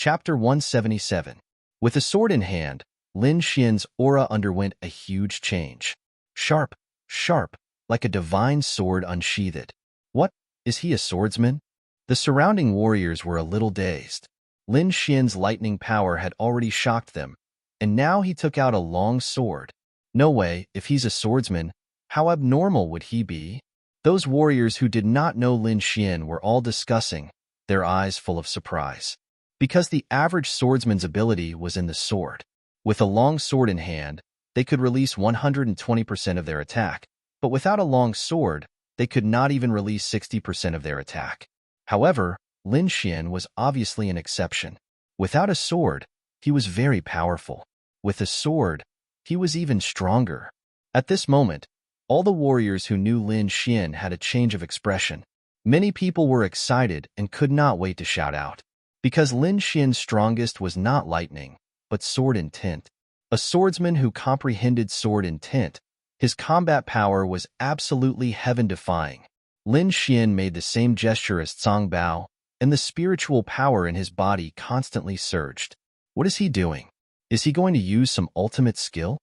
Chapter 177. With a sword in hand, Lin Xian's aura underwent a huge change. Sharp, sharp, like a divine sword unsheathed. What? Is he a swordsman? The surrounding warriors were a little dazed. Lin Xian's lightning power had already shocked them, and now he took out a long sword. No way, if he's a swordsman, how abnormal would he be? Those warriors who did not know Lin Xian were all discussing, their eyes full of surprise. Because the average swordsman's ability was in the sword. With a long sword in hand, they could release 120% of their attack, but without a long sword, they could not even release 60% of their attack. However, Lin Xian was obviously an exception. Without a sword, he was very powerful. With a sword, he was even stronger. At this moment, all the warriors who knew Lin Xian had a change of expression. Many people were excited and could not wait to shout out. Because Lin Xian's strongest was not lightning, but sword intent. A swordsman who comprehended sword intent, his combat power was absolutely heaven-defying. Lin Xian made the same gesture as Cang Bao, and the spiritual power in his body constantly surged. What is he doing? Is he going to use some ultimate skill?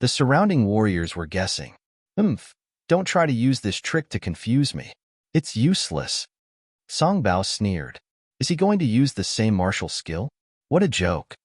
The surrounding warriors were guessing. Don't try to use this trick to confuse me. It's useless. Cang Bao sneered. Is he going to use the same martial skill? What a joke.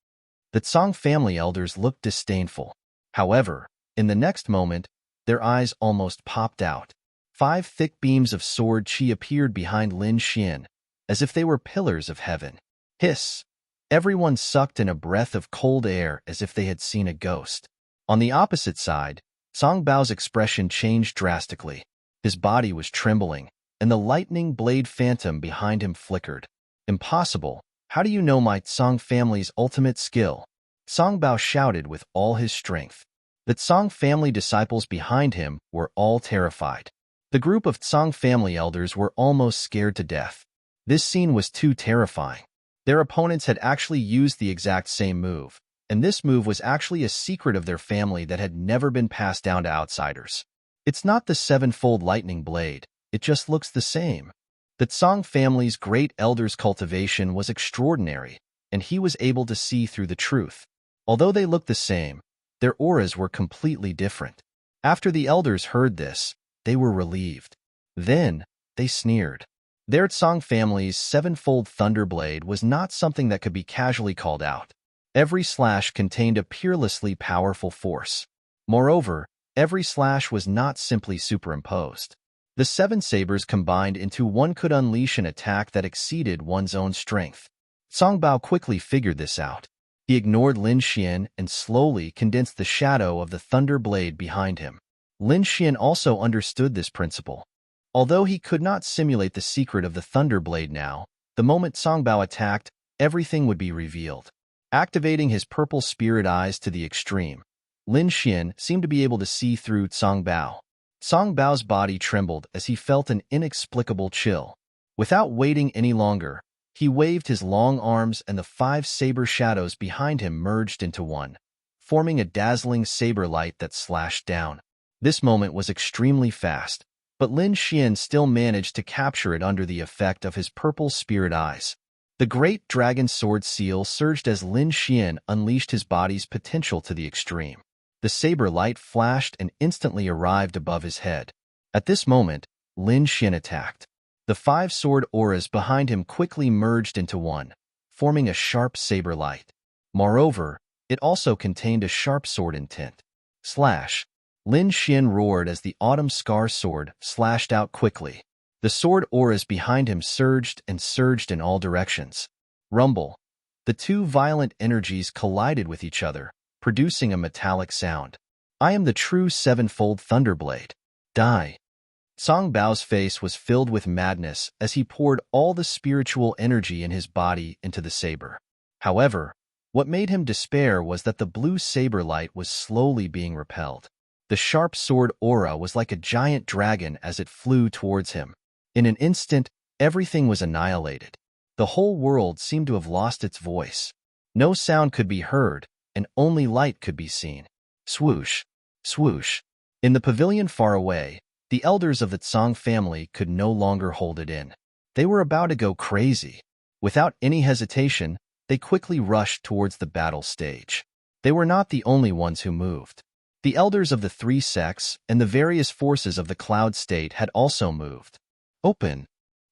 The Cang family elders looked disdainful. However, in the next moment, their eyes almost popped out. 5 thick beams of sword qi appeared behind Lin Xian, as if they were pillars of heaven. Hiss! Everyone sucked in a breath of cold air as if they had seen a ghost. On the opposite side, Cang Bao's expression changed drastically. His body was trembling, and the lightning blade phantom behind him flickered. Impossible. How do you know my Cang family's ultimate skill? Cang Bao shouted with all his strength. The Cang family disciples behind him were all terrified. The group of Cang family elders were almost scared to death. This scene was too terrifying. Their opponents had actually used the exact same move, and this move was actually a secret of their family that had never been passed down to outsiders. It's not the sevenfold lightning blade, it just looks the same. The Cang family's great elder's cultivation was extraordinary, and he was able to see through the truth. Although they looked the same, their auras were completely different. After the elders heard this, they were relieved. Then, they sneered. Their Cang family's sevenfold thunderblade was not something that could be casually called out. Every slash contained a peerlessly powerful force. Moreover, every slash was not simply superimposed. The 7 sabers combined into one could unleash an attack that exceeded one's own strength. Cang Bao quickly figured this out. He ignored Lin Xian and slowly condensed the shadow of the thunder blade behind him. Lin Xian also understood this principle. Although he could not simulate the secret of the thunder blade now, the moment Cang Bao attacked, everything would be revealed. Activating his purple spirit eyes to the extreme, Lin Xian seemed to be able to see through Cang Bao. Cang Bao's body trembled as he felt an inexplicable chill. Without waiting any longer, he waved his long arms and the 5 saber shadows behind him merged into one, forming a dazzling saber light that slashed down. This moment was extremely fast, but Lin Xian still managed to capture it under the effect of his purple spirit eyes. The great dragon sword seal surged as Lin Xian unleashed his body's potential to the extreme. The saber light flashed and instantly arrived above his head. At this moment, Lin Xian attacked. The 5 sword auras behind him quickly merged into one, forming a sharp saber light. Moreover, it also contained a sharp sword intent. Slash! Lin Xian roared as the autumn scar sword slashed out quickly. The sword auras behind him surged and surged in all directions. Rumble! The 2 violent energies collided with each other, producing a metallic sound. I am the true sevenfold thunderblade. Die! Cang Bao's face was filled with madness as he poured all the spiritual energy in his body into the saber. However, what made him despair was that the blue saber light was slowly being repelled. The sharp sword aura was like a giant dragon as it flew towards him. In an instant, everything was annihilated. The whole world seemed to have lost its voice. No sound could be heard, and only light could be seen. Swoosh! Swoosh! In the pavilion far away, the elders of the Cang family could no longer hold it in. They were about to go crazy. Without any hesitation, they quickly rushed towards the battle stage. They were not the only ones who moved. The elders of the three sects and the various forces of the cloud state had also moved. Open!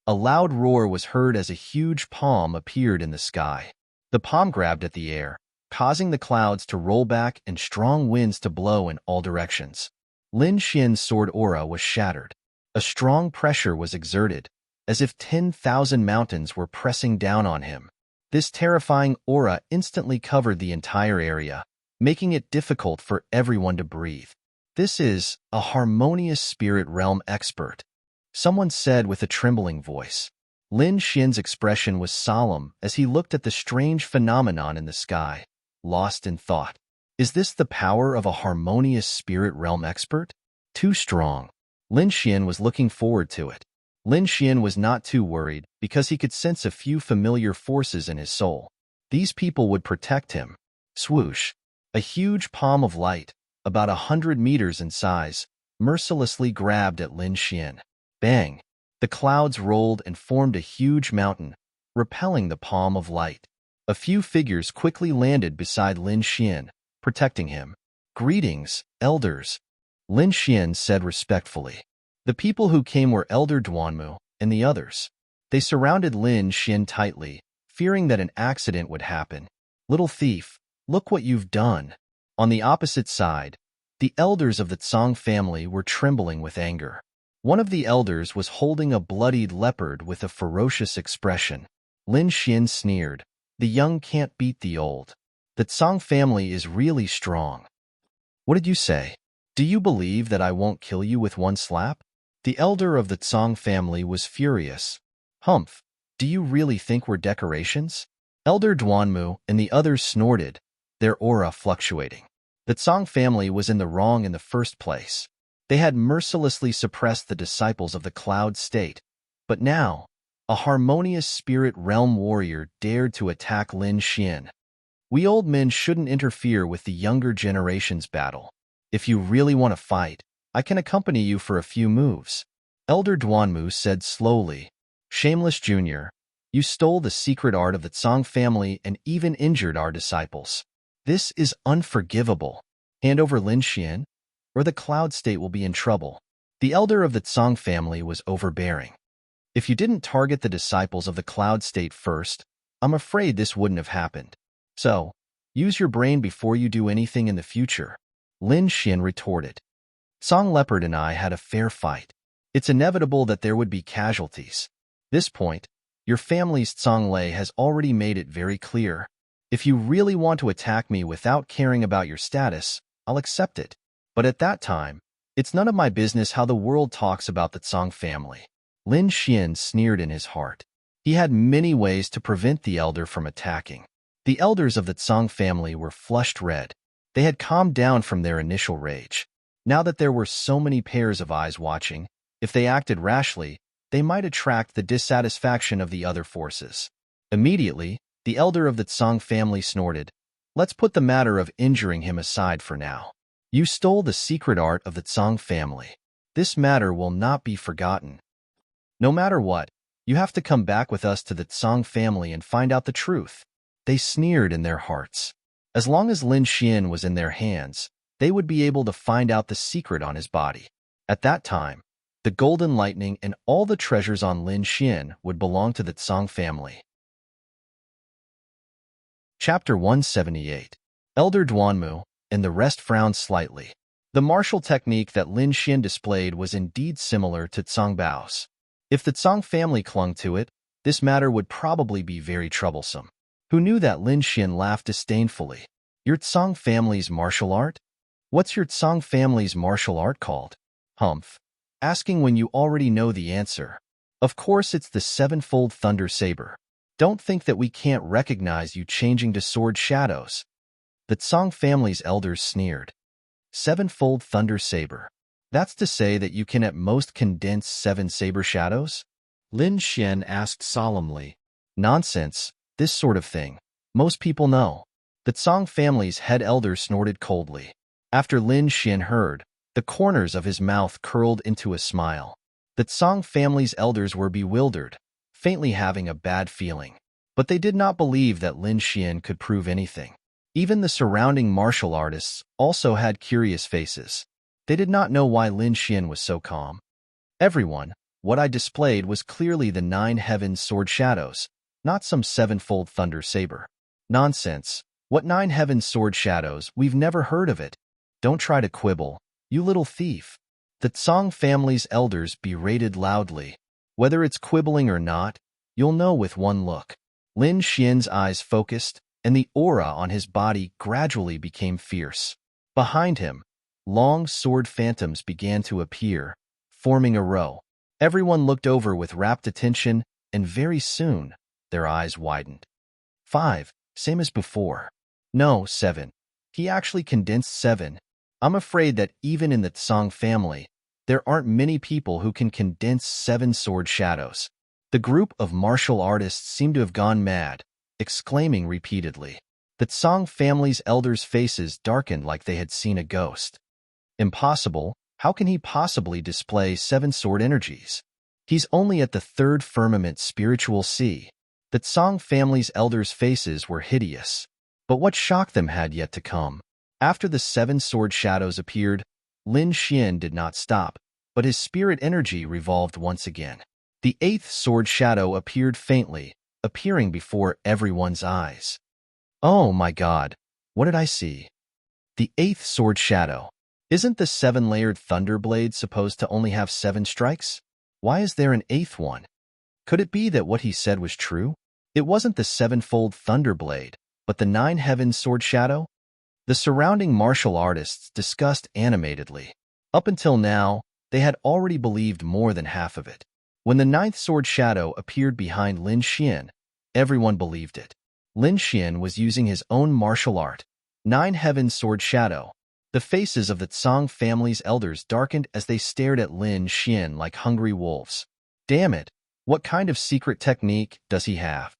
A loud roar was heard as a huge palm appeared in the sky. The palm grabbed at the air, causing the clouds to roll back and strong winds to blow in all directions. Lin Xian's sword aura was shattered. A strong pressure was exerted, as if 10,000 mountains were pressing down on him. This terrifying aura instantly covered the entire area, making it difficult for everyone to breathe. "This is a harmonious spirit realm expert," someone said with a trembling voice. Lin Xian's expression was solemn as he looked at the strange phenomenon in the sky, lost in thought. Is this the power of a harmonious spirit realm expert? Too strong. Lin Xian was looking forward to it. Lin Xian was not too worried because he could sense a few familiar forces in his soul. These people would protect him. Swoosh! A huge palm of light, about 100 meters in size, mercilessly grabbed at Lin Xian. Bang! The clouds rolled and formed a huge mountain, repelling the palm of light. A few figures quickly landed beside Lin Xian, protecting him. "Greetings, elders," Lin Xian said respectfully. The people who came were Elder Duanmu and the others. They surrounded Lin Xian tightly, fearing that an accident would happen. "Little thief, look what you've done." On the opposite side, the elders of the Tsang family were trembling with anger. One of the elders was holding a bloodied leopard with a ferocious expression. Lin Xian sneered, "The young can't beat the old. The Tsang family is really strong." "What did you say? Do you believe that I won't kill you with one slap?" The elder of the Tsang family was furious. "Humph, do you really think we're decorations?" Elder Duanmu and the others snorted, their aura fluctuating. The Tsang family was in the wrong in the first place. They had mercilessly suppressed the disciples of the cloud state, but now, a harmonious spirit realm warrior dared to attack Lin Xian. "We old men shouldn't interfere with the younger generation's battle. If you really want to fight, I can accompany you for a few moves," Elder Duanmu said slowly. "Shameless Junior, you stole the secret art of the Tsang family and even injured our disciples. This is unforgivable. Hand over Lin Xian, or the cloud state will be in trouble." The elder of the Tsang family was overbearing. "If you didn't target the disciples of the cloud state first, I'm afraid this wouldn't have happened. So, use your brain before you do anything in the future," Lin Xian retorted. "Tsang Leopard and I had a fair fight. It's inevitable that there would be casualties. This point, your family's Tsang Lei has already made it very clear. If you really want to attack me without caring about your status, I'll accept it. But at that time, it's none of my business how the world talks about the Tsang family." Lin Xian sneered in his heart. He had many ways to prevent the elder from attacking. The elders of the Tsang family were flushed red. They had calmed down from their initial rage. Now that there were so many pairs of eyes watching, if they acted rashly, they might attract the dissatisfaction of the other forces. Immediately, the elder of the Tsang family snorted, "Let's put the matter of injuring him aside for now. You stole the secret art of the Tsang family. This matter will not be forgotten. No matter what, you have to come back with us to the Tsang family and find out the truth." They sneered in their hearts. As long as Lin Xian was in their hands, they would be able to find out the secret on his body. At that time, the golden lightning and all the treasures on Lin Xian would belong to the Tsang family. Chapter 178. Elder Duanmu and the rest frowned slightly. The martial technique that Lin Xian displayed was indeed similar to Tsang Bao's. If the Tsang family clung to it, this matter would probably be very troublesome. Who knew that? Lin Xian laughed disdainfully. "Your Tsang family's martial art? What's your Tsang family's martial art called?" "Humph. Asking when you already know the answer. Of course it's the sevenfold thunder saber. Don't think that we can't recognize you changing to sword shadows." The Tsang family's elders sneered. "Sevenfold thunder saber. That's to say that you can at most condense 7 saber shadows?" Lin Xian asked solemnly. "Nonsense, this sort of thing. Most people know." The Tsang family's head elder snorted coldly. After Lin Xian heard, the corners of his mouth curled into a smile. The Tsang family's elders were bewildered, faintly having a bad feeling. But they did not believe that Lin Xian could prove anything. Even the surrounding martial artists also had curious faces. They did not know why Lin Xian was so calm. Everyone, what I displayed was clearly the 9 heavens sword shadows, not some sevenfold thunder saber. Nonsense. What 9 heavens sword shadows? We've never heard of it. Don't try to quibble, you little thief. The Tsang family's elders berated loudly. Whether it's quibbling or not, you'll know with one look. Lin Xian's eyes focused, and the aura on his body gradually became fierce. Behind him, long sword phantoms began to appear, forming a row. Everyone looked over with rapt attention, and very soon, their eyes widened. 5, same as before. No, 7. He actually condensed 7. I'm afraid that even in the Tsang family, there aren't many people who can condense 7 sword shadows. The group of martial artists seemed to have gone mad, exclaiming repeatedly. The Tsang family's elders' faces darkened like they had seen a ghost. Impossible. How can he possibly display 7 sword energies? He's only at the 3rd firmament spiritual sea. The Tsang family's elders' faces were hideous. But what shocked them had yet to come. After the 7 sword shadows appeared, Lin Xian did not stop, but his spirit energy revolved once again. The 8th sword shadow appeared faintly, appearing before everyone's eyes. Oh my God, what did I see? The 8th sword shadow. Isn't the 7-layered thunder blade supposed to only have 7 strikes? Why is there an 8th one? Could it be that what he said was true? It wasn't the 7-fold thunder blade, but the 9 heavens sword shadow? The surrounding martial artists discussed animatedly. Up until now, they had already believed more than half of it. When the 9th sword shadow appeared behind Lin Xian, everyone believed it. Lin Xian was using his own martial art, 9 heavens sword shadow. The faces of the Tsang family's elders darkened as they stared at Lin Xian like hungry wolves. Damn it, what kind of secret technique does he have?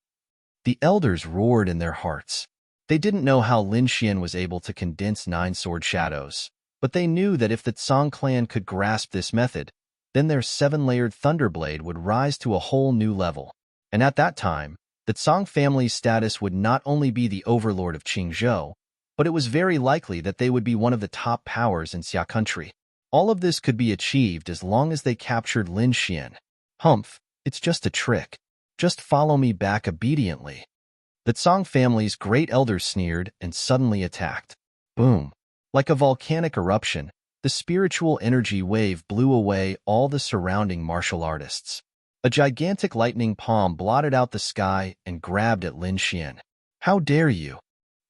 The elders roared in their hearts. They didn't know how Lin Xian was able to condense 9 sword shadows, but they knew that if the Tsang clan could grasp this method, then their 7-layered thunderblade would rise to a whole new level. And at that time, the Tsang family's status would not only be the overlord of Qingzhou, but it was very likely that they would be one of the top powers in Xia country. All of this could be achieved as long as they captured Lin Xian. Humph, it's just a trick. Just follow me back obediently. The Tsang family's great elders sneered and suddenly attacked. Boom. Like a volcanic eruption, the spiritual energy wave blew away all the surrounding martial artists. A gigantic lightning palm blotted out the sky and grabbed at Lin Xian. How dare you?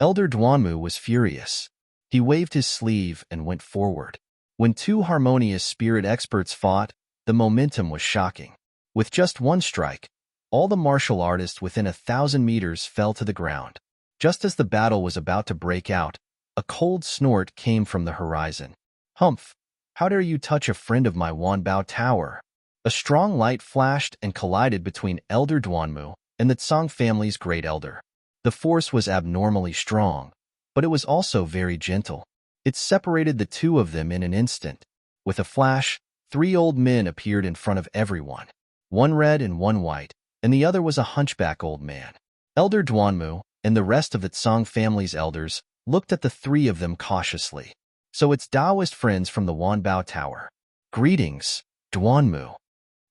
Elder Duanmu was furious. He waved his sleeve and went forward. When 2 harmonious spirit experts fought, the momentum was shocking. With just one strike, all the martial artists within 1,000 meters fell to the ground. Just as the battle was about to break out, a cold snort came from the horizon. Humph! How dare you touch a friend of my Wanbao Tower? A strong light flashed and collided between Elder Duanmu and the Tsang family's great elder. The force was abnormally strong, but it was also very gentle. It separated the two of them in an instant. With a flash, 3 old men appeared in front of everyone. One red and one white, and the other was a hunchback old man. Elder Duanmu and the rest of the Tsang family's elders looked at the 3 of them cautiously. So it's Taoist friends from the Wanbao Tower. Greetings, Duanmu.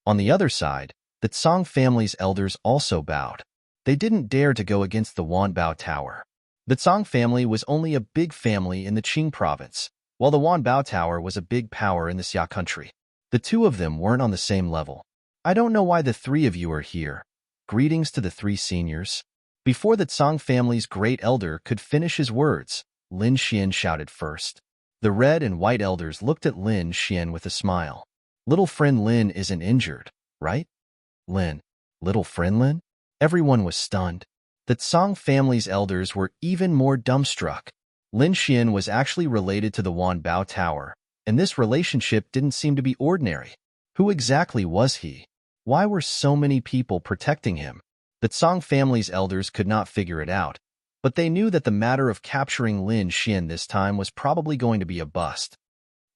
On the other side, the Tsang family's elders also bowed. They didn't dare to go against the Wanbao Tower. The Tsang family was only a big family in the Qing province, while the Wanbao Tower was a big power in the Xia country. The 2 of them weren't on the same level. I don't know why the 3 of you are here. Greetings to the 3 seniors. Before the Tsang family's great elder could finish his words, Lin Xian shouted first. The red and white elders looked at Lin Xian with a smile. Little friend Lin isn't injured, right? Lin. Little friend Lin? Everyone was stunned. The Tsang family's elders were even more dumbstruck. Lin Xian was actually related to the Wanbao Tower, and this relationship didn't seem to be ordinary. Who exactly was he? Why were so many people protecting him? The Tsang family's elders could not figure it out, but they knew that the matter of capturing Lin Xian this time was probably going to be a bust.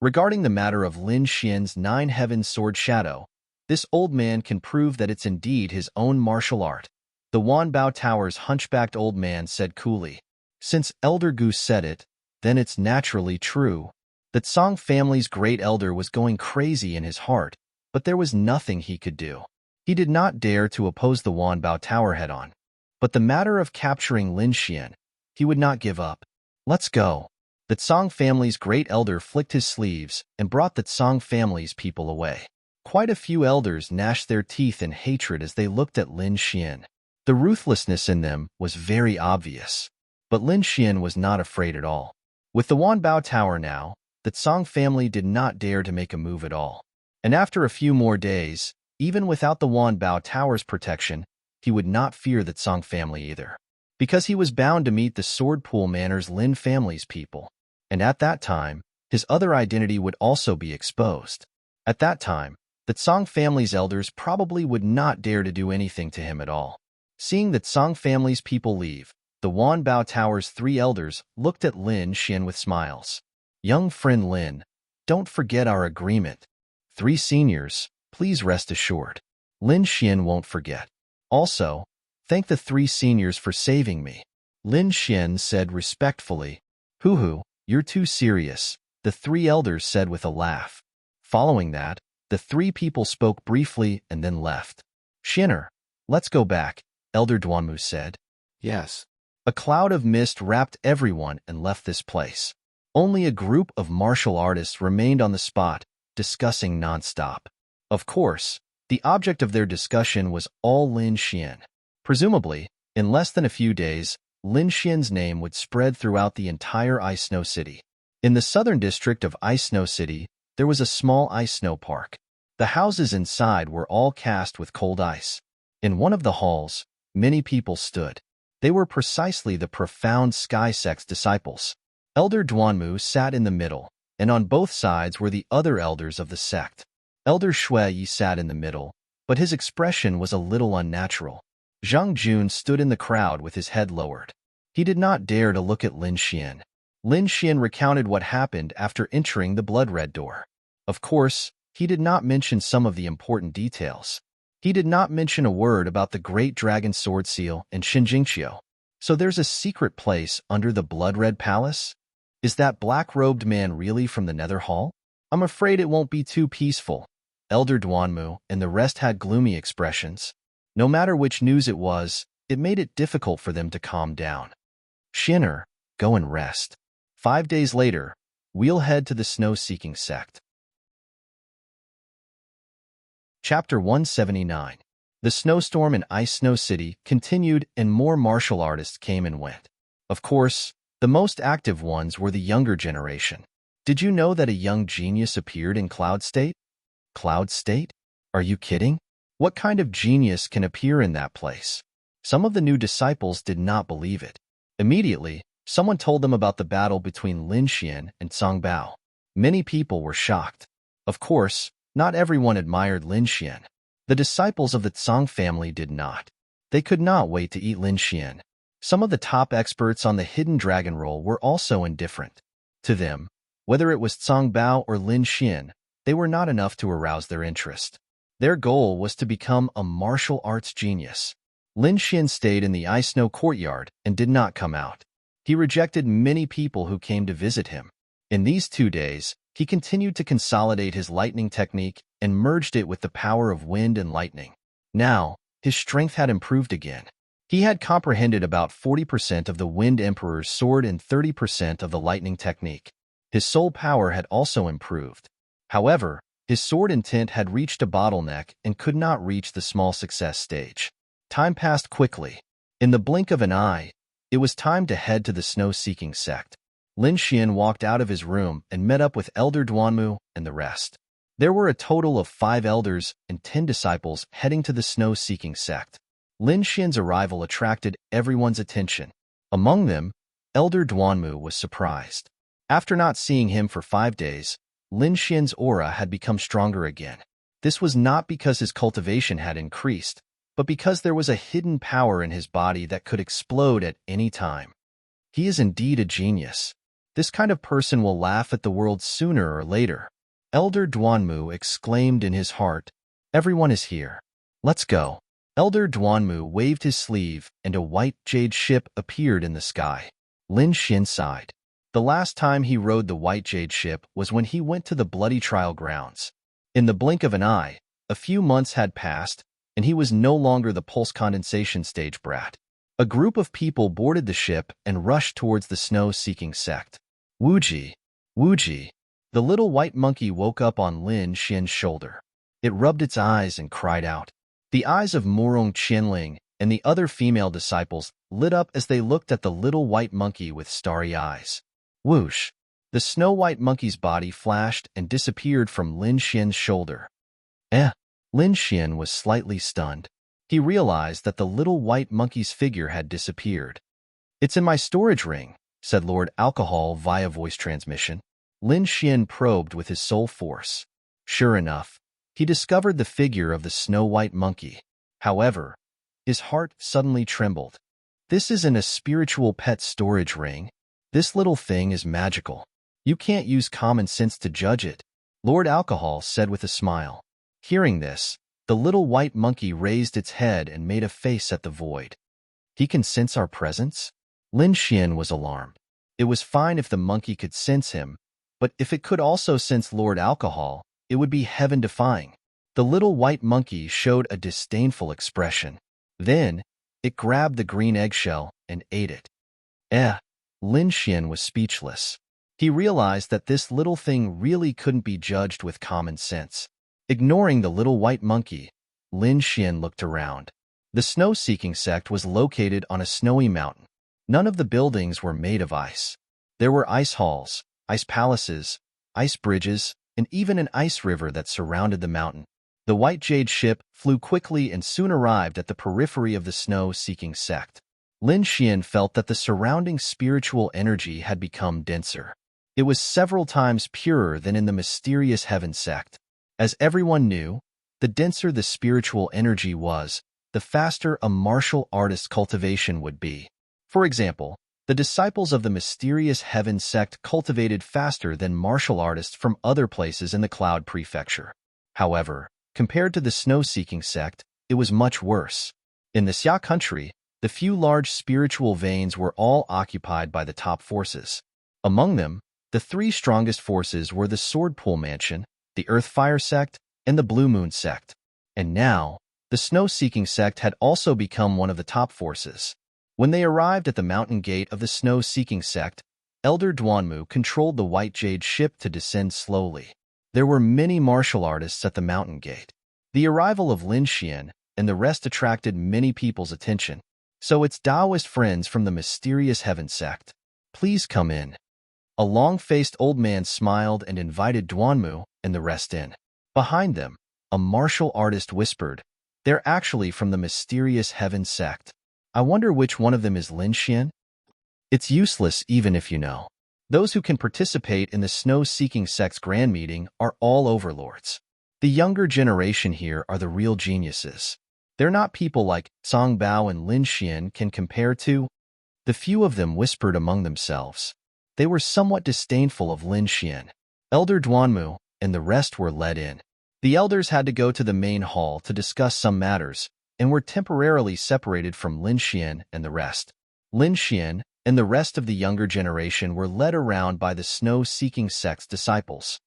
Regarding the matter of Lin Xian's 9 heavens sword shadow, this old man can prove that it's indeed his own martial art. The Wanbao Tower's hunchbacked old man said coolly. Since Elder Goose said it, then it's naturally true. The Tsang family's great elder was going crazy in his heart, but there was nothing he could do. He did not dare to oppose the Wanbao Tower head-on. But the matter of capturing Lin Xian, he would not give up. Let's go. The Tsang family's great elder flicked his sleeves and brought the Tsang family's people away. Quite a few elders gnashed their teeth in hatred as they looked at Lin Xian. The ruthlessness in them was very obvious. But Lin Xian was not afraid at all. With the Wanbao Tower now, the Tsang family did not dare to make a move at all. And after a few more days, even without the Wanbao Tower's protection, he would not fear the Tsang family either. Because he was bound to meet the Sword Pool Manor's Lin family's people. And at that time, his other identity would also be exposed. At that time, the Tsang family's elders probably would not dare to do anything to him at all. Seeing the Tsang family's people leave, the Wanbao Tower's 3 elders looked at Lin Xian with smiles. Young friend Lin, don't forget our agreement. 3 seniors, please rest assured. Lin Xian won't forget. Also, thank the 3 seniors for saving me. Lin Xian said respectfully. Hoo-hoo, you're too serious, the 3 elders said with a laugh. Following that, the 3 people spoke briefly and then left. Xianer, let's go back, Elder Duanmu said. Yes. A cloud of mist wrapped everyone and left this place. Only a group of martial artists remained on the spot, discussing non-stop. Of course, the object of their discussion was all Lin Xian. Presumably, in less than a few days, Lin Xian's name would spread throughout the entire Ice Snow City. In the southern district of Ice Snow City, there was a small ice snow park. The houses inside were all cast with cold ice. In one of the halls, many people stood. They were precisely the profound Sky Sect's disciples. Elder Duanmu sat in the middle, and on both sides were the other elders of the sect. Elder Shui sat in the middle, but his expression was a little unnatural. Zhang Jun stood in the crowd with his head lowered. He did not dare to look at Lin Xian. Lin Xian recounted what happened after entering the blood-red door. Of course, he did not mention some of the important details. He did not mention a word about the Great Dragon Sword Seal and Shinjingqiu. So there's a secret place under the blood-red palace? Is that black-robed man really from the Nether Hall? I'm afraid it won't be too peaceful. Elder Duanmu and the rest had gloomy expressions. No matter which news it was, it made it difficult for them to calm down. Xianer, go and rest. 5 days later, we'll head to the snow-seeking sect. Chapter 179. The snowstorm in Ice Snow City continued and more martial artists came and went. Of course, the most active ones were the younger generation. Did you know that a young genius appeared in Cloud State? Cloud State? Are you kidding? What kind of genius can appear in that place? Some of the new disciples did not believe it. Immediately, someone told them about the battle between Lin Xian and Tsang Bao. Many people were shocked. Of course, not everyone admired Lin Xian. The disciples of the Tsang family did not. They could not wait to eat Lin Xian. Some of the top experts on the hidden dragon roll were also indifferent. To them, whether it was Tsang Bao or Lin Xian, they were not enough to arouse their interest. Their goal was to become a martial arts genius. Lin Xian stayed in the Ice Snow courtyard and did not come out. He rejected many people who came to visit him. In these 2 days, he continued to consolidate his lightning technique and merged it with the power of wind and lightning. Now, his strength had improved again. He had comprehended about 40% of the Wind Emperor's sword and 30% of the lightning technique. His soul power had also improved. However, his sword intent had reached a bottleneck and could not reach the small success stage. Time passed quickly. In the blink of an eye, it was time to head to the snow-seeking sect. Lin Xian walked out of his room and met up with Elder Duanmu and the rest. There were a total of 5 elders and 10 disciples heading to the snow-seeking sect. Lin Xian's arrival attracted everyone's attention. Among them, Elder Duanmu was surprised. After not seeing him for 5 days, Lin Xian's aura had become stronger again. This was not because his cultivation had increased, but because there was a hidden power in his body that could explode at any time. He is indeed a genius. This kind of person will laugh at the world sooner or later. Elder Duanmu exclaimed in his heart, "Everyone is here. Let's go." Elder Duanmu waved his sleeve, and a white jade ship appeared in the sky. Lin Xian sighed. The last time he rode the white jade ship was when he went to the bloody trial grounds. In the blink of an eye, a few months had passed, and he was no longer the pulse condensation stage brat. A group of people boarded the ship and rushed towards the snow-seeking sect. Wuji, Wuji. The little white monkey woke up on Lin Xian's shoulder. It rubbed its eyes and cried out. The eyes of Murong Qianling and the other female disciples lit up as they looked at the little white monkey with starry eyes. Whoosh! The snow-white monkey's body flashed and disappeared from Lin Xian's shoulder. Lin Xian was slightly stunned. He realized that the little white monkey's figure had disappeared. "It's in my storage ring," said Lord Alcohol via voice transmission. Lin Xian probed with his soul force. Sure enough, he discovered the figure of the snow-white monkey. However, his heart suddenly trembled. This isn't a spiritual pet storage ring. This little thing is magical. You can't use common sense to judge it, Lord Alcohol said with a smile. Hearing this, the little white monkey raised its head and made a face at the void. He can sense our presence? Lin Xian was alarmed. It was fine if the monkey could sense him, but if it could also sense Lord Alcohol, it would be heaven-defying. The little white monkey showed a disdainful expression. Then, it grabbed the green eggshell and ate it. Lin Xian was speechless. He realized that this little thing really couldn't be judged with common sense. Ignoring the little white monkey, Lin Xian looked around. The snow-seeking sect was located on a snowy mountain. None of the buildings were made of ice. There were ice halls, ice palaces, ice bridges, and even an ice river that surrounded the mountain. The white jade ship flew quickly and soon arrived at the periphery of the snow-seeking sect. Lin Xian felt that the surrounding spiritual energy had become denser. It was several times purer than in the mysterious heaven sect. As everyone knew, the denser the spiritual energy was, the faster a martial artist's cultivation would be. For example, the disciples of the mysterious heaven sect cultivated faster than martial artists from other places in the Cloud Prefecture. However, compared to the snow-seeking sect, it was much worse. In the Xia country, the few large spiritual veins were all occupied by the top forces. Among them, the three strongest forces were the Sword Pool Mansion, the Earth Fire sect, and the Blue Moon sect. And now, the snow-seeking sect had also become one of the top forces. When they arrived at the mountain gate of the snow-seeking sect, Elder Duanmu controlled the white jade ship to descend slowly. There were many martial artists at the mountain gate. The arrival of Lin Xian and the rest attracted many people's attention. So it's Taoist friends from the mysterious heaven sect. Please come in. A long-faced old man smiled and invited Duanmu and the rest in. Behind them, a martial artist whispered, "They're actually from the mysterious heaven sect. I wonder which one of them is Lin Xian?" It's useless even if you know. Those who can participate in the snow-seeking sect's grand meeting are all overlords. The younger generation here are the real geniuses. They're not people like Song Bao and Lin Xian can compare to. The few of them whispered among themselves. They were somewhat disdainful of Lin Xian. Elder Duanmu and the rest were led in. The elders had to go to the main hall to discuss some matters and were temporarily separated from Lin Xian and the rest. Lin Xian and the rest of the younger generation were led around by the snow-seeking sect's disciples.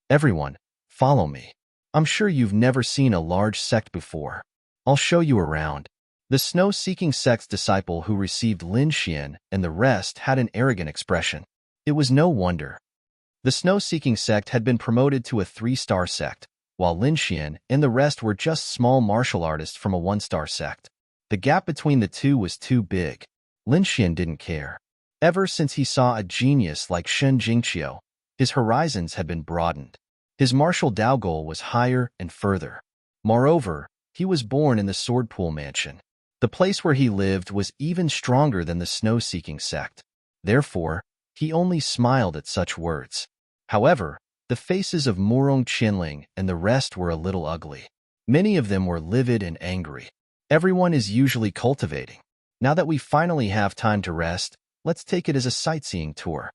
Everyone, follow me. I'm sure you've never seen a large sect before. I'll show you around. The snow-seeking sect's disciple who received Lin Xian and the rest had an arrogant expression. It was no wonder. The snow-seeking sect had been promoted to a 3-star sect, while Lin Xian and the rest were just small martial artists from a 1-star sect. The gap between the two was too big. Lin Xian didn't care. Ever since he saw a genius like Shen Jingqiu, his horizons had been broadened. His martial Dao goal was higher and further. Moreover, he was born in the Sword Pool Mansion. The place where he lived was even stronger than the snow-seeking sect. Therefore, he only smiled at such words. However, the faces of Murong Qianling and the rest were a little ugly. Many of them were livid and angry. Everyone is usually cultivating. Now that we finally have time to rest, let's take it as a sightseeing tour.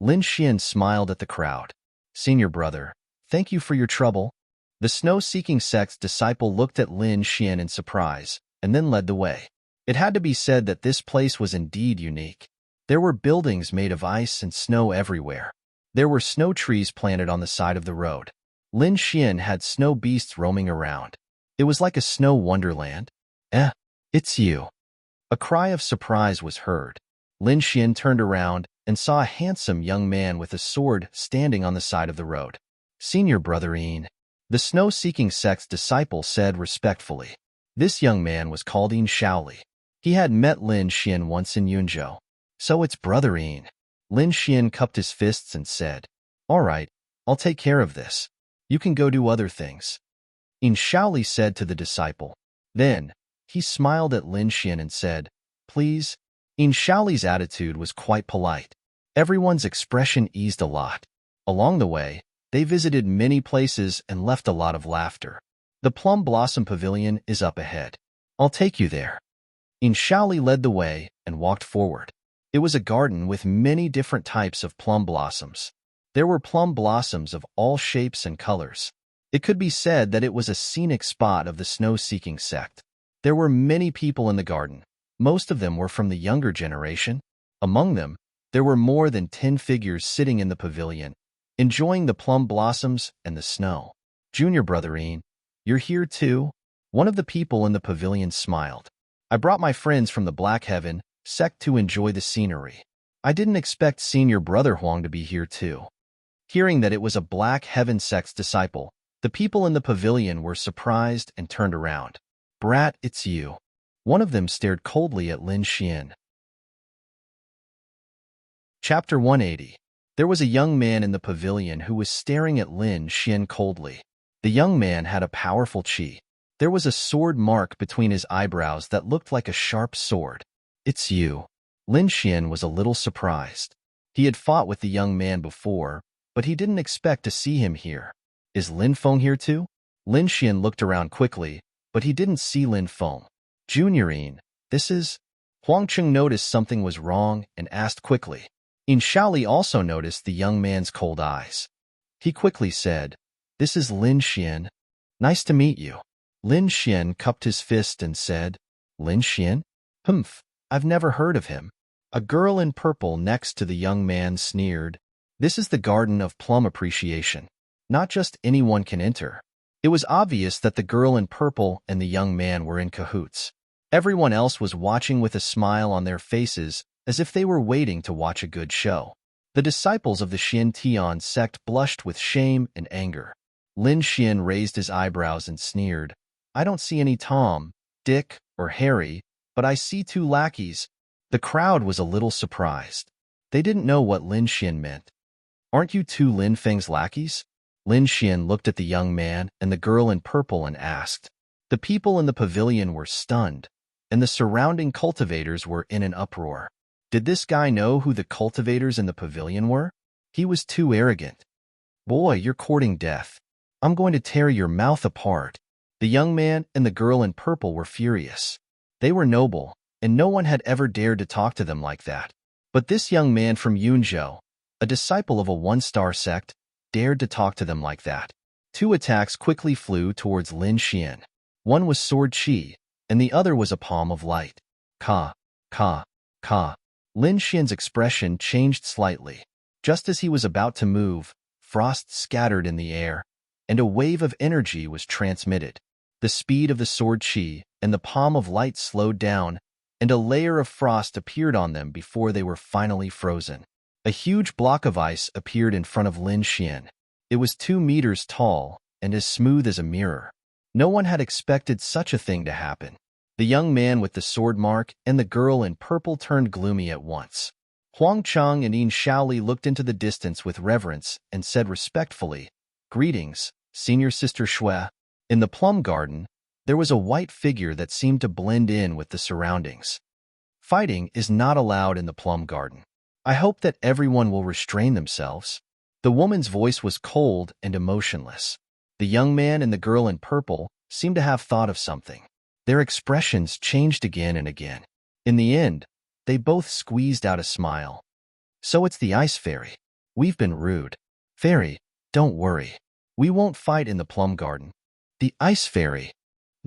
Lin Xian smiled at the crowd. Senior brother, thank you for your trouble. The snow-seeking sect's disciple looked at Lin Xian in surprise, and then led the way. It had to be said that this place was indeed unique. There were buildings made of ice and snow everywhere. There were snow trees planted on the side of the road. Lin Xian had snow beasts roaming around. It was like a snow wonderland. It's you. A cry of surprise was heard. Lin Xian turned around and saw a handsome young man with a sword standing on the side of the road. Senior Brother Yin, the snow-seeking sect's disciple said respectfully. This young man was called Yin Shaoli. He had met Lin Xian once in Yunzhou. So it's Brother Yin. Lin Xian cupped his fists and said, "All right, I'll take care of this. You can go do other things." Yin Shaoli said to the disciple. Then, he smiled at Lin Xian and said, "Please." Yin Shaoli's attitude was quite polite. Everyone's expression eased a lot. Along the way, they visited many places and left a lot of laughter. The Plum Blossom Pavilion is up ahead. I'll take you there. Yin Shaoli led the way and walked forward. It was a garden with many different types of plum blossoms. There were plum blossoms of all shapes and colors. It could be said that it was a scenic spot of the snow-seeking sect. There were many people in the garden. Most of them were from the younger generation. Among them, there were more than 10 figures sitting in the pavilion, enjoying the plum blossoms and the snow. Junior Brother Yin, you're here too? One of the people in the pavilion smiled. I brought my friends from the Black Heaven sect to enjoy the scenery. I didn't expect Senior Brother Huang to be here too. Hearing that it was a Black Heaven sect's disciple, the people in the pavilion were surprised and turned around. Brat, it's you. One of them stared coldly at Lin Xian. Chapter 180. There was a young man in the pavilion who was staring at Lin Xian coldly. The young man had a powerful qi. There was a sword mark between his eyebrows that looked like a sharp sword. It's you. Lin Xian was a little surprised. He had fought with the young man before, but he didn't expect to see him here. Is Lin Feng here too? Lin Xian looked around quickly, but he didn't see Lin Feng. Junior Yin, this is... Huang Cheng noticed something was wrong and asked quickly. Yin Shaoli also noticed the young man's cold eyes. He quickly said, "This is Lin Xian. Nice to meet you." Lin Xian cupped his fist and said, "Lin Xian? Humph, I've never heard of him." A girl in purple next to the young man sneered. This is the Garden of Plum Appreciation. Not just anyone can enter. It was obvious that the girl in purple and the young man were in cahoots. Everyone else was watching with a smile on their faces as if they were waiting to watch a good show. The disciples of the Xian Tian sect blushed with shame and anger. Lin Xian raised his eyebrows and sneered. I don't see any Tom, Dick, or Harry, but I see 2 lackeys. The crowd was a little surprised. They didn't know what Lin Xian meant. Aren't you 2 Lin Feng's lackeys? Lin Xian looked at the young man and the girl in purple and asked. The people in the pavilion were stunned, and the surrounding cultivators were in an uproar. Did this guy know who the cultivators in the pavilion were? He was too arrogant. Boy, you're courting death. I'm going to tear your mouth apart. The young man and the girl in purple were furious. They were noble, and no one had ever dared to talk to them like that. But this young man from Yunzhou, a disciple of a 1-star sect, dared to talk to them like that. 2 attacks quickly flew towards Lin Xian. One was sword qi, and the other was a palm of light. Ka, ka, ka. Lin Xian's expression changed slightly. Just as he was about to move, frost scattered in the air, and a wave of energy was transmitted. The speed of the sword qi and the palm of light slowed down, and a layer of frost appeared on them before they were finally frozen. A huge block of ice appeared in front of Lin Xian. It was 2 meters tall and as smooth as a mirror. No one had expected such a thing to happen. The young man with the sword mark and the girl in purple turned gloomy at once. Huang Cheng and Yin Shaoli looked into the distance with reverence and said respectfully, Greetings, Senior Sister Shui. In the plum garden, there was a white figure that seemed to blend in with the surroundings. Fighting is not allowed in the plum garden. I hope that everyone will restrain themselves. The woman's voice was cold and emotionless. The young man and the girl in purple seemed to have thought of something. Their expressions changed again and again. In the end, they both squeezed out a smile. So it's the Ice Fairy. We've been rude. Fairy, don't worry. We won't fight in the plum garden. The Ice Fairy.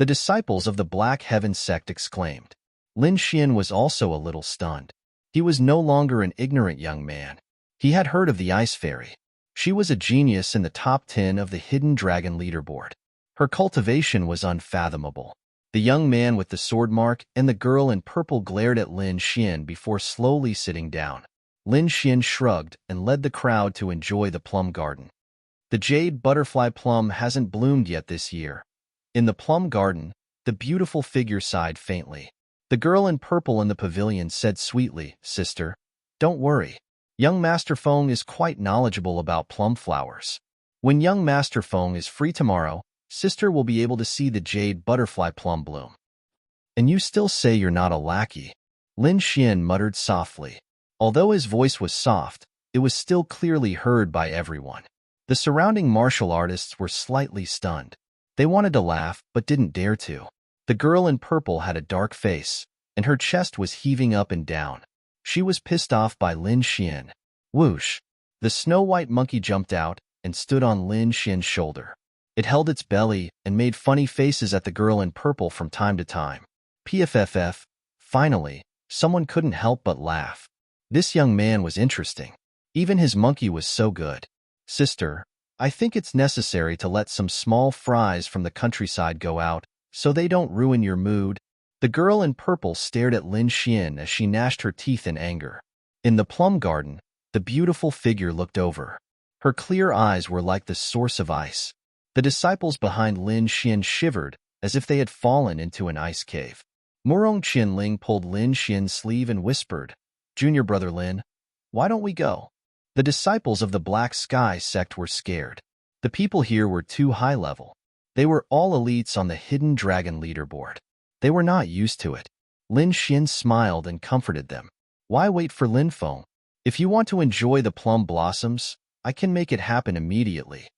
The disciples of the Black Heaven sect exclaimed. Lin Xian was also a little stunned. He was no longer an ignorant young man. He had heard of the Ice Fairy. She was a genius in the top 10 of the Hidden Dragon leaderboard. Her cultivation was unfathomable. The young man with the sword mark and the girl in purple glared at Lin Xian before slowly sitting down. Lin Xian shrugged and led the crowd to enjoy the plum garden. The jade butterfly plum hasn't bloomed yet this year. In the plum garden, the beautiful figure sighed faintly. The girl in purple in the pavilion said sweetly, "Sister, don't worry. Young Master Feng is quite knowledgeable about plum flowers. When young Master Feng is free tomorrow, sister will be able to see the jade butterfly plum bloom." "And you still say you're not a lackey," Lin Xian muttered softly. Although his voice was soft, it was still clearly heard by everyone. The surrounding martial artists were slightly stunned. They wanted to laugh, but didn't dare to. The girl in purple had a dark face, and her chest was heaving up and down. She was pissed off by Lin Xian. Whoosh! The snow-white monkey jumped out and stood on Lin Xian's shoulder. It held its belly and made funny faces at the girl in purple from time to time. PFFF. Finally, someone couldn't help but laugh. This young man was interesting. Even his monkey was so good. "Sister, I think it's necessary to let some small fries from the countryside go out, so they don't ruin your mood." The girl in purple stared at Lin Xian as she gnashed her teeth in anger. In the plum garden, the beautiful figure looked over. Her clear eyes were like the source of ice. The disciples behind Lin Xian shivered as if they had fallen into an ice cave. Murong Qianling pulled Lin Xian's sleeve and whispered, "Junior brother Lin, why don't we go?" The disciples of the Black Sky sect were scared. The people here were too high level. They were all elites on the Hidden Dragon leaderboard. They were not used to it. Lin Xian smiled and comforted them. "Why wait for Lin Feng? If you want to enjoy the plum blossoms, I can make it happen immediately."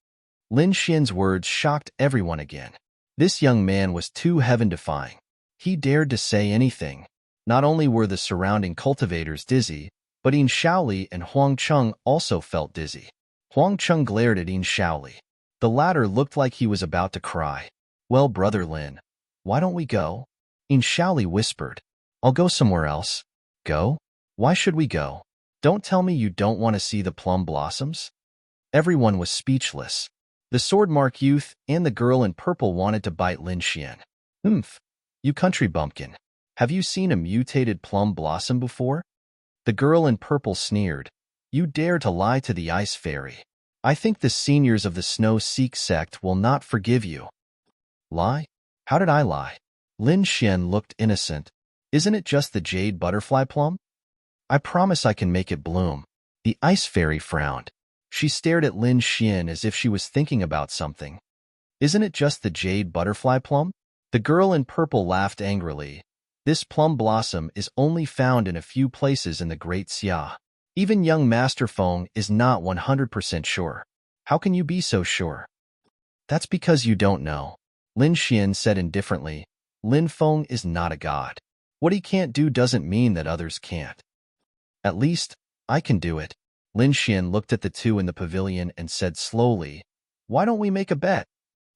Lin Xian's words shocked everyone again. This young man was too heaven-defying. He dared to say anything. Not only were the surrounding cultivators dizzy, but Yin Shaoli and Huang Cheng also felt dizzy. Huang Cheng glared at Yin Shaoli. The latter looked like he was about to cry. "Well, brother Lin, why don't we go?" Yin Shaoli whispered. "I'll go somewhere else." "Go? Why should we go? Don't tell me you don't want to see the plum blossoms?" Everyone was speechless. The sword-mark youth and the girl in purple wanted to bite Lin Xian. "Humph, you country bumpkin. Have you seen a mutated plum blossom before?" The girl in purple sneered. "You dare to lie to the Ice Fairy. I think the seniors of the Snow Seek sect will not forgive you." "Lie? How did I lie?" Lin Xian looked innocent. "Isn't it just the jade butterfly plum? I promise I can make it bloom." The Ice Fairy frowned. She stared at Lin Xian as if she was thinking about something. "Isn't it just the jade butterfly plum?" The girl in purple laughed angrily. "This plum blossom is only found in a few places in the Great Xia. Even young Master Feng is not 100% sure. How can you be so sure?" "That's because you don't know," Lin Xian said indifferently. "Lin Feng is not a god. What he can't do doesn't mean that others can't. At least, I can do it." Lin Xian looked at the two in the pavilion and said slowly, "Why don't we make a bet?"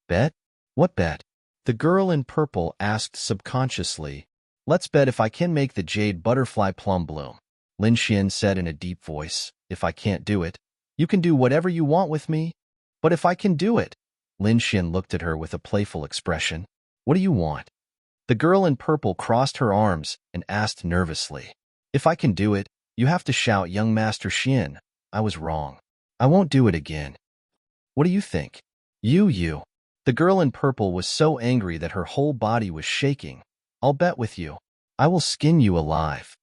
"Bet? What bet?" The girl in purple asked subconsciously. "Let's bet if I can make the jade butterfly plum bloom." Lin Xian said in a deep voice, "If I can't do it, you can do whatever you want with me." "But if I can do it?" Lin Xian looked at her with a playful expression. "What do you want?" The girl in purple crossed her arms and asked nervously. "If I can do it, you have to shout, 'Young Master Xian, I was wrong. I won't do it again.' What do you think?" You. The girl in purple was so angry that her whole body was shaking. "I'll bet with you. I will skin you alive."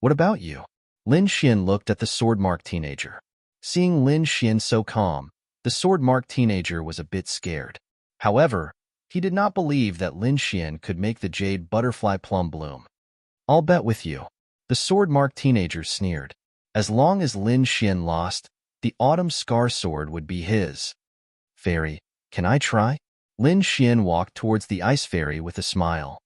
"What about you?" Lin Xian looked at the sword-marked teenager. Seeing Lin Xian so calm, the sword-marked teenager was a bit scared. However, he did not believe that Lin Xian could make the jade butterfly plum bloom. "I'll bet with you." The sword-marked teenager sneered. As long as Lin Xian lost, the autumn scar sword would be his. "Fairy, can I try?" Lin Xian walked towards the Ice Fairy with a smile.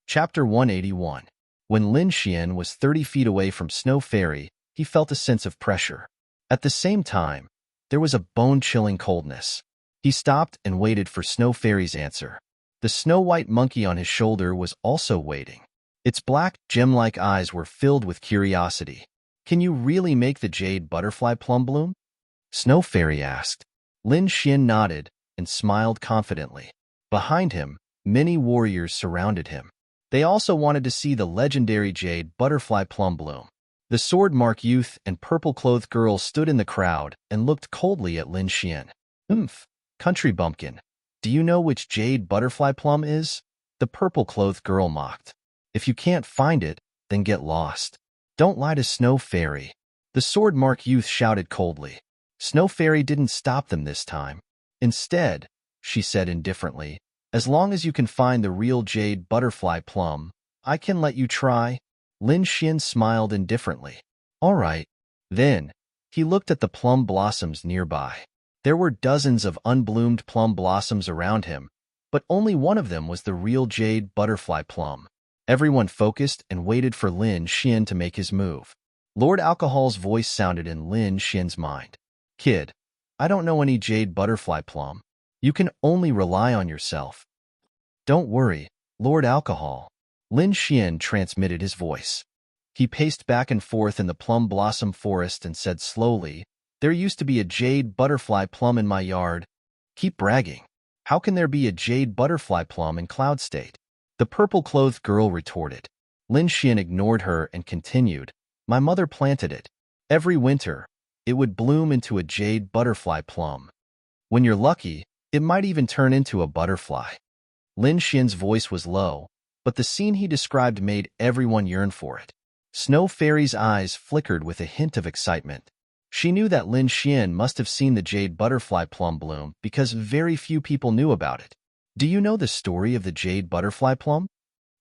Chapter 181. When Lin Xian was 30 feet away from Snow Fairy, he felt a sense of pressure. At the same time, there was a bone-chilling coldness. He stopped and waited for Snow Fairy's answer. The snow-white monkey on his shoulder was also waiting. Its black, gem-like eyes were filled with curiosity. "Can you really make the jade butterfly plum bloom?" Snow Fairy asked. Lin Xian nodded and smiled confidently. Behind him, many warriors surrounded him. They also wanted to see the legendary jade butterfly plum bloom. The sword-marked youth and purple-clothed girl stood in the crowd and looked coldly at Lin Xian. Country bumpkin, do you know which jade butterfly plum is?" the purple-clothed girl mocked. "If you can't find it, then get lost. Don't lie to Snow Fairy," the sword-marked youth shouted coldly. Snow Fairy didn't stop them this time. Instead, she said indifferently, "As long as you can find the real jade butterfly plum, I can let you try." Lin Xian smiled indifferently. "All right." Then, he looked at the plum blossoms nearby. There were dozens of unbloomed plum blossoms around him, but only one of them was the real jade butterfly plum. Everyone focused and waited for Lin Xian to make his move. Lord Alcohol's voice sounded in Lin Xian's mind. "Kid, I don't know any jade butterfly plum. You can only rely on yourself." "Don't worry, Lord Alcohol." Lin Xian transmitted his voice. He paced back and forth in the plum blossom forest and said slowly, "There used to be a jade butterfly plum in my yard." "Keep bragging. How can there be a jade butterfly plum in Cloud State?" the purple-clothed girl retorted. Lin Xian ignored her and continued, "My mother planted it. Every winter, it would bloom into a jade butterfly plum. When you're lucky, it might even turn into a butterfly." Lin Xian's voice was low, but the scene he described made everyone yearn for it. Snow Fairy's eyes flickered with a hint of excitement. She knew that Lin Xian must have seen the jade butterfly plum bloom because very few people knew about it. "Do you know the story of the jade butterfly plum?"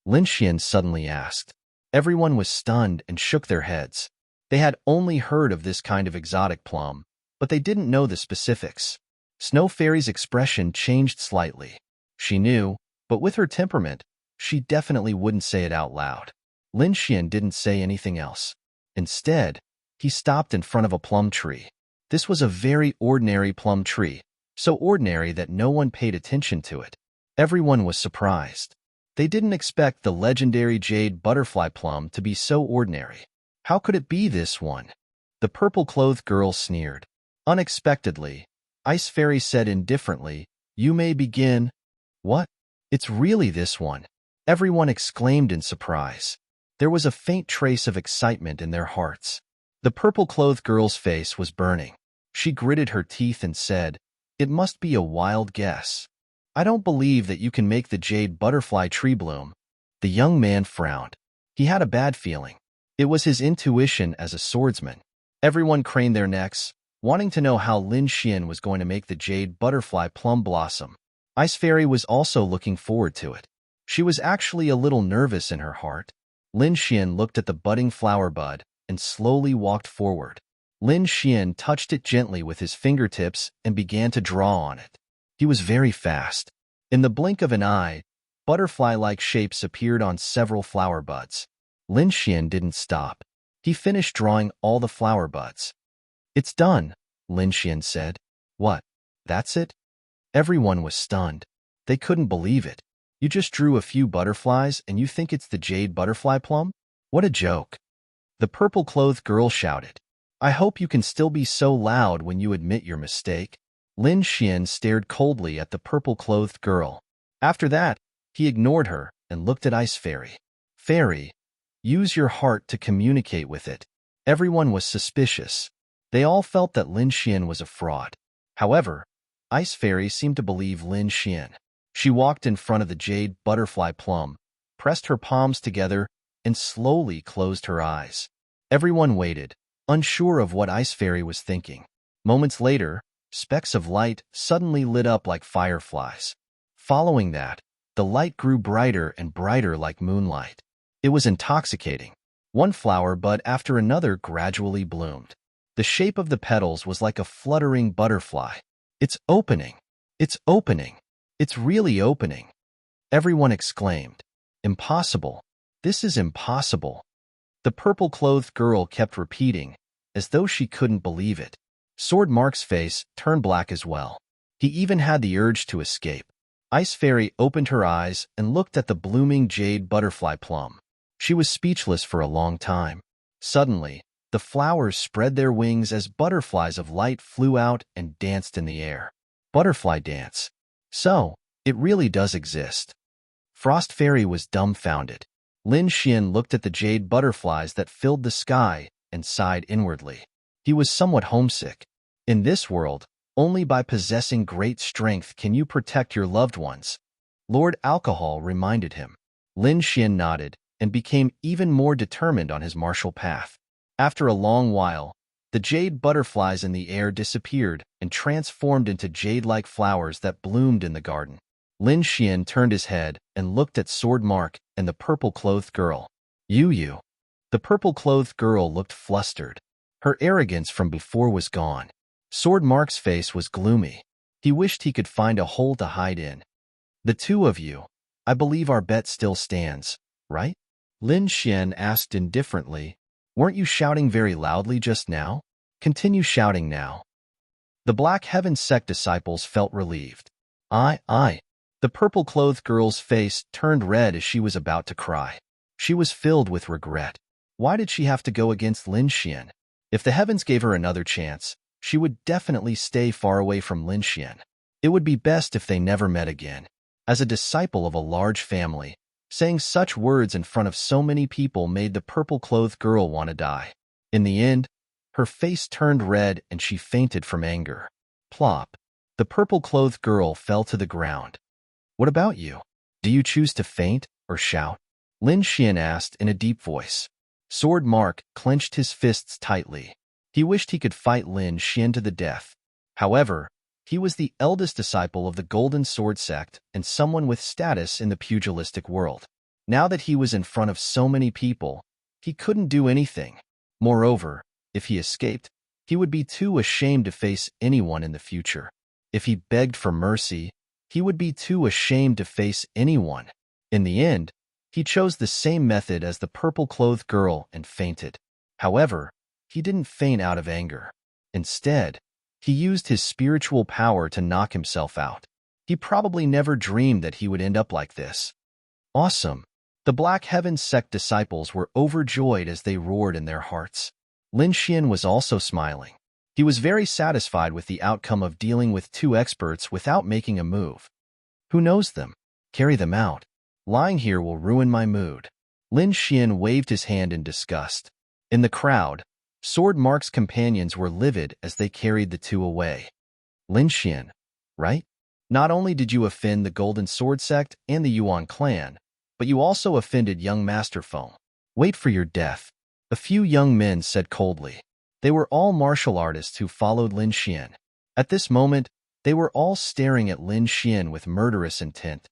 Lin Xian suddenly asked. Everyone was stunned and shook their heads. They had only heard of this kind of exotic plum, but they didn't know the specifics. Snow Fairy's expression changed slightly. She knew, but with her temperament, she definitely wouldn't say it out loud. Lin Xian didn't say anything else. Instead, he stopped in front of a plum tree. This was a very ordinary plum tree, so ordinary that no one paid attention to it. Everyone was surprised. They didn't expect the legendary jade butterfly plum to be so ordinary. How could it be this one? The purple-clothed girl sneered. Unexpectedly, Ice Fairy said indifferently, "You may begin." "What? It's really this one?" Everyone exclaimed in surprise. There was a faint trace of excitement in their hearts. The purple-clothed girl's face was burning. She gritted her teeth and said, "It must be a wild guess. I don't believe that you can make the jade butterfly tree bloom." The young man frowned. He had a bad feeling. It was his intuition as a swordsman. Everyone craned their necks, wanting to know how Lin Xian was going to make the jade butterfly plum blossom. Ice Fairy was also looking forward to it. She was actually a little nervous in her heart. Lin Xian looked at the budding flower bud and slowly walked forward. Lin Xian touched it gently with his fingertips and began to draw on it. He was very fast. In the blink of an eye, butterfly-like shapes appeared on several flower buds. Lin Xian didn't stop. He finished drawing all the flower buds. "It's done," Lin Xian said. "What? That's it?" Everyone was stunned. They couldn't believe it. "You just drew a few butterflies and you think it's the jade butterfly plum? What a joke." The purple-clothed girl shouted. "I hope you can still be so loud when you admit your mistake." Lin Xian stared coldly at the purple-clothed girl. After that, he ignored her and looked at Ice Fairy. "Fairy, use your heart to communicate with it." Everyone was suspicious. They all felt that Lin Xian was a fraud. However, Ice Fairy seemed to believe Lin Xian. She walked in front of the jade butterfly plum, pressed her palms together, and slowly closed her eyes. Everyone waited, unsure of what Ice Fairy was thinking. Moments later, specks of light suddenly lit up like fireflies. Following that, the light grew brighter and brighter like moonlight. It was intoxicating. One flower bud after another gradually bloomed. The shape of the petals was like a fluttering butterfly. "It's opening! It's opening! It's really opening!" Everyone exclaimed. "Impossible! This is impossible!" The purple-clothed girl kept repeating, as though she couldn't believe it. Sword Mark's face turned black as well. He even had the urge to escape. Ice Fairy opened her eyes and looked at the blooming jade butterfly plum. She was speechless for a long time. Suddenly, the flowers spread their wings as butterflies of light flew out and danced in the air. Butterfly dance. So, it really does exist. Frost Fairy was dumbfounded. Lin Xian looked at the jade butterflies that filled the sky and sighed inwardly. He was somewhat homesick. In this world, only by possessing great strength can you protect your loved ones. Lord Alcohol reminded him. Lin Xian nodded and became even more determined on his martial path. After a long while, the jade butterflies in the air disappeared and transformed into jade-like flowers that bloomed in the garden. Lin Xian turned his head and looked at Sword Mark and the purple-clothed girl. Yu. The purple-clothed girl looked flustered. Her arrogance from before was gone. Sword Mark's face was gloomy. He wished he could find a hole to hide in. The two of you, I believe our bet still stands, right? Lin Xian asked indifferently. Weren't you shouting very loudly just now? Continue shouting now. The Black Heaven sect disciples felt relieved. I. The purple-clothed girl's face turned red as she was about to cry. She was filled with regret. Why did she have to go against Lin Xian? If the heavens gave her another chance, she would definitely stay far away from Lin Xian. It would be best if they never met again. As a disciple of a large family, saying such words in front of so many people made the purple-clothed girl want to die. In the end, her face turned red and she fainted from anger. Plop. The purple-clothed girl fell to the ground. What about you? Do you choose to faint or shout? Lin Xian asked in a deep voice. Sword Mark clenched his fists tightly. He wished he could fight Lin Xian to the death. However, he was the eldest disciple of the Golden Sword sect and someone with status in the pugilistic world. Now that he was in front of so many people, he couldn't do anything. Moreover, if he escaped, he would be too ashamed to face anyone in the future. If he begged for mercy, he would be too ashamed to face anyone. In the end, he chose the same method as the purple-clothed girl and fainted. However, he didn't faint out of anger. Instead, he used his spiritual power to knock himself out. He probably never dreamed that he would end up like this. Awesome! The Black Heaven sect disciples were overjoyed as they roared in their hearts. Lin Xian was also smiling. He was very satisfied with the outcome of dealing with two experts without making a move. Who knows them? Carry them out. Lying here will ruin my mood. Lin Xian waved his hand in disgust. In the crowd, Sword Mark's companions were livid as they carried the two away. Lin Xian, right? Not only did you offend the Golden Sword sect and the Yuan clan, but you also offended young Master Feng. Wait for your death. A few young men said coldly. They were all martial artists who followed Lin Xian. At this moment, they were all staring at Lin Xian with murderous intent.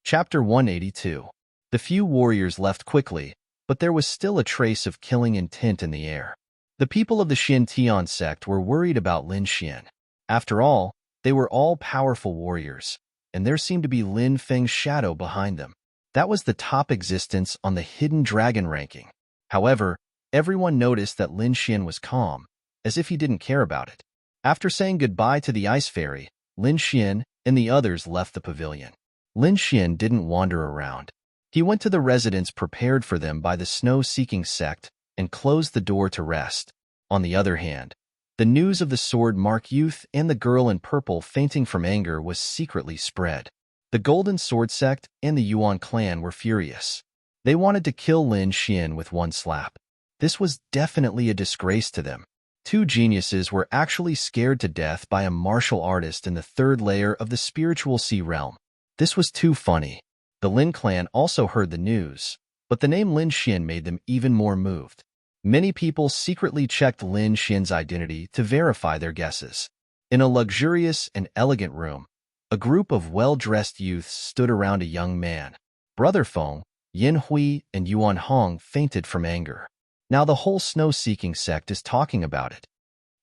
Chapter 182. The few warriors left quickly, but there was still a trace of killing intent in the air. The people of the Xintian sect were worried about Lin Xian. After all, they were all powerful warriors, and there seemed to be Lin Feng's shadow behind them. That was the top existence on the hidden dragon ranking. However, everyone noticed that Lin Xian was calm, as if he didn't care about it. After saying goodbye to the Ice Fairy, Lin Xian and the others left the pavilion. Lin Xian didn't wander around. He went to the residence prepared for them by the snow-seeking sect and closed the door to rest. On the other hand, the news of the Sword Mark youth and the girl in purple fainting from anger was secretly spread. The Golden Sword sect and the Yuan clan were furious. They wanted to kill Lin Xian with one slap. This was definitely a disgrace to them. Two geniuses were actually scared to death by a martial artist in the third layer of the spiritual sea realm. This was too funny. The Lin clan also heard the news, but the name Lin Xian made them even more moved. Many people secretly checked Lin Xian's identity to verify their guesses. In a luxurious and elegant room, a group of well-dressed youths stood around a young man. Brother Feng, Yin Hui, and Yuan Hong fainted from anger. Now the whole snow-seeking sect is talking about it.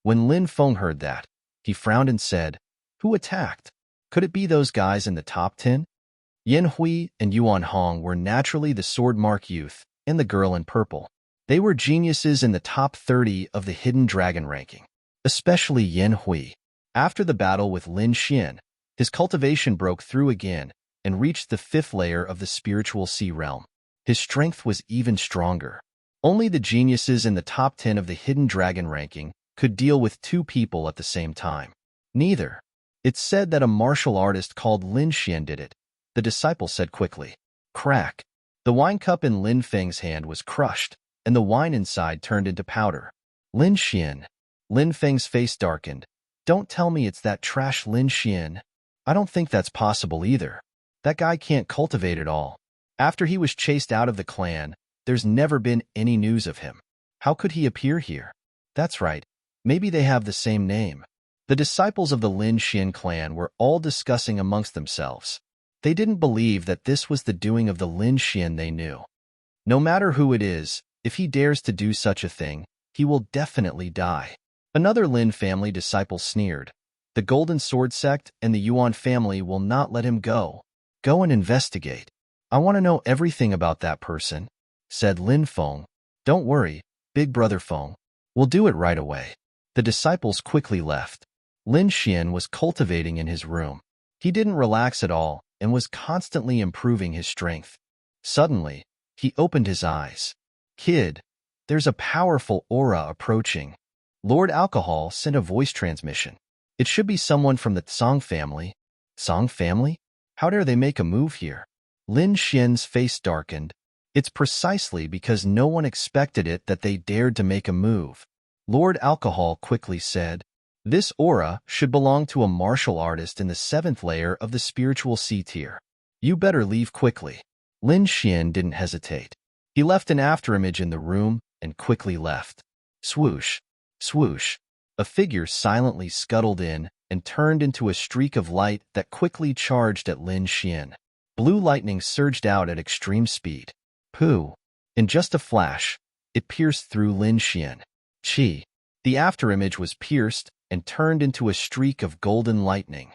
When Lin Feng heard that, he frowned and said, "Who attacked? Could it be those guys in the top 10? Yin Hui and Yuan Hong were naturally the Sword Mark youth and the girl in purple. They were geniuses in the top 30 of the Hidden Dragon ranking. especially Yin Hui. After the battle with Lin Xian, his cultivation broke through again and reached the 5th layer of the spiritual sea realm. His strength was even stronger. Only the geniuses in the top 10 of the hidden dragon ranking could deal with 2 people at the same time. Neither. It's said that a martial artist called Lin Xian did it, the disciple said quickly. Crack. The wine cup in Lin Feng's hand was crushed, and the wine inside turned into powder. Lin Xian. Lin Feng's face darkened. Don't tell me it's that trash Lin Xian. I don't think that's possible either. That guy can't cultivate at all. After he was chased out of the clan, there's never been any news of him. How could he appear here? That's right. Maybe they have the same name. The disciples of the Lin Xian clan were all discussing amongst themselves. They didn't believe that this was the doing of the Lin Xian they knew. No matter who it is, if he dares to do such a thing, he will definitely die. Another Lin family disciple sneered. The Golden Sword sect and the Yuan family will not let him go. Go and investigate. I want to know everything about that person, said Lin Feng. Don't worry, big brother Feng. We'll do it right away. The disciples quickly left. Lin Xian was cultivating in his room. He didn't relax at all and was constantly improving his strength. Suddenly, he opened his eyes. Kid, there's a powerful aura approaching. Lord Alcohol sent a voice transmission. It should be someone from the Tsang family. Tsang family? How dare they make a move here? Lin Xian's face darkened. It's precisely because no one expected it that they dared to make a move. Lord Alcohol quickly said, this aura should belong to a martial artist in the 7th layer of the spiritual sea tier. You better leave quickly. Lin Xian didn't hesitate. He left an afterimage in the room and quickly left. Swoosh, swoosh. A figure silently scuttled in and turned into a streak of light that quickly charged at Lin Xian. Blue lightning surged out at extreme speed. Pooh! In just a flash, it pierced through Lin Xian. Chi! The afterimage was pierced and turned into a streak of golden lightning.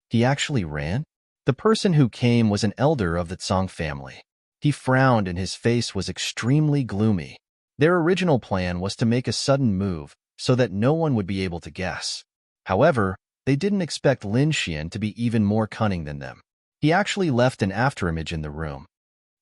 He actually ran? The person who came was an elder of the Tsang family. He frowned and his face was extremely gloomy. Their original plan was to make a sudden move so that no one would be able to guess. However, they didn't expect Lin Xian to be even more cunning than them. He actually left an afterimage in the room.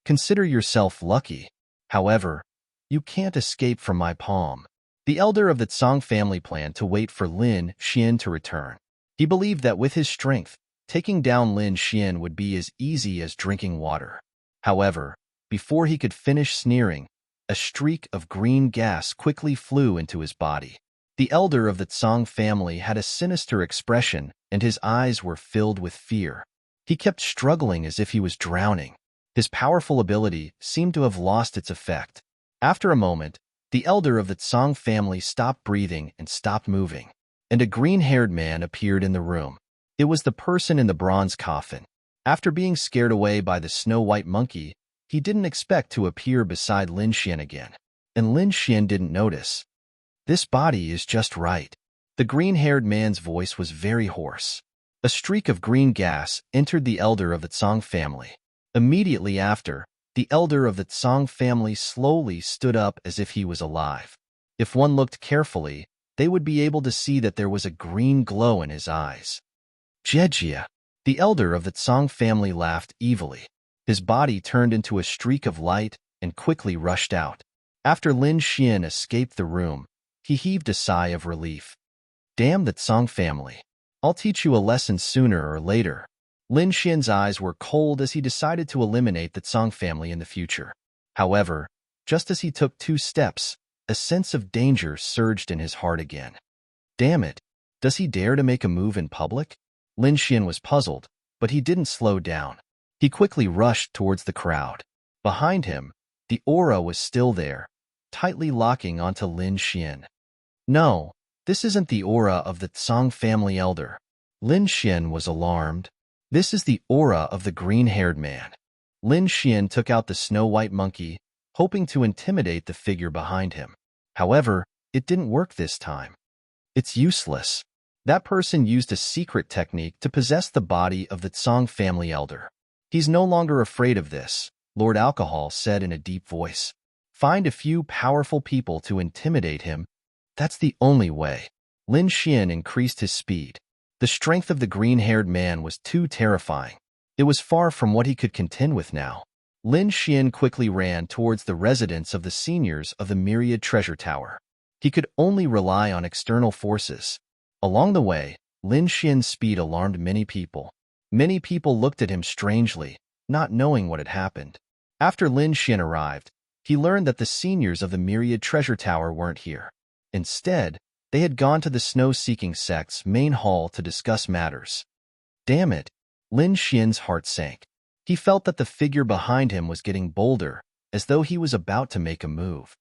Consider yourself lucky. However, you can't escape from my palm. The elder of the Tsang family planned to wait for Lin Xian to return. He believed that with his strength, taking down Lin Xian would be as easy as drinking water. However, before he could finish sneering, a streak of green gas quickly flew into his body. The elder of the Tsang family had a sinister expression and his eyes were filled with fear. He kept struggling as if he was drowning. His powerful ability seemed to have lost its effect. After a moment, the elder of the Tsang family stopped breathing and stopped moving, and a green-haired man appeared in the room. It was the person in the bronze coffin. After being scared away by the snow-white monkey, he didn't expect to appear beside Lin Xian again, and Lin Xian didn't notice. This body is just right. The green-haired man's voice was very hoarse. A streak of green gas entered the elder of the Tsang family. Immediately after, the elder of the Tsang family slowly stood up as if he was alive. If one looked carefully, they would be able to see that there was a green glow in his eyes. Jejia! The elder of the Tsang family laughed evilly. His body turned into a streak of light and quickly rushed out. After Lin Xian escaped the room, he heaved a sigh of relief. Damn the Tsang family. I'll teach you a lesson sooner or later. Lin Xian's eyes were cold as he decided to eliminate the Tsang family in the future. However, just as he took 2 steps, a sense of danger surged in his heart again. Damn it! Does he dare to make a move in public? Lin Xian was puzzled, but he didn't slow down. He quickly rushed towards the crowd. Behind him, the aura was still there, tightly locking onto Lin Xian. No, this isn't the aura of the Tsang family elder. Lin Xian was alarmed. This is the aura of the green-haired man. Lin Xian took out the snow-white monkey, hoping to intimidate the figure behind him. However, it didn't work this time. It's useless. That person used a secret technique to possess the body of the Tsang family elder. He's no longer afraid of this, Lord Alcohol said in a deep voice. Find a few powerful people to intimidate him. That's the only way. Lin Xian increased his speed. The strength of the green-haired man was too terrifying. It was far from what he could contend with now. Lin Xian quickly ran towards the residence of the seniors of the Myriad Treasure Tower. He could only rely on external forces. Along the way, Lin Xian's speed alarmed many people. Many people looked at him strangely, not knowing what had happened. After Lin Xian arrived, he learned that the seniors of the Myriad Treasure Tower weren't here. Instead, they had gone to the snow-seeking sect's main hall to discuss matters. Damn it! Lin Xian's heart sank. He felt that the figure behind him was getting bolder, as though he was about to make a move.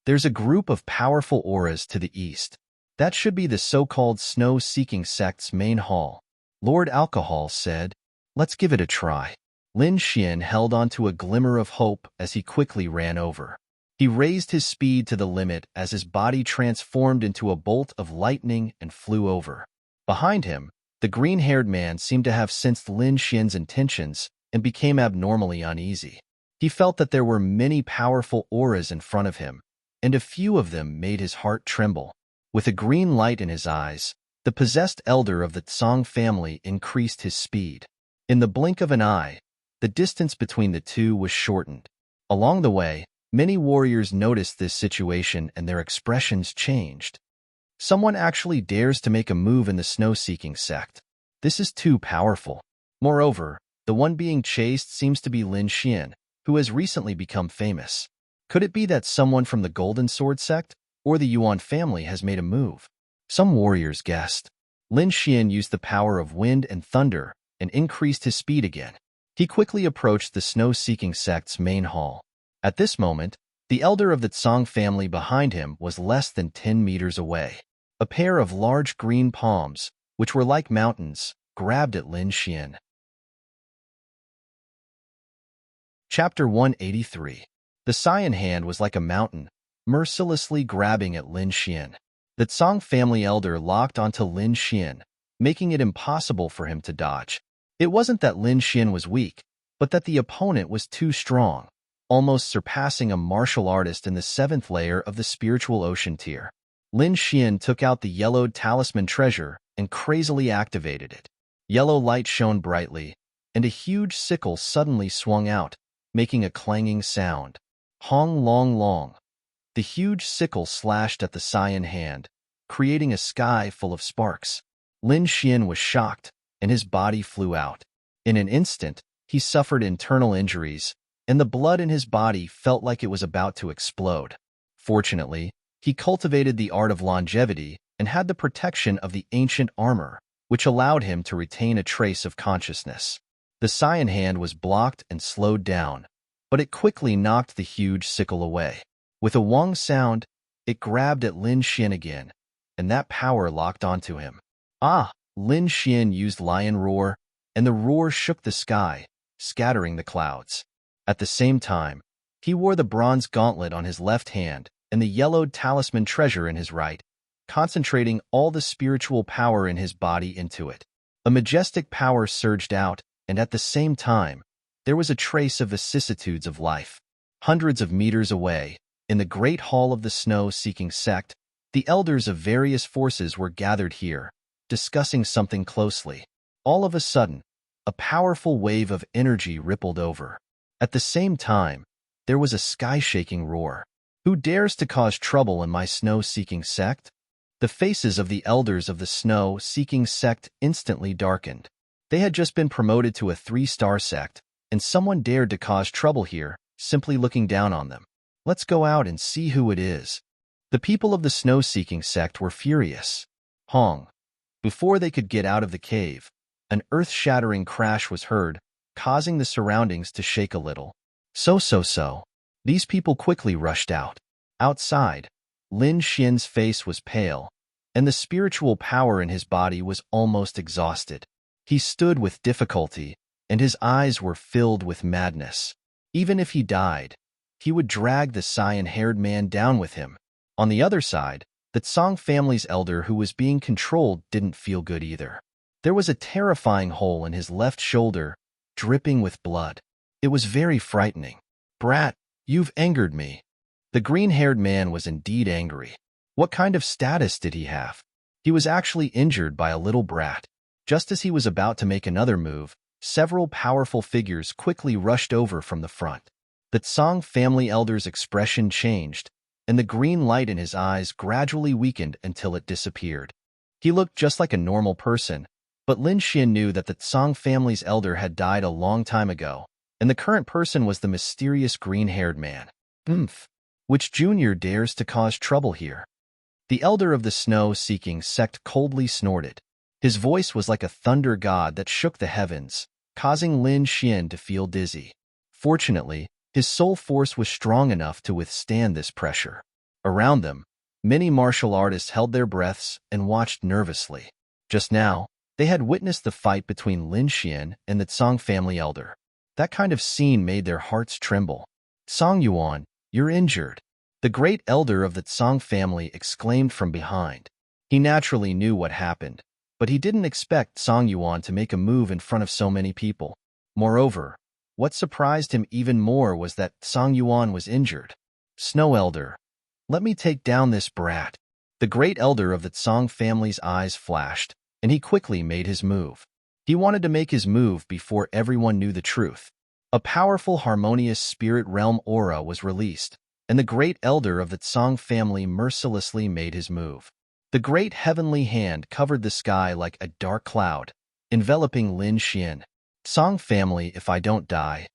There's a group of powerful auras to the east. That should be the so-called snow-seeking sect's main hall. Lord Alcohol said, "Let's give it a try." Lin Xian held onto a glimmer of hope as he quickly ran over. He raised his speed to the limit as his body transformed into a bolt of lightning and flew over. Behind him, the green-haired man seemed to have sensed Lin Xian's intentions and became abnormally uneasy. He felt that there were many powerful auras in front of him, and a few of them made his heart tremble. With a green light in his eyes, the possessed elder of the Tsang family increased his speed. In the blink of an eye, the distance between the two was shortened. Along the way, many warriors noticed this situation and their expressions changed. Someone actually dares to make a move in the snow-seeking sect. This is too powerful. Moreover, the one being chased seems to be Lin Xian, who has recently become famous. Could it be that someone from the Golden Sword sect or the Yuan family has made a move? Some warriors guessed. Lin Xian used the power of wind and thunder and increased his speed again. He quickly approached the snow-seeking sect's main hall. At this moment, the elder of the Tsang family behind him was less than 10 meters away. A pair of large green palms, which were like mountains, grabbed at Lin Xian. Chapter 183. The Cyan hand was like a mountain, mercilessly grabbing at Lin Xian. The Tsang family elder locked onto Lin Xian, making it impossible for him to dodge. It wasn't that Lin Xian was weak, but that the opponent was too strong, almost surpassing a martial artist in the 7th layer of the spiritual ocean tier. Lin Xian took out the yellowed talisman treasure and crazily activated it. Yellow light shone brightly, and a huge sickle suddenly swung out, making a clanging sound. Hong long long. The huge sickle slashed at the Cyan hand, creating a sky full of sparks. Lin Xian was shocked, and his body flew out. In an instant, he suffered internal injuries, and the blood in his body felt like it was about to explode. Fortunately, he cultivated the art of longevity and had the protection of the ancient armor, which allowed him to retain a trace of consciousness. The Cyan hand was blocked and slowed down, but it quickly knocked the huge sickle away. With a wong sound, it grabbed at Lin Xian again, and that power locked onto him. Ah! Lin Xian used Lion Roar, and the roar shook the sky, scattering the clouds. At the same time, he wore the bronze gauntlet on his left hand and the yellowed talisman treasure in his right, concentrating all the spiritual power in his body into it. A majestic power surged out, and at the same time, there was a trace of vicissitudes of life. Hundreds of meters away, in the great hall of the snow-seeking sect, the elders of various forces were gathered here, discussing something closely. All of a sudden, a powerful wave of energy rippled over. At the same time, there was a sky-shaking roar. Who dares to cause trouble in my snow-seeking sect? The faces of the elders of the snow-seeking sect instantly darkened. They had just been promoted to a 3-star sect, and someone dared to cause trouble here, simply looking down on them. Let's go out and see who it is. The people of the snow-seeking sect were furious. Hong. Before they could get out of the cave, an earth-shattering crash was heard, causing the surroundings to shake a little. So. These people quickly rushed out. Outside, Lin Xian's face was pale, and the spiritual power in his body was almost exhausted. He stood with difficulty, and his eyes were filled with madness. Even if he died, he would drag the cyan-haired man down with him. On the other side, the Tsang family's elder who was being controlled didn't feel good either. There was a terrifying hole in his left shoulder, dripping with blood. It was very frightening. Brat, you've angered me. The green-haired man was indeed angry. What kind of status did he have? He was actually injured by a little brat. Just as he was about to make another move, several powerful figures quickly rushed over from the front. The Tsang family elder's expression changed, and the green light in his eyes gradually weakened until it disappeared. He looked just like a normal person, but Lin Xian knew that the Tsang family's elder had died a long time ago, and the current person was the mysterious green-haired man. Which junior dares to cause trouble here? The elder of the snow-seeking sect coldly snorted. His voice was like a thunder god that shook the heavens, causing Lin Xian to feel dizzy. Fortunately, his soul force was strong enough to withstand this pressure. Around them, many martial artists held their breaths and watched nervously. Just now, they had witnessed the fight between Lin Xian and the Tsang family elder. That kind of scene made their hearts tremble. "Tsang Yuan, you're injured," the great elder of the Tsang family exclaimed from behind. He naturally knew what happened, but he didn't expect Tsang Yuan to make a move in front of so many people. Moreover, what surprised him even more was that Tsang Yuan was injured. "Snow Elder, let me take down this brat." The great elder of the Tsang family's eyes flashed, and he quickly made his move. He wanted to make his move before everyone knew the truth. A powerful harmonious spirit realm aura was released, and the great elder of the Tsang family mercilessly made his move. The great heavenly hand covered the sky like a dark cloud, enveloping Lin Xian. "Tsang family, if I don't die,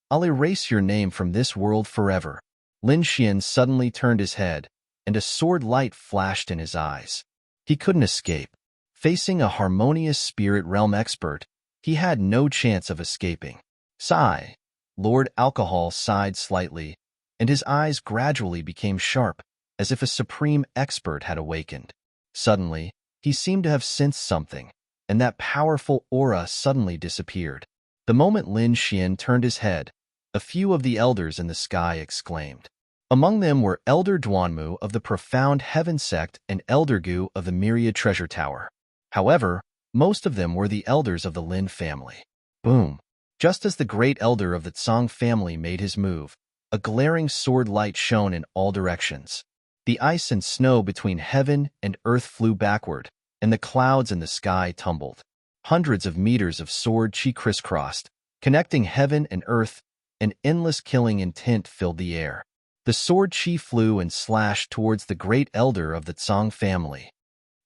I'll erase your name from this world forever." Lin Xian suddenly turned his head, and a sword light flashed in his eyes. He couldn't escape. Facing a harmonious spirit realm expert, he had no chance of escaping. Sigh. Lord Alcohol sighed slightly, and his eyes gradually became sharp, as if a supreme expert had awakened. Suddenly, he seemed to have sensed something, and that powerful aura suddenly disappeared. The moment Lin Xian turned his head, a few of the elders in the sky exclaimed. Among them were Elder Duanmu of the Profound Heaven Sect and Elder Gu of the Myriad Treasure Tower. However, most of them were the elders of the Lin family. Boom! Just as the great elder of the Tsang family made his move, a glaring sword light shone in all directions. The ice and snow between heaven and earth flew backward, and the clouds in the sky tumbled. Hundreds of meters of sword chi crisscrossed, connecting heaven and earth, and endless killing intent filled the air. The sword chi flew and slashed towards the great elder of the Tsang family.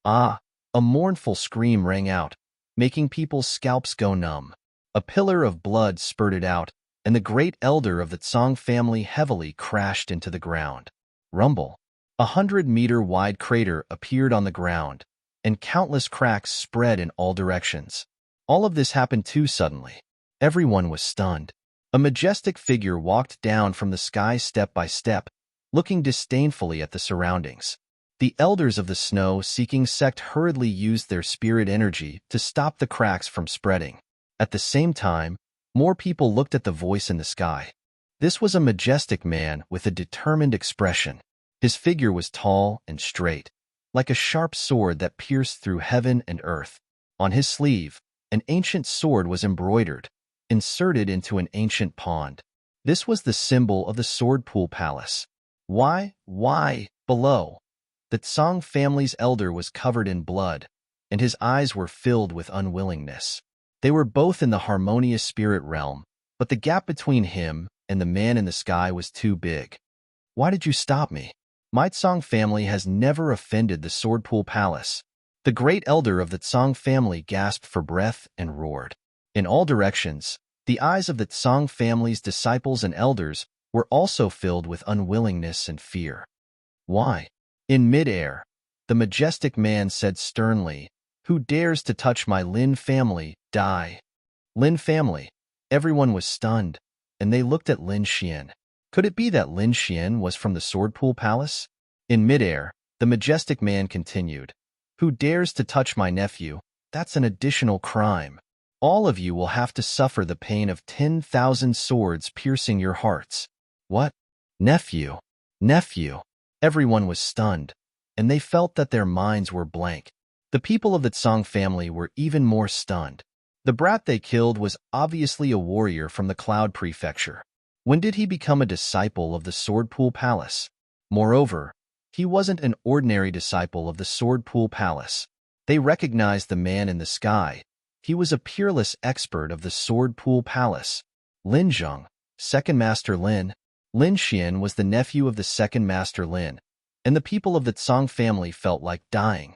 Ah! A mournful scream rang out, making people's scalps go numb. A pillar of blood spurted out, and the great elder of the Tsang family heavily crashed into the ground. Rumble. 100-meter-wide crater appeared on the ground, and countless cracks spread in all directions. All of this happened too suddenly. Everyone was stunned. A majestic figure walked down from the sky step by step, looking disdainfully at the surroundings. The elders of the snow-seeking sect hurriedly used their spirit energy to stop the cracks from spreading. At the same time, more people looked at the voice in the sky. This was a majestic man with a determined expression. His figure was tall and straight, like a sharp sword that pierced through heaven and earth. On his sleeve, an ancient sword was embroidered, inserted into an ancient pond. This was the symbol of the Sword Pool Palace. Why, below? The Tsang family's elder was covered in blood, and his eyes were filled with unwillingness. They were both in the harmonious spirit realm, but the gap between him and the man in the sky was too big. "Why did you stop me? My Tsang family has never offended the Sword Pool Palace." The great elder of the Tsang family gasped for breath and roared. In all directions, the eyes of the Tsang family's disciples and elders were also filled with unwillingness and fear. "Why?" In midair, the majestic man said sternly, "Who dares to touch my Lin family, die." Lin family. Everyone was stunned, and they looked at Lin Xian. Could it be that Lin Xian was from the Sword Pool Palace? In midair, the majestic man continued, "Who dares to touch my nephew? That's an additional crime. All of you will have to suffer the pain of 10,000 swords piercing your hearts." "What? Nephew? Nephew?" Everyone was stunned, and they felt that their minds were blank. The people of the Tsang family were even more stunned. The brat they killed was obviously a warrior from the Cloud Prefecture. When did he become a disciple of the Sword Pool Palace? Moreover, he wasn't an ordinary disciple of the Sword Pool Palace. They recognized the man in the sky. He was a peerless expert of the Sword Pool Palace. Lin Zheng, Second Master Lin. Lin Xian was the nephew of the Second Master Lin, and the people of the Tsang family felt like dying.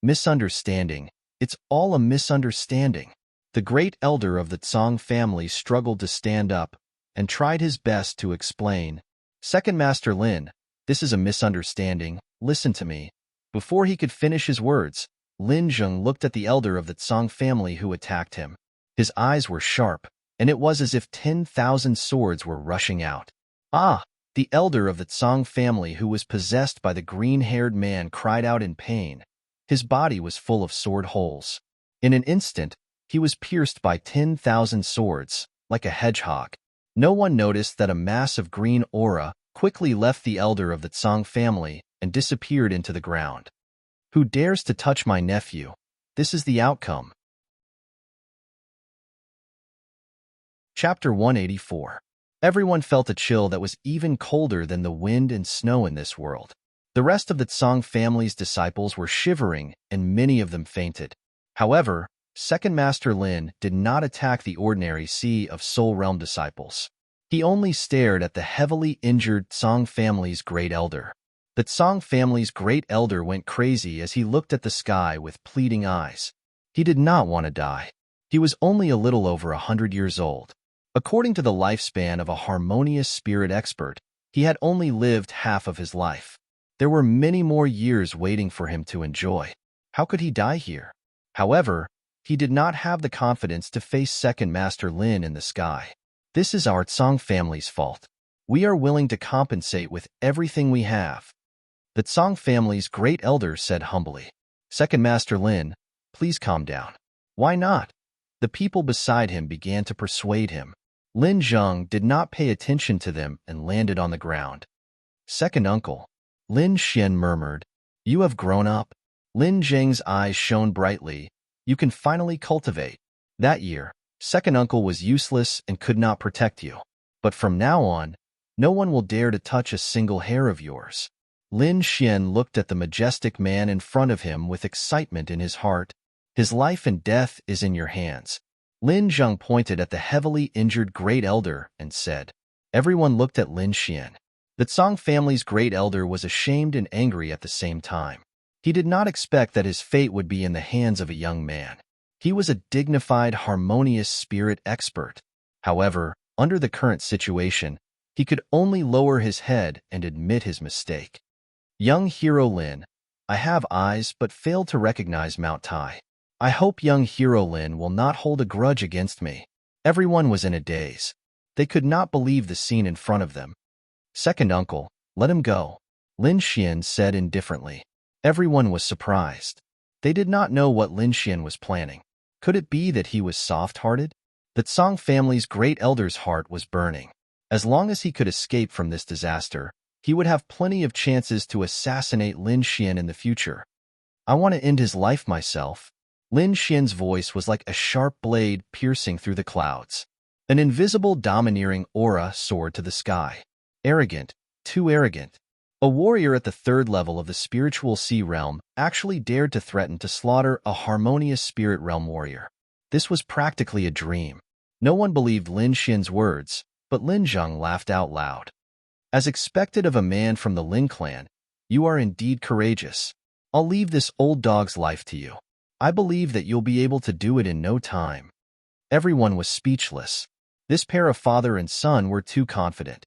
Misunderstanding. It's all a misunderstanding. The great elder of the Tsang family struggled to stand up and tried his best to explain. Second Master Lin, this is a misunderstanding. Listen to me. Before he could finish his words, Lin Zheng looked at the elder of the Tsang family who attacked him. His eyes were sharp, and it was as if 10,000 swords were rushing out. Ah! The elder of the Tsang family who was possessed by the green-haired man cried out in pain. His body was full of sword holes. In an instant, he was pierced by 10,000 swords, like a hedgehog. No one noticed that a mass of green aura quickly left the elder of the Tsang family and disappeared into the ground. Who dares to touch my nephew? This is the outcome. Chapter 184. Everyone felt a chill that was even colder than the wind and snow in this world. The rest of the Tsang family's disciples were shivering, and many of them fainted. However, Second Master Lin did not attack the ordinary Sea of Soul Realm disciples. He only stared at the heavily injured Tsang family's great elder. The Tsang family's great elder went crazy as he looked at the sky with pleading eyes. He did not want to die. He was only a little over 100 years old. According to the lifespan of a harmonious spirit expert, he had only lived half of his life. There were many more years waiting for him to enjoy. How could he die here? However, he did not have the confidence to face Second Master Lin in the sky. This is our Tsang family's fault. We are willing to compensate with everything we have. The Tsang family's great elder said humbly. Second Master Lin, please calm down. Why not? The people beside him began to persuade him. Lin Zheng did not pay attention to them and landed on the ground. Second uncle. Lin Xian murmured, you have grown up. Lin Zheng's eyes shone brightly. You can finally cultivate. That year, second uncle was useless and could not protect you. But from now on, no one will dare to touch a single hair of yours. Lin Xian looked at the majestic man in front of him with excitement in his heart. His life and death is in your hands. Lin Zheng pointed at the heavily injured great elder and said. Everyone looked at Lin Xian. The Tsang family's great elder was ashamed and angry at the same time. He did not expect that his fate would be in the hands of a young man. He was a dignified, harmonious spirit expert. However, under the current situation, he could only lower his head and admit his mistake. Young hero Lin, I have eyes but failed to recognize Mount Tai. I hope young hero Lin will not hold a grudge against me. Everyone was in a daze. They could not believe the scene in front of them. Second uncle, let him go, Lin Xian said indifferently. Everyone was surprised. They did not know what Lin Xian was planning. Could it be that he was soft-hearted? The Tsang family's great elder's heart was burning. As long as he could escape from this disaster, he would have plenty of chances to assassinate Lin Xian in the future. I want to end his life myself. Lin Xian's voice was like a sharp blade piercing through the clouds. An invisible domineering aura soared to the sky. Arrogant, too arrogant. A warrior at the third level of the spiritual sea realm actually dared to threaten to slaughter a harmonious spirit realm warrior. This was practically a dream. No one believed Lin Xian's words, but Lin Zheng laughed out loud. As expected of a man from the Lin clan, you are indeed courageous. I'll leave this old dog's life to you. I believe that you'll be able to do it in no time. Everyone was speechless. This pair of father and son were too confident.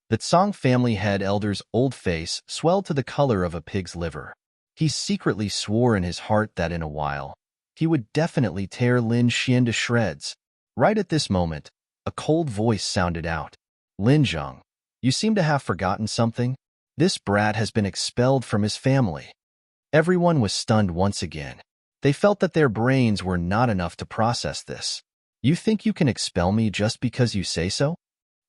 The Tsang family head elder's old face swelled to the color of a pig's liver. He secretly swore in his heart that in a while, he would definitely tear Lin Xian to shreds. Right at this moment, a cold voice sounded out. Lin Zheng, you seem to have forgotten something. This brat has been expelled from his family. Everyone was stunned once again. They felt that their brains were not enough to process this. You think you can expel me just because you say so?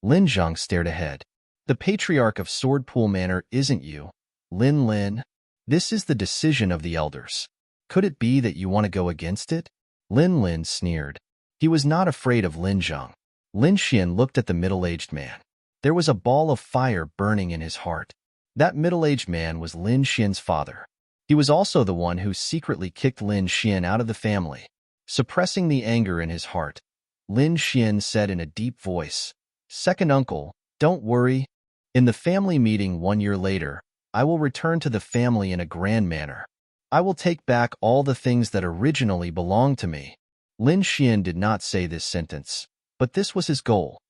Lin Zheng stared ahead. The patriarch of Sword Pool Manor isn't you, Lin. This is the decision of the elders. Could it be that you want to go against it? Lin sneered. He was not afraid of Lin Zheng. Lin Xian looked at the middle-aged man. There was a ball of fire burning in his heart. That middle-aged man was Lin Xian's father. He was also the one who secretly kicked Lin Xian out of the family. Suppressing the anger in his heart, Lin Xian said in a deep voice, "Second uncle, don't worry. In the family meeting 1 year later, I will return to the family in a grand manner. I will take back all the things that originally belonged to me." Lin Xian did not say this sentence, but this was his goal.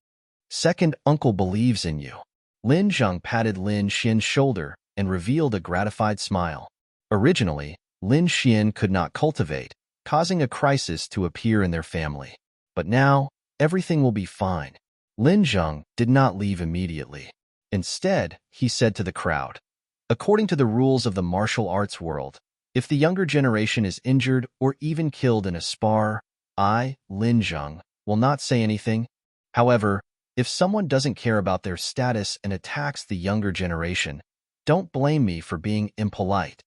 "Second uncle believes in you." Lin Zhang patted Lin Xian's shoulder and revealed a gratified smile. Originally, Lin Xian could not cultivate, causing a crisis to appear in their family. But now, everything will be fine. Lin Zhang did not leave immediately. Instead, he said to the crowd, "According to the rules of the martial arts world, if the younger generation is injured or even killed in a spar, I, Lin Zhang, will not say anything. However, if someone doesn't care about their status and attacks the younger generation, don't blame me for being impolite."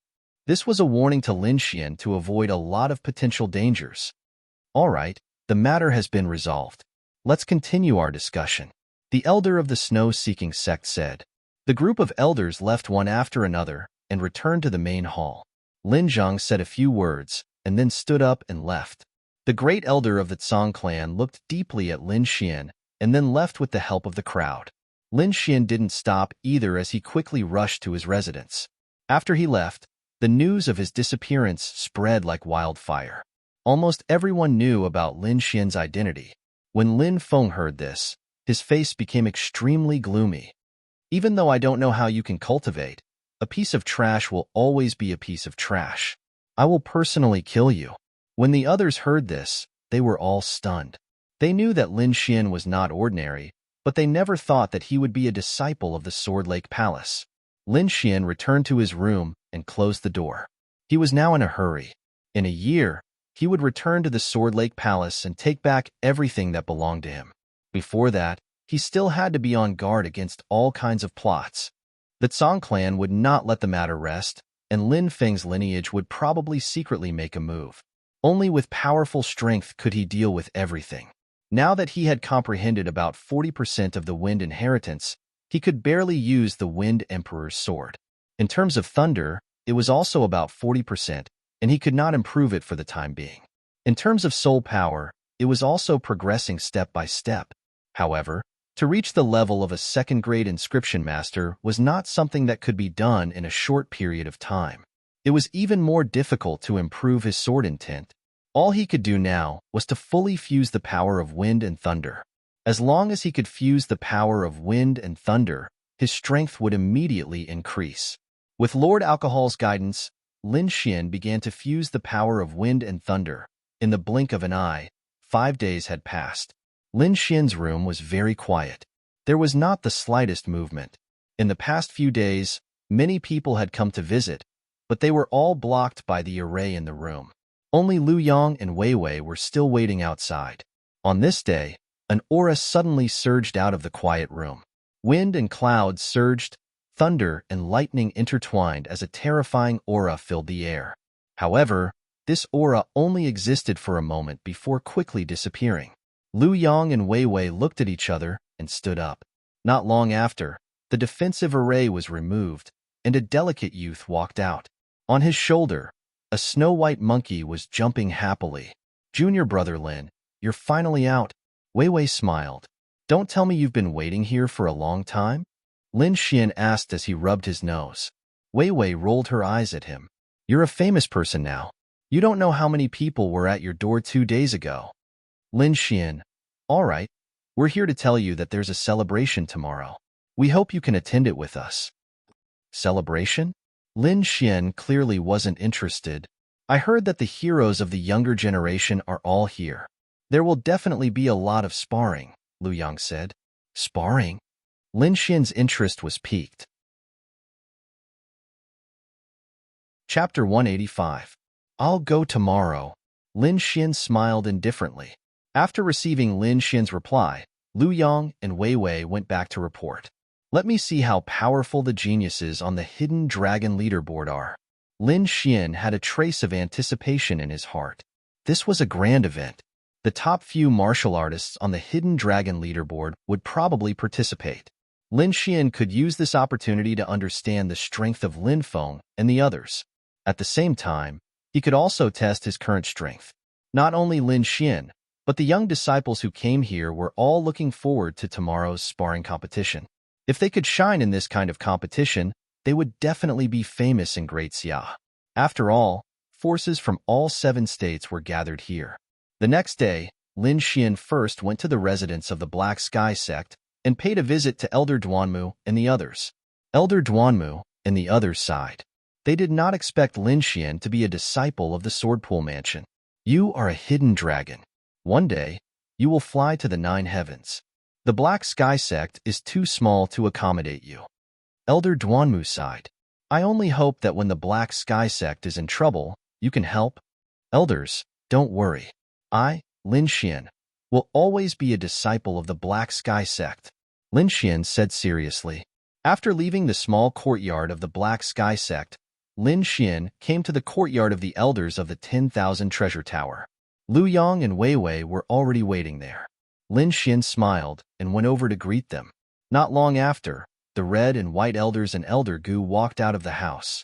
This was a warning to Lin Xian to avoid a lot of potential dangers. All right, the matter has been resolved. Let's continue our discussion. The elder of the snow-seeking sect said. The group of elders left one after another and returned to the main hall. Lin Zhang said a few words and then stood up and left. The great elder of the Tsang clan looked deeply at Lin Xian and then left with the help of the crowd. Lin Xian didn't stop either as he quickly rushed to his residence. After he left, the news of his disappearance spread like wildfire. Almost everyone knew about Lin Xian's identity. When Lin Feng heard this, his face became extremely gloomy. "Even though I don't know how you can cultivate, a piece of trash will always be a piece of trash. I will personally kill you." When the others heard this, they were all stunned. They knew that Lin Xian was not ordinary, but they never thought that he would be a disciple of the Sword Lake Palace. Lin Xian returned to his room and closed the door. He was now in a hurry. In a year, he would return to the Sword Lake Palace and take back everything that belonged to him. Before that, he still had to be on guard against all kinds of plots. The Tsang clan would not let the matter rest, and Lin Feng's lineage would probably secretly make a move. Only with powerful strength could he deal with everything. Now that he had comprehended about 40% of the Wind inheritance, he could barely use the Wind Emperor's sword. In terms of thunder, it was also about 40%, and he could not improve it for the time being. In terms of soul power, it was also progressing step by step. However, to reach the level of a second-grade inscription master was not something that could be done in a short period of time. It was even more difficult to improve his sword intent. All he could do now was to fully fuse the power of wind and thunder. As long as he could fuse the power of wind and thunder, his strength would immediately increase. With Lord Alcohol's guidance, Lin Xian began to fuse the power of wind and thunder. In the blink of an eye, 5 days had passed. Lin Xian's room was very quiet. There was not the slightest movement. In the past few days, many people had come to visit, but they were all blocked by the array in the room. Only Lu Yang and Wei Wei were still waiting outside. On this day, an aura suddenly surged out of the quiet room. Wind and clouds surged, thunder and lightning intertwined as a terrifying aura filled the air. However, this aura only existed for a moment before quickly disappearing. Lu Yang and Wei Wei looked at each other and stood up. Not long after, the defensive array was removed, and a delicate youth walked out. On his shoulder, a snow-white monkey was jumping happily. "Junior brother Lin, you're finally out." Wei Wei smiled. "Don't tell me you've been waiting here for a long time?" Lin Xian asked as he rubbed his nose. Wei Wei rolled her eyes at him. "You're a famous person now. You don't know how many people were at your door 2 days ago." Lin Xian, "All right, we're here to tell you that there's a celebration tomorrow. We hope you can attend it with us." Celebration? Lin Xian clearly wasn't interested. "I heard that the heroes of the younger generation are all here. There will definitely be a lot of sparring," Lu Yang said. "Sparring?" Lin Xian's interest was piqued. Chapter 185. I'll go tomorrow. Lin Xian smiled indifferently. After receiving Lin Xian's reply, Lu Yang and Wei Wei went back to report. "Let me see how powerful the geniuses on the Hidden Dragon leaderboard are." Lin Xian had a trace of anticipation in his heart. This was a grand event. The top few martial artists on the Hidden Dragon leaderboard would probably participate. Lin Xian could use this opportunity to understand the strength of Lin Feng and the others. At the same time, he could also test his current strength. Not only Lin Xian, but the young disciples who came here were all looking forward to tomorrow's sparring competition. If they could shine in this kind of competition, they would definitely be famous in Great Xia. After all, forces from all 7 states were gathered here. The next day, Lin Xian first went to the residence of the Black Sky sect and paid a visit to Elder Duanmu and the others. Elder Duanmu and the others sighed. They did not expect Lin Xian to be a disciple of the Swordpool Mansion. You are a hidden dragon. One day, you will fly to the 9 heavens. The Black Sky sect is too small to accommodate you. Elder Duanmu sighed. I only hope that when the Black Sky sect is in trouble, you can help. Elders, don't worry. I, Lin Xian, will always be a disciple of the Black Sky sect, Lin Xian said seriously. After leaving the small courtyard of the Black Sky sect, Lin Xian came to the courtyard of the elders of the 10,000 Treasure Tower. Lu Yong and Wei Wei were already waiting there. Lin Xian smiled and went over to greet them. Not long after, the red and white elders and Elder Gu walked out of the house.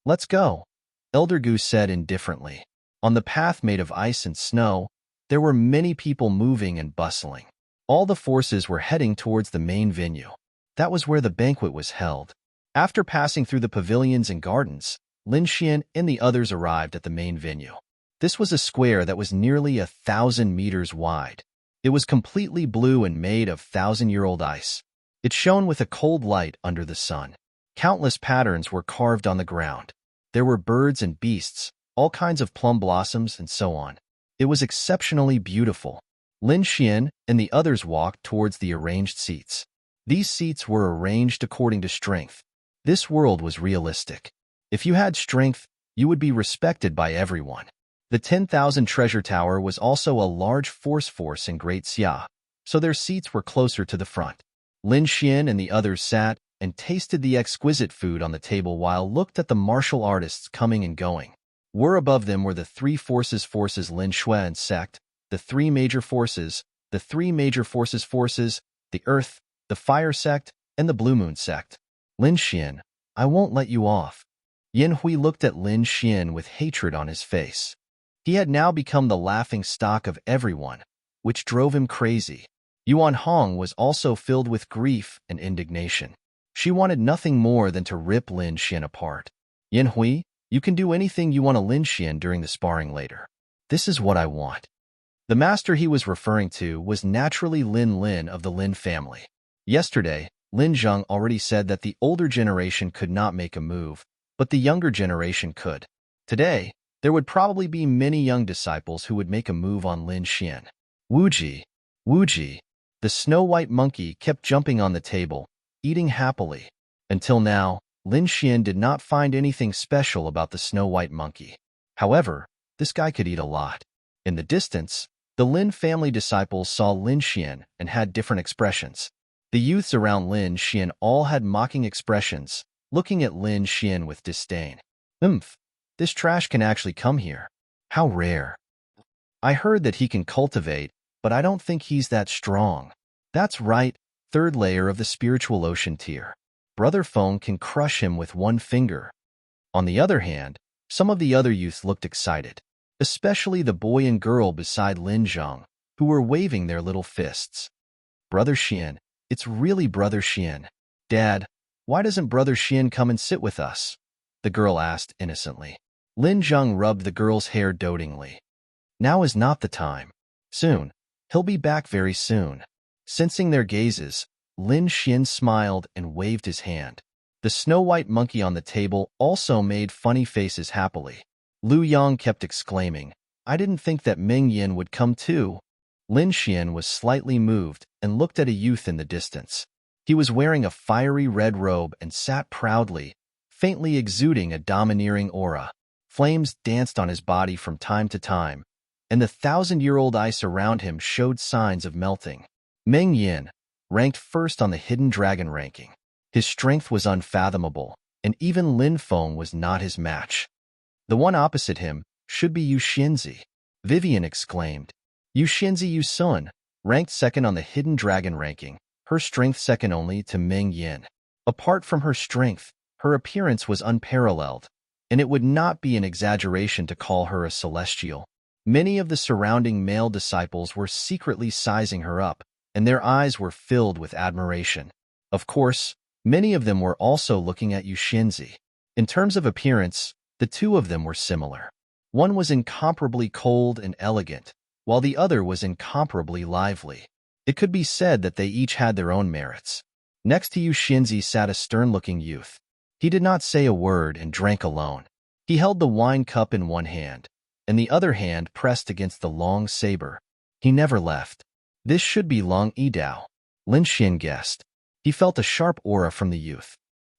Let's go, Elder Gu said indifferently. On the path made of ice and snow, there were many people moving and bustling. All the forces were heading towards the main venue. That was where the banquet was held. After passing through the pavilions and gardens, Lin Xian and the others arrived at the main venue. This was a square that was nearly 1,000 meters wide. It was completely blue and made of 1,000-year-old ice. It shone with a cold light under the sun. Countless patterns were carved on the ground. There were birds and beasts, all kinds of plum blossoms, and so on. It was exceptionally beautiful. Lin Xian and the others walked towards the arranged seats. These seats were arranged according to strength. This world was realistic. If you had strength, you would be respected by everyone. The 10,000 Treasure Tower was also a large force in Great Xia, so their seats were closer to the front. Lin Xian and the others sat and tasted the exquisite food on the table while looked at the martial artists coming and going. Above them were the 3 forces Lin Xuan sect, the 3 major forces, the Earth, the Fire sect, and the Blue Moon sect. Lin Xian, I won't let you off. Yin Hui looked at Lin Xian with hatred on his face. He had now become the laughing stock of everyone, which drove him crazy. Yuan Hong was also filled with grief and indignation. She wanted nothing more than to rip Lin Xian apart. Yin Hui, you can do anything you want to Lin Xian during the sparring later. This is what I want. The master he was referring to was naturally Lin of the Lin family. Yesterday, Lin Zheng already said that the older generation could not make a move, but the younger generation could. Today, there would probably be many young disciples who would make a move on Lin Xian. Wuji, Wuji. The snow-white monkey kept jumping on the table, eating happily. Until now, Lin Xian did not find anything special about the snow-white monkey. However, this guy could eat a lot. In the distance, the Lin family disciples saw Lin Xian and had different expressions. The youths around Lin Xian all had mocking expressions, looking at Lin Xian with disdain. This trash can actually come here. How rare. I heard that he can cultivate, but I don't think he's that strong. That's right, 3rd layer of the spiritual ocean tier. Brother Feng can crush him with 1 finger. On the other hand, some of the other youths looked excited, especially the boy and girl beside Lin Zheng, who were waving their little fists. Brother Xian, it's really Brother Xian. Dad, why doesn't Brother Xian come and sit with us? The girl asked innocently. Lin Zheng rubbed the girl's hair dotingly. Now is not the time. Soon. He'll be back very soon. Sensing their gazes, Lin Xian smiled and waved his hand. The snow-white monkey on the table also made funny faces happily. Lu Yong kept exclaiming, I didn't think that Ming Yin would come too. Lin Xian was slightly moved and looked at a youth in the distance. He was wearing a fiery red robe and sat proudly, faintly exuding a domineering aura. Flames danced on his body from time to time, and the 1,000-year-old ice around him showed signs of melting. Meng Yin, ranked first on the Hidden Dragon ranking. His strength was unfathomable, and even Lin Feng was not his match. The one opposite him should be Yu Xinzi. Vivian exclaimed. Yu Xinzi Yu Sun, ranked second on the Hidden Dragon ranking, her strength second only to Meng Yin. Apart from her strength, her appearance was unparalleled, and it would not be an exaggeration to call her a celestial. Many of the surrounding male disciples were secretly sizing her up, and their eyes were filled with admiration. Of course, many of them were also looking at Yuxinzi. In terms of appearance, the two of them were similar. One was incomparably cold and elegant, while the other was incomparably lively. It could be said that they each had their own merits. Next to Yuxinzi sat a stern-looking youth. He did not say a word and drank alone. He held the wine cup in one hand, and the other hand pressed against the long saber. He never left. This should be Long Yidao, Lin Xian guessed. He felt a sharp aura from the youth.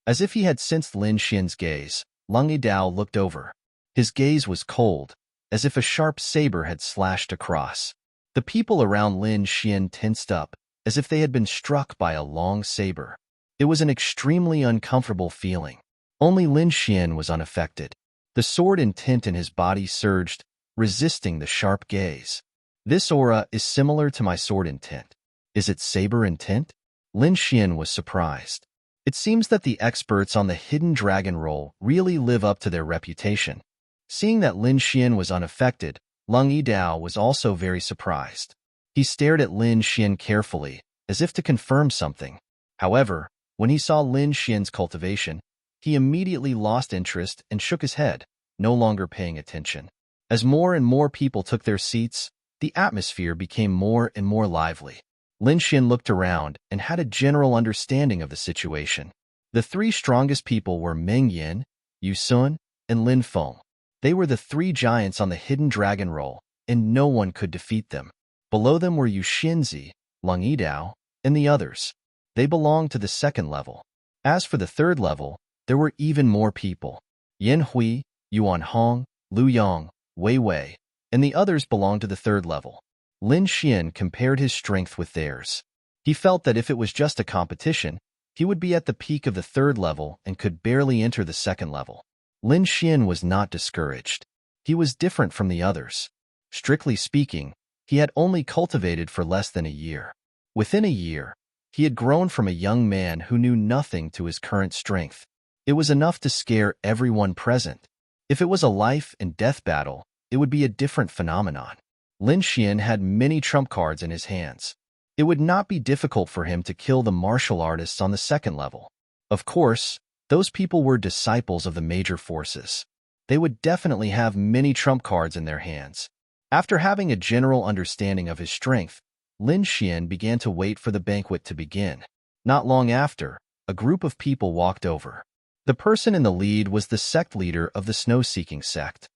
As if he had sensed Lin Xian's gaze, Long Yidao looked over. His gaze was cold, as if a sharp saber had slashed across. The people around Lin Xian tensed up, as if they had been struck by a long saber. It was an extremely uncomfortable feeling. Only Lin Xian was unaffected. The sword intent in his body surged, resisting the sharp gaze. This aura is similar to my sword intent. Is it saber intent? Lin Xian was surprised. It seems that the experts on the hidden dragon role really live up to their reputation. Seeing that Lin Xian was unaffected, Long Yidao was also very surprised. He stared at Lin Xian carefully, as if to confirm something. However, when he saw Lin Xian's cultivation, he immediately lost interest and shook his head, no longer paying attention. As more and more people took their seats, the atmosphere became more and more lively. Lin Xian looked around and had a general understanding of the situation. The three strongest people were Meng Yin, Yu Sun, and Lin Feng. They were the three giants on the hidden dragon roll, and no one could defeat them. Below them were Yuxinzi, Long Yidao, and the others. They belonged to the second level. As for the third level, there were even more people. Yin Hui, Yuan Hong, Lu Yong, Wei Wei, and the others belonged to the third level. Lin Xian compared his strength with theirs. He felt that if it was just a competition, he would be at the peak of the third level and could barely enter the second level. Lin Xian was not discouraged. He was different from the others. Strictly speaking, he had only cultivated for less than a year. Within a year, he had grown from a young man who knew nothing to his current strength. It was enough to scare everyone present. If it was a life and death battle, it would be a different phenomenon. Lin Xian had many trump cards in his hands. It would not be difficult for him to kill the martial artists on the second level. Of course, those people were disciples of the major forces. They would definitely have many trump cards in their hands. After having a general understanding of his strength, Lin Xian began to wait for the banquet to begin. Not long after, a group of people walked over. The person in the lead was the sect leader of the snow-seeking sect.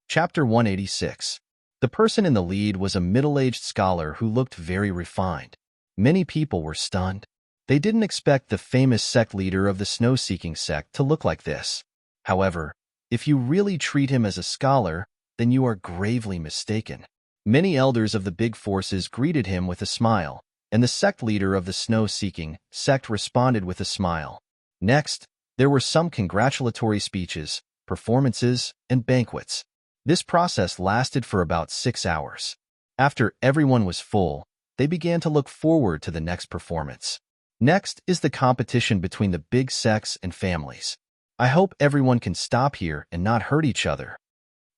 Chapter 186. The person in the lead was a middle-aged scholar who looked very refined. Many people were stunned. They didn't expect the famous sect leader of the snow-seeking sect to look like this. However, if you really treat him as a scholar, then you are gravely mistaken. Many elders of the big forces greeted him with a smile, and the sect leader of the snow-seeking sect responded with a smile. Next, there were some congratulatory speeches, performances, and banquets. This process lasted for about 6 hours. After everyone was full, they began to look forward to the next performance. Next is the competition between the big sects and families. I hope everyone can stop here and not hurt each other.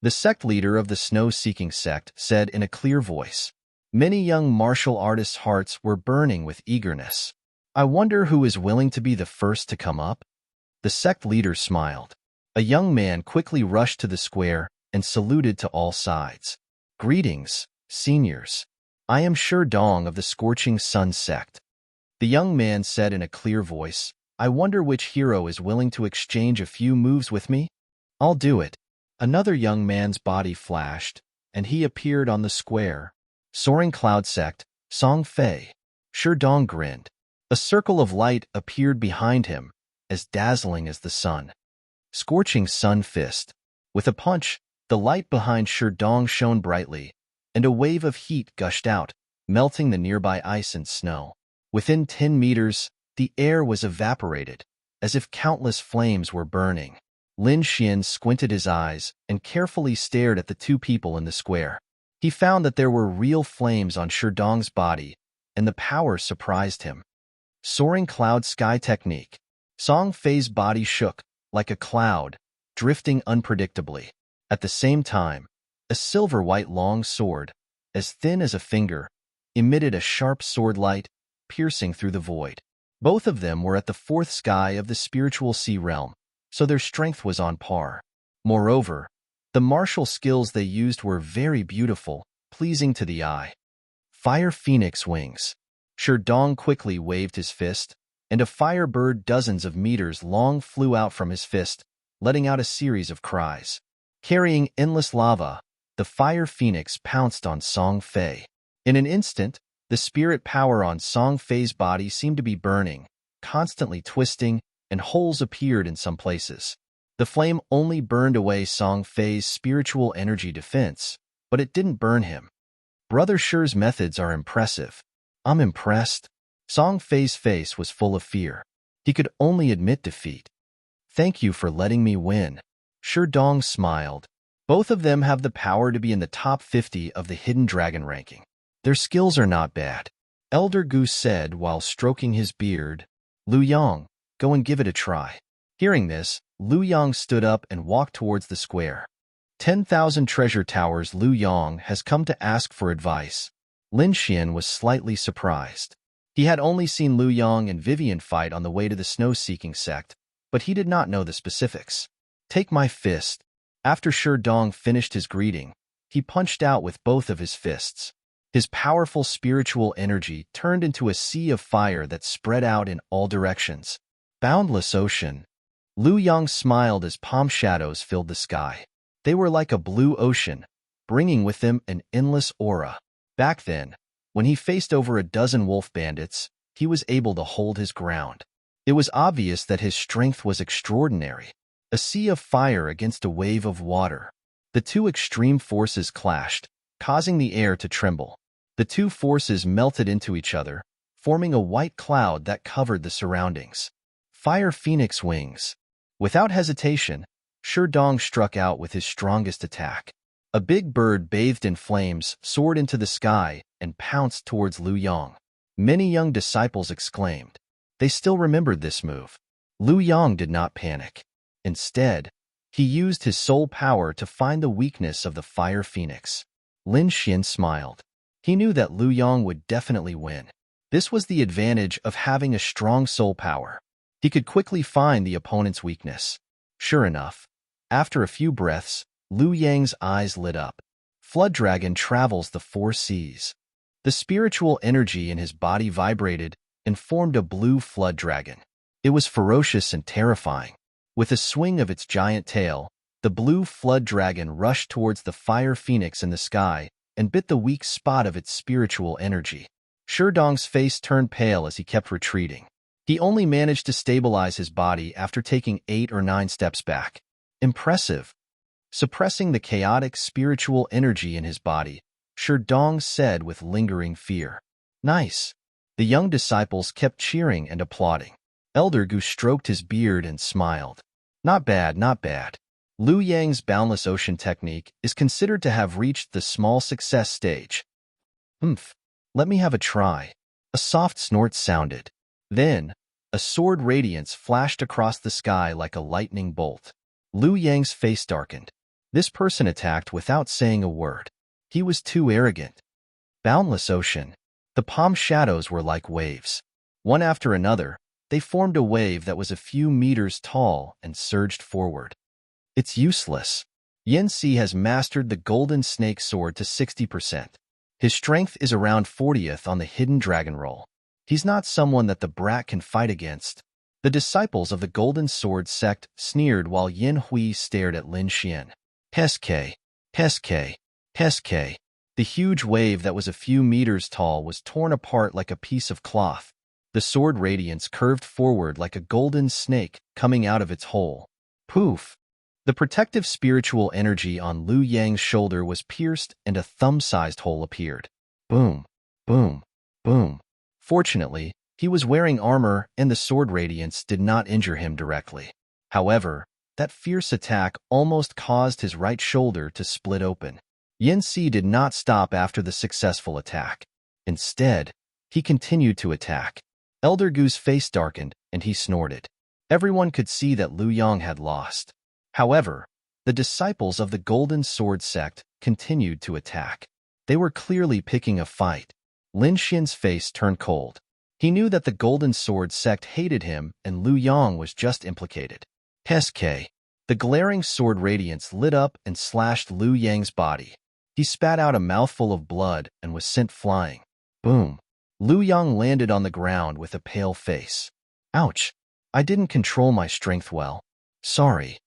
The sect leader of the snow-seeking sect said in a clear voice. Many young martial artists' hearts were burning with eagerness. I wonder who is willing to be the first to come up? The sect leader smiled. A young man quickly rushed to the square and saluted to all sides. Greetings, seniors. I am Dong of the Scorching Sun sect. The young man said in a clear voice, I wonder which hero is willing to exchange a few moves with me? I'll do it. Another young man's body flashed, and he appeared on the square. Soaring Cloud Sect, Song Fei. Dong grinned. A circle of light appeared behind him, as dazzling as the sun. Scorching Sun Fist. With a punch, the light behind Dong shone brightly, and a wave of heat gushed out, melting the nearby ice and snow. Within 10 meters, the air was evaporated, as if countless flames were burning. Lin Xian squinted his eyes and carefully stared at the two people in the square. He found that there were real flames on Dong's body, and the power surprised him. Soaring Cloud Sky Technique. Song Fei's body shook, like a cloud, drifting unpredictably. At the same time, a silver-white long sword, as thin as a finger, emitted a sharp sword light, piercing through the void. Both of them were at the fourth sky of the spiritual sea realm, so their strength was on par. Moreover, the martial skills they used were very beautiful, pleasing to the eye. Fire Phoenix Wings. Dong quickly waved his fist, and a fire bird dozens of meters long flew out from his fist, letting out a series of cries. Carrying endless lava, the fire phoenix pounced on Song Fei. In an instant, the spirit power on Song Fei's body seemed to be burning, constantly twisting, and holes appeared in some places. The flame only burned away Song Fei's spiritual energy defense, but it didn't burn him. Brother Shi's methods are impressive. I'm impressed. Song Fei's face was full of fear. He could only admit defeat. Thank you for letting me win. Dong smiled. Both of them have the power to be in the top 50 of the Hidden Dragon ranking. Their skills are not bad. Elder Goose said while stroking his beard. Lu Yang, go and give it a try. Hearing this, Lu Yang stood up and walked towards the square. 10,000 treasure towers. Lu Yang has come to ask for advice. Lin Xian was slightly surprised. He had only seen Lu Yang and Vivian fight on the way to the snow-seeking sect, but he did not know the specifics. Take my fist. After Dong finished his greeting, he punched out with both of his fists. His powerful spiritual energy turned into a sea of fire that spread out in all directions. Boundless ocean. Lu Yang smiled as palm shadows filled the sky. They were like a blue ocean, bringing with them an endless aura. Back then, when he faced over a dozen wolf bandits, he was able to hold his ground. It was obvious that his strength was extraordinary. A sea of fire against a wave of water. The two extreme forces clashed, causing the air to tremble. The two forces melted into each other, forming a white cloud that covered the surroundings. Fire Phoenix Wings. Without hesitation, Dong struck out with his strongest attack. A big bird bathed in flames soared into the sky and pounced towards Lu Yang. Many young disciples exclaimed. They still remembered this move. Lu Yang did not panic. Instead, he used his soul power to find the weakness of the fire phoenix. Lin Xian smiled. He knew that Lu Yang would definitely win. This was the advantage of having a strong soul power. He could quickly find the opponent's weakness. Sure enough, after a few breaths, Lu Yang's eyes lit up. Flood Dragon travels the 4 seas. The spiritual energy in his body vibrated and formed a blue flood dragon. It was ferocious and terrifying. With a swing of its giant tail, the blue flood dragon rushed towards the fire phoenix in the sky and bit the weak spot of its spiritual energy. Dong's face turned pale as he kept retreating. He only managed to stabilize his body after taking 8 or 9 steps back. Impressive. Suppressing the chaotic spiritual energy in his body, Dong said with lingering fear. Nice. The young disciples kept cheering and applauding. Elder Goose stroked his beard and smiled. Not bad, not bad. Lu Yang's boundless ocean technique is considered to have reached the small success stage. Let me have a try. A soft snort sounded. Then, a sword radiance flashed across the sky like a lightning bolt. Lu Yang's face darkened. This person attacked without saying a word. He was too arrogant. Boundless ocean. The palm shadows were like waves. One after another, they formed a wave that was a few meters tall and surged forward. It's useless. Yen Si has mastered the golden snake sword to 60%. His strength is around 40th on the hidden dragon roll. He's not someone that the brat can fight against. The disciples of the golden sword sect sneered while Yin Hui stared at Lin Xian. Heske, Heske, Heske. The huge wave that was a few meters tall was torn apart like a piece of cloth. The sword radiance curved forward like a golden snake coming out of its hole. Poof! The protective spiritual energy on Lu Yang's shoulder was pierced and a thumb-sized hole appeared. Boom, boom, boom. Fortunately, he was wearing armor and the sword radiance did not injure him directly. However, that fierce attack almost caused his right shoulder to split open. Yen Si did not stop after the successful attack. Instead, he continued to attack. Elder Goo's face darkened, and he snorted. Everyone could see that Liu Yang had lost. However, the disciples of the Golden Sword sect continued to attack. They were clearly picking a fight. Lin Xian's face turned cold. He knew that the Golden Sword sect hated him and Liu Yang was just implicated. SK. The glaring sword radiance lit up and slashed Liu Yang's body. He spat out a mouthful of blood and was sent flying. Boom. Liu Yang landed on the ground with a pale face. Ouch. I didn't control my strength well. Sorry.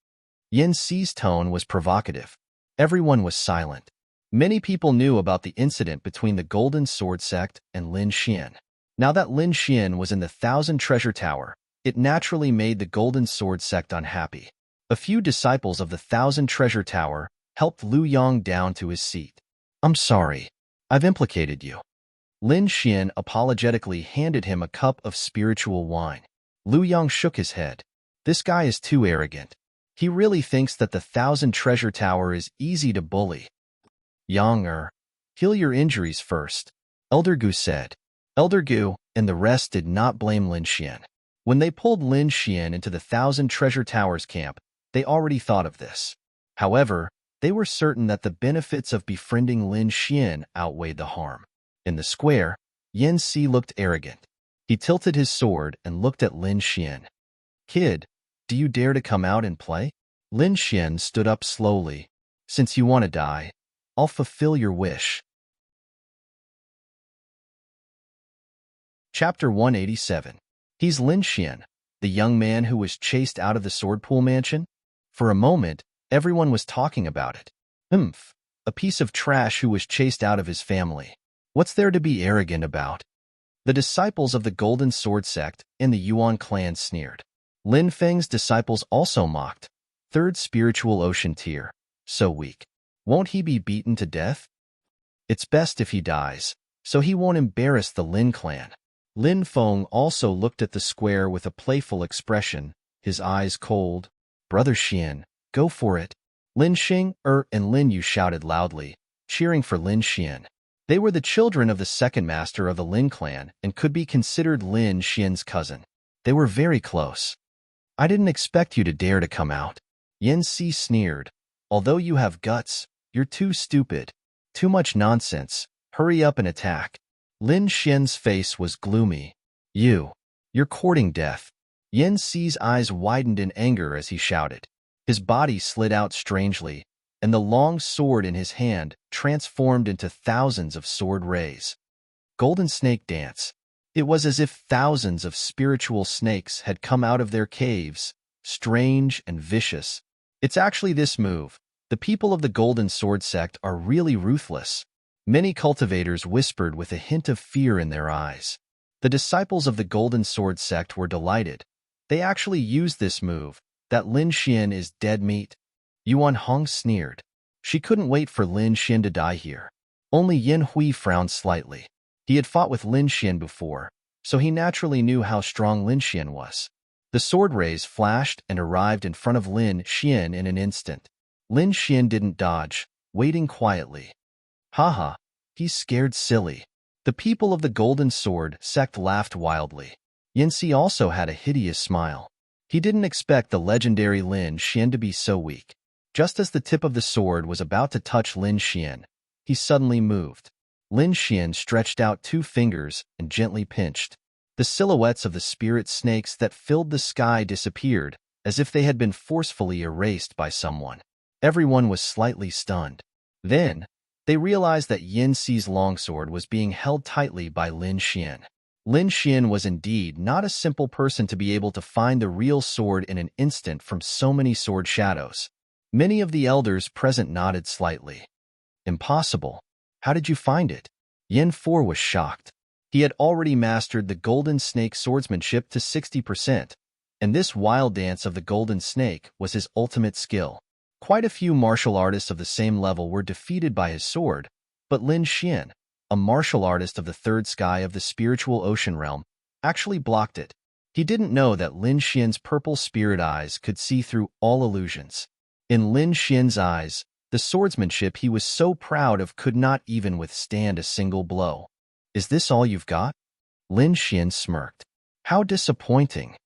Yan Xi's tone was provocative. Everyone was silent. Many people knew about the incident between the Golden Sword sect and Lin Xian. Now that Lin Xian was in the Thousand Treasure Tower, it naturally made the Golden Sword sect unhappy. A few disciples of the Thousand Treasure Tower helped Liu Yang down to his seat. I'm sorry. I've implicated you. Lin Xian apologetically handed him a cup of spiritual wine. Liu Yang shook his head. This guy is too arrogant. He really thinks that the Thousand Treasure Tower is easy to bully. Yang, heal your injuries first, Elder Gu said. Elder Gu and the rest did not blame Lin Xian. When they pulled Lin Xian into the Thousand Treasure Towers camp, they already thought of this. However, they were certain that the benefits of befriending Lin Xian outweighed the harm. In the square, Yan Xi looked arrogant. He tilted his sword and looked at Lin Xian. Kid, do you dare to come out and play? Lin Xian stood up slowly. Since you want to die, I'll fulfill your wish. Chapter 187. He's Lin Xian, the young man who was chased out of the Swordpool Mansion. For a moment, everyone was talking about it. A piece of trash who was chased out of his family. What's there to be arrogant about? The disciples of the Golden Sword sect and the Yuan clan sneered. Lin Feng's disciples also mocked. Third spiritual ocean tier. So weak. Won't he be beaten to death? It's best if he dies, so he won't embarrass the Lin clan. Lin Feng also looked at the square with a playful expression, his eyes cold. Brother Xian, go for it. Lin Xing, and Lin Yu shouted loudly, cheering for Lin Xian. They were the children of the second master of the Lin clan and could be considered Lin Xian's cousin. They were very close. I didn't expect you to dare to come out. Yan Xi sneered. Although you have guts, you're too stupid. Too much nonsense. Hurry up and attack. Lin Xian's face was gloomy. You're courting death. Yan Xi's eyes widened in anger as he shouted. His body slid out strangely, and the long sword in his hand transformed into thousands of sword rays. Golden Snake Dance. It was as if thousands of spiritual snakes had come out of their caves, strange and vicious. It's actually this move. The people of the Golden Sword sect are really ruthless. Many cultivators whispered with a hint of fear in their eyes. The disciples of the Golden Sword sect were delighted. They actually used this move, that Lin Xian is dead meat. Yuan Hong sneered. She couldn't wait for Lin Xian to die here. Only Yin Hui frowned slightly. He had fought with Lin Xian before, so he naturally knew how strong Lin Xian was. The sword rays flashed and arrived in front of Lin Xian in an instant. Lin Xian didn't dodge, waiting quietly. Haha, he's scared silly. The people of the Golden Sword sect laughed wildly. Yanxi also had a hideous smile. He didn't expect the legendary Lin Xian to be so weak. Just as the tip of the sword was about to touch Lin Xian, he suddenly moved. Lin Xian stretched out 2 fingers and gently pinched. The silhouettes of the spirit snakes that filled the sky disappeared, as if they had been forcefully erased by someone. Everyone was slightly stunned. Then, they realized that Yin Xi's longsword was being held tightly by Lin Xian. Lin Xian was indeed not a simple person to be able to find the real sword in an instant from so many sword shadows. Many of the elders present nodded slightly. Impossible. How did you find it? Yin Fu was shocked. He had already mastered the Golden Snake swordsmanship to 60%, and this wild dance of the Golden Snake was his ultimate skill. Quite a few martial artists of the same level were defeated by his sword, but Lin Xian, a martial artist of the third sky of the spiritual ocean realm, actually blocked it. He didn't know that Lin Xian's purple spirit eyes could see through all illusions. In Lin Xian's eyes, the swordsmanship he was so proud of could not even withstand a single blow. Is this all you've got? Lin Xian smirked. How disappointing.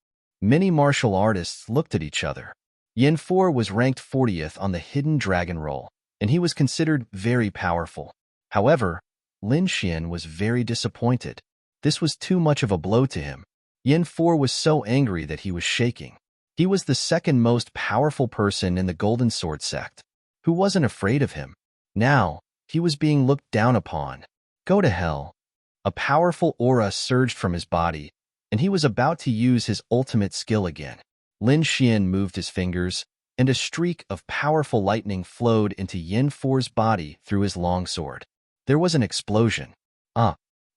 Many martial artists looked at each other. Yin 4 was ranked 40th on the hidden dragon roll, and he was considered very powerful. However, Lin Xian was very disappointed. This was too much of a blow to him. Yin 4 was so angry that he was shaking. He was the second most powerful person in the Golden Sword sect. Who wasn't afraid of him? Now, he was being looked down upon. Go to hell. A powerful aura surged from his body, and he was about to use his ultimate skill again. Lin Xian moved his fingers, and a streak of powerful lightning flowed into Yin 4's body through his longsword. There was an explosion.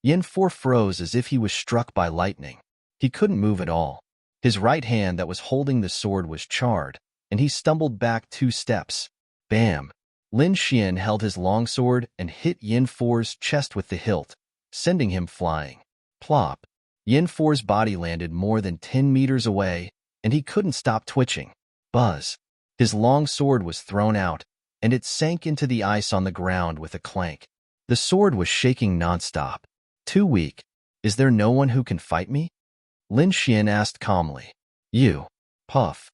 Yin 4 froze as if he was struck by lightning. He couldn't move at all. His right hand that was holding the sword was charred, and he stumbled back 2 steps. Bam! Lin Xian held his longsword and hit Yin 4's chest with the hilt, sending him flying. Plop! Yin 4's body landed more than 10 meters away, and he couldn't stop twitching. Buzz! His long sword was thrown out, and it sank into the ice on the ground with a clank. The sword was shaking nonstop. Too weak. Is there no one who can fight me? Lin Xian asked calmly. You. Puff.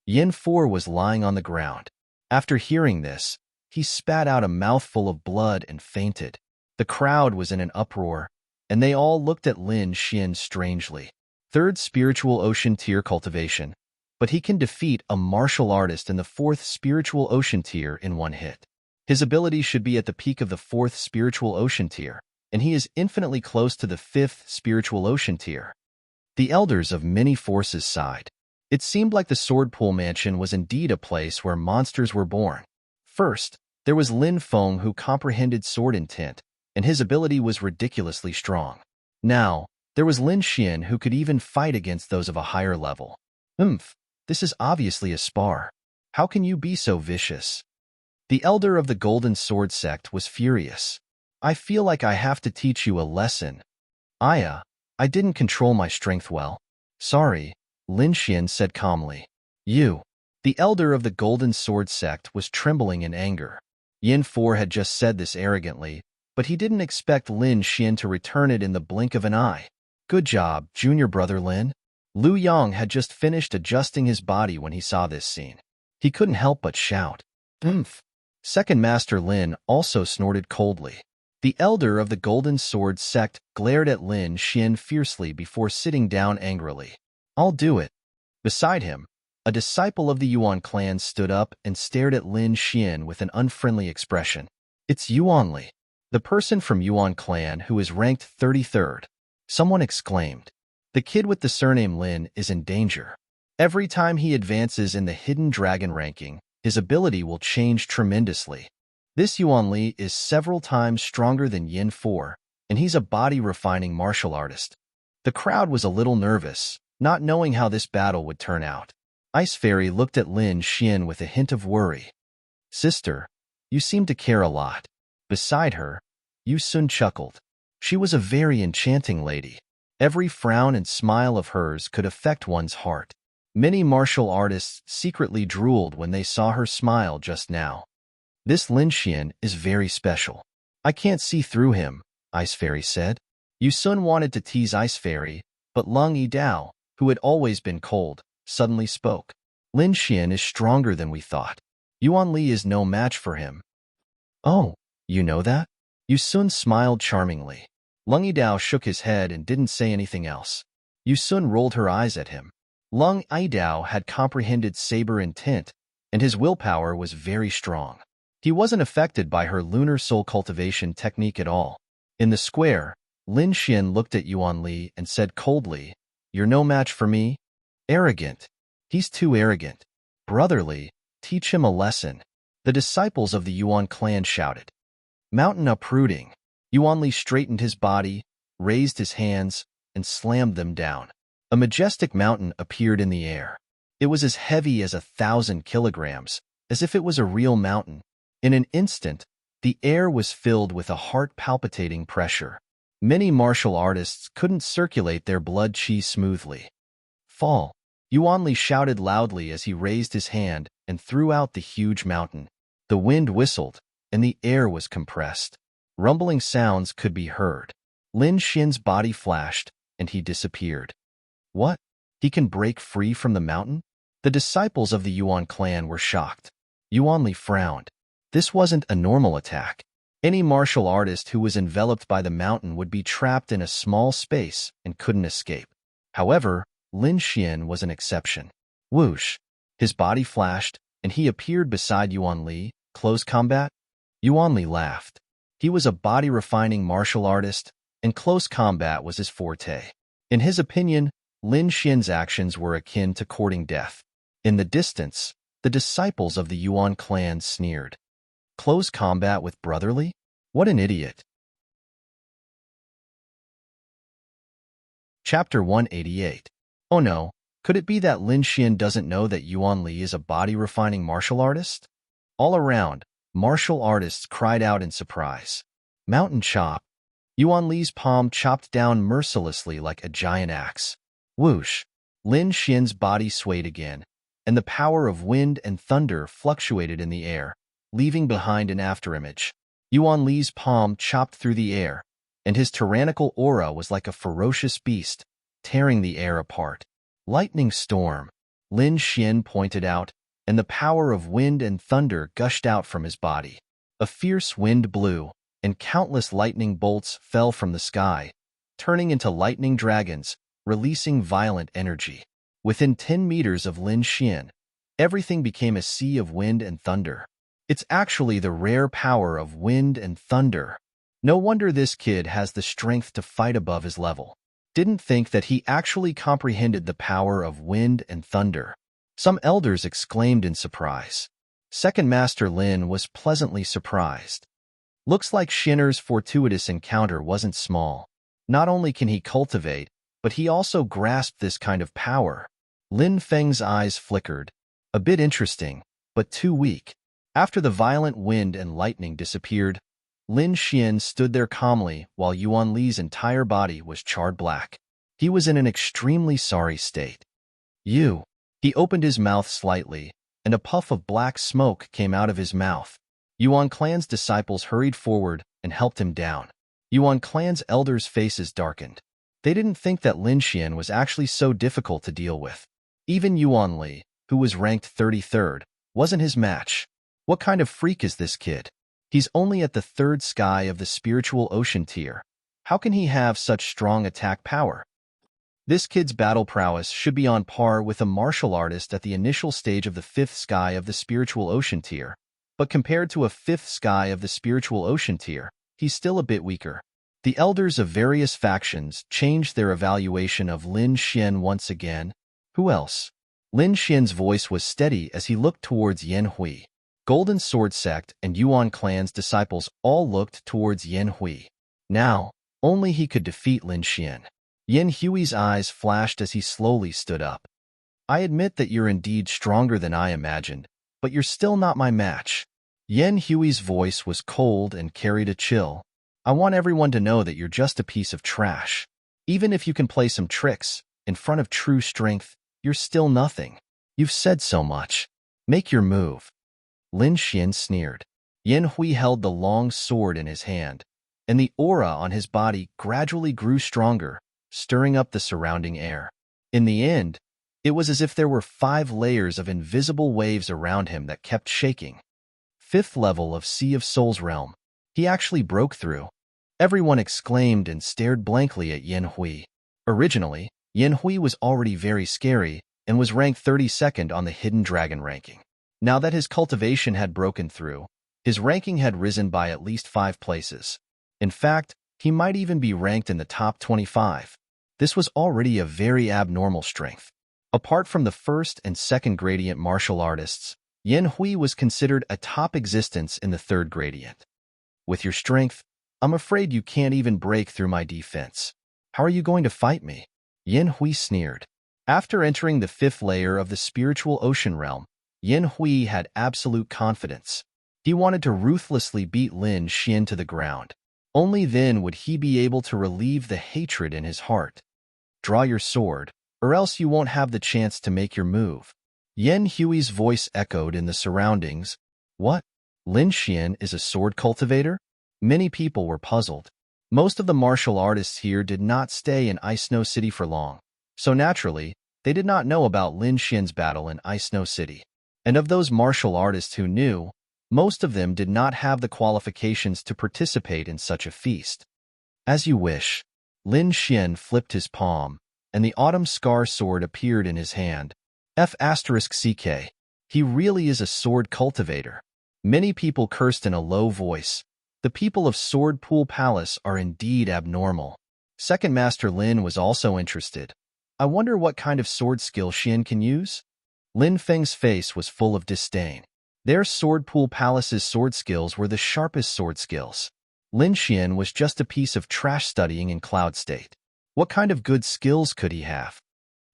Yin 4 was lying on the ground. After hearing this, he spat out a mouthful of blood and fainted. The crowd was in an uproar, and they all looked at Lin Xian strangely. 3rd spiritual ocean tier cultivation, but he can defeat a martial artist in the 4th spiritual ocean tier in one hit. His ability should be at the peak of the 4th spiritual ocean tier, and he is infinitely close to the 5th spiritual ocean tier. The elders of many forces sighed. It seemed like the Sword Pool Mansion was indeed a place where monsters were born. First, there was Lin Feng, who comprehended sword intent, and his ability was ridiculously strong. Now, there was Lin Xian, who could even fight against those of a higher level. This is obviously a spar. How can you be so vicious? The elder of the Golden Sword sect was furious. I feel like I have to teach you a lesson. I didn't control my strength well. Sorry, Lin Xian said calmly. The elder of the Golden Sword sect was trembling in anger. Yin 4 had just said this arrogantly, but he didn't expect Lin Xian to return it in the blink of an eye. Good job, junior brother Lin. Lu Yang had just finished adjusting his body when he saw this scene. He couldn't help but shout. Second Master Lin also snorted coldly. The elder of the Golden Sword sect glared at Lin Xian fiercely before sitting down angrily. I'll do it. Beside him, a disciple of the Yuan clan stood up and stared at Lin Xian with an unfriendly expression. It's Yuanli, the person from Yuan clan who is ranked 33rd. Someone exclaimed. The kid with the surname Lin is in danger. Every time he advances in the hidden dragon ranking, his ability will change tremendously. This Yuanli is several times stronger than Yin 4, and he's a body-refining martial artist. The crowd was a little nervous, not knowing how this battle would turn out. Ice Fairy looked at Lin Xian with a hint of worry. Sister, you seem to care a lot. Beside her, Yu Sun chuckled. She was a very enchanting lady. Every frown and smile of hers could affect one's heart. Many martial artists secretly drooled when they saw her smile just now. This Lin Xian is very special. I can't see through him, Ice Fairy said. Yu Sun wanted to tease Ice Fairy, but Lung Yidao, who had always been cold, suddenly spoke. Lin Xian is stronger than we thought. Yuan Li is no match for him. Oh, you know that? Yu Sun smiled charmingly. Lung Yidao shook his head and didn't say anything else. Yu Sun rolled her eyes at him. Lung Yidao had comprehended saber intent, and his willpower was very strong. He wasn't affected by her lunar soul cultivation technique at all. In the square, Lin Xian looked at Yuan Li and said coldly, You're no match for me? Arrogant. He's too arrogant. Brotherly, teach him a lesson. The disciples of the Yuan clan shouted. Mountain uprooting. Yuan Li straightened his body, raised his hands, and slammed them down. A majestic mountain appeared in the air. It was as heavy as 1,000 kilograms, as if it was a real mountain. In an instant, the air was filled with a heart-palpitating pressure. Many martial artists couldn't circulate their blood chi smoothly. Fall. Yuan Li shouted loudly as he raised his hand and threw out the huge mountain. The wind whistled, and the air was compressed. Rumbling sounds could be heard. Lin Xian's body flashed, and he disappeared. What? He can break free from the mountain? The disciples of the Yuan clan were shocked. Yuan Li frowned. This wasn't a normal attack. Any martial artist who was enveloped by the mountain would be trapped in a small space and couldn't escape. However, Lin Xian was an exception. Whoosh! His body flashed, and he appeared beside Yuan Li. Close combat? Yuan Li laughed. He was a body-refining martial artist, and close combat was his forte. In his opinion, Lin Xian's actions were akin to courting death. In the distance, the disciples of the Yuan clan sneered. Close combat with brotherly? What an idiot. Chapter 188. Oh no, could it be that Lin Xian doesn't know that Yuan Li is a body-refining martial artist? All around, martial artists cried out in surprise. Mountain chop. Yuan Li's palm chopped down mercilessly like a giant axe. Whoosh! Lin Xian's body swayed again, and the power of wind and thunder fluctuated in the air, leaving behind an afterimage. Yuan Li's palm chopped through the air, and his tyrannical aura was like a ferocious beast, tearing the air apart. Lightning storm, Lin Xian pointed out, and the power of wind and thunder gushed out from his body. A fierce wind blew, and countless lightning bolts fell from the sky, turning into lightning dragons, releasing violent energy. Within 10 meters of Lin Xian, everything became a sea of wind and thunder. It's actually the rare power of wind and thunder. No wonder this kid has the strength to fight above his level. Didn't think that he actually comprehended the power of wind and thunder. Some elders exclaimed in surprise. Second Master Lin was pleasantly surprised. Looks like Shinner's fortuitous encounter wasn't small. Not only can he cultivate, but he also grasped this kind of power. Lin Feng's eyes flickered. A bit interesting, but too weak. After the violent wind and lightning disappeared, Lin Xian stood there calmly while Yuan Li's entire body was charred black. He was in an extremely sorry state. You. He opened his mouth slightly, and a puff of black smoke came out of his mouth. Yuan clan's disciples hurried forward and helped him down. Yuan clan's elders' faces darkened. They didn't think that Lin Xian was actually so difficult to deal with. Even Yuan Li, who was ranked 33rd, wasn't his match. What kind of freak is this kid? He's only at the 3rd sky of the spiritual ocean tier. How can he have such strong attack power? This kid's battle prowess should be on par with a martial artist at the initial stage of the 5th sky of the spiritual ocean tier. But compared to a 5th sky of the spiritual ocean tier, he's still a bit weaker. The elders of various factions changed their evaluation of Lin Xian once again. Who else? Lin Xian's voice was steady as he looked towards Yan Hui. Golden Sword Sect and Yuan clan's disciples all looked towards Yan Hui. Now, only he could defeat Lin Xian. Yan Hui's eyes flashed as he slowly stood up. I admit that you're indeed stronger than I imagined, but you're still not my match. Yan Hui's voice was cold and carried a chill. I want everyone to know that you're just a piece of trash. Even if you can play some tricks, in front of true strength, you're still nothing. You've said so much. Make your move. Lin Xian sneered. Yan Hui held the long sword in his hand, and the aura on his body gradually grew stronger, stirring up the surrounding air. In the end, it was as if there were 5 layers of invisible waves around him that kept shaking. 5th level of Sea of Souls realm. He actually broke through. Everyone exclaimed and stared blankly at Yan Hui. Originally, Yan Hui was already very scary and was ranked 32nd on the Hidden Dragon ranking. Now that his cultivation had broken through, his ranking had risen by at least 5 places. In fact, he might even be ranked in the top 25. This was already a very abnormal strength. Apart from the 1st and 2nd gradient martial artists, Yan Hui was considered a top existence in the 3rd gradient. With your strength, I'm afraid you can't even break through my defense. How are you going to fight me? Yan Hui sneered. After entering the 5th layer of the spiritual ocean realm, Yan Hui had absolute confidence. He wanted to ruthlessly beat Lin Xian to the ground. Only then would he be able to relieve the hatred in his heart. Draw your sword, or else you won't have the chance to make your move. Yan Hui's voice echoed in the surroundings. What? Lin Xian is a sword cultivator? Many people were puzzled. Most of the martial artists here did not stay in Ice Snow City for long, so naturally, They did not know about Lin Xian's battle in Ice Snow City. And of those martial artists who knew, most of them did not have the qualifications to participate in such a feast. As you wish. Lin Xian flipped his palm, and the autumn scar sword appeared in his hand. F***CK. He really is a sword cultivator. Many people cursed in a low voice. The people of Sword Pool Palace are indeed abnormal. Second Master Lin was also interested. I wonder what kind of sword skill Xian can use? Lin Feng's face was full of disdain. Their Sword Pool Palace's sword skills were the sharpest sword skills. Lin Xian was just a piece of trash studying in Cloud State. What kind of good skills could he have?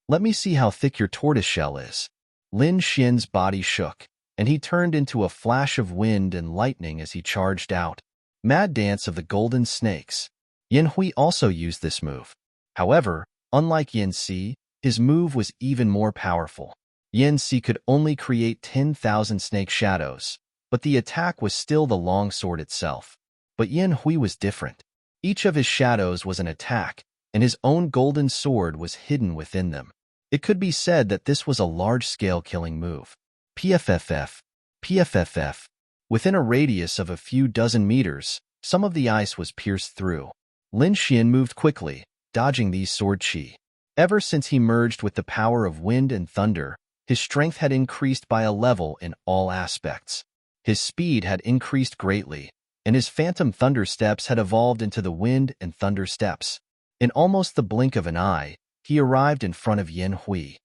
Let me see how thick your tortoiseshell is. Lin Xian's body shook, and he turned into a flash of wind and lightning as he charged out. Mad Dance of the Golden Snakes. Yin Hui also used this move. However, unlike Yin Si, his move was even more powerful. Yin Si could only create 10,000 snake shadows, but the attack was still the long sword itself. But Yin Hui was different. Each of his shadows was an attack, and his own golden sword was hidden within them. It could be said that this was a large-scale killing move. PFFF. PFFF. Within a radius of a few dozen meters, some of the ice was pierced through. Lin Xian moved quickly, dodging these sword chi. Ever since he merged with the power of wind and thunder, his strength had increased by a level in all aspects. His speed had increased greatly, and his phantom thunder steps had evolved into the wind and thunder steps. In almost the blink of an eye, he arrived in front of Yin Hui.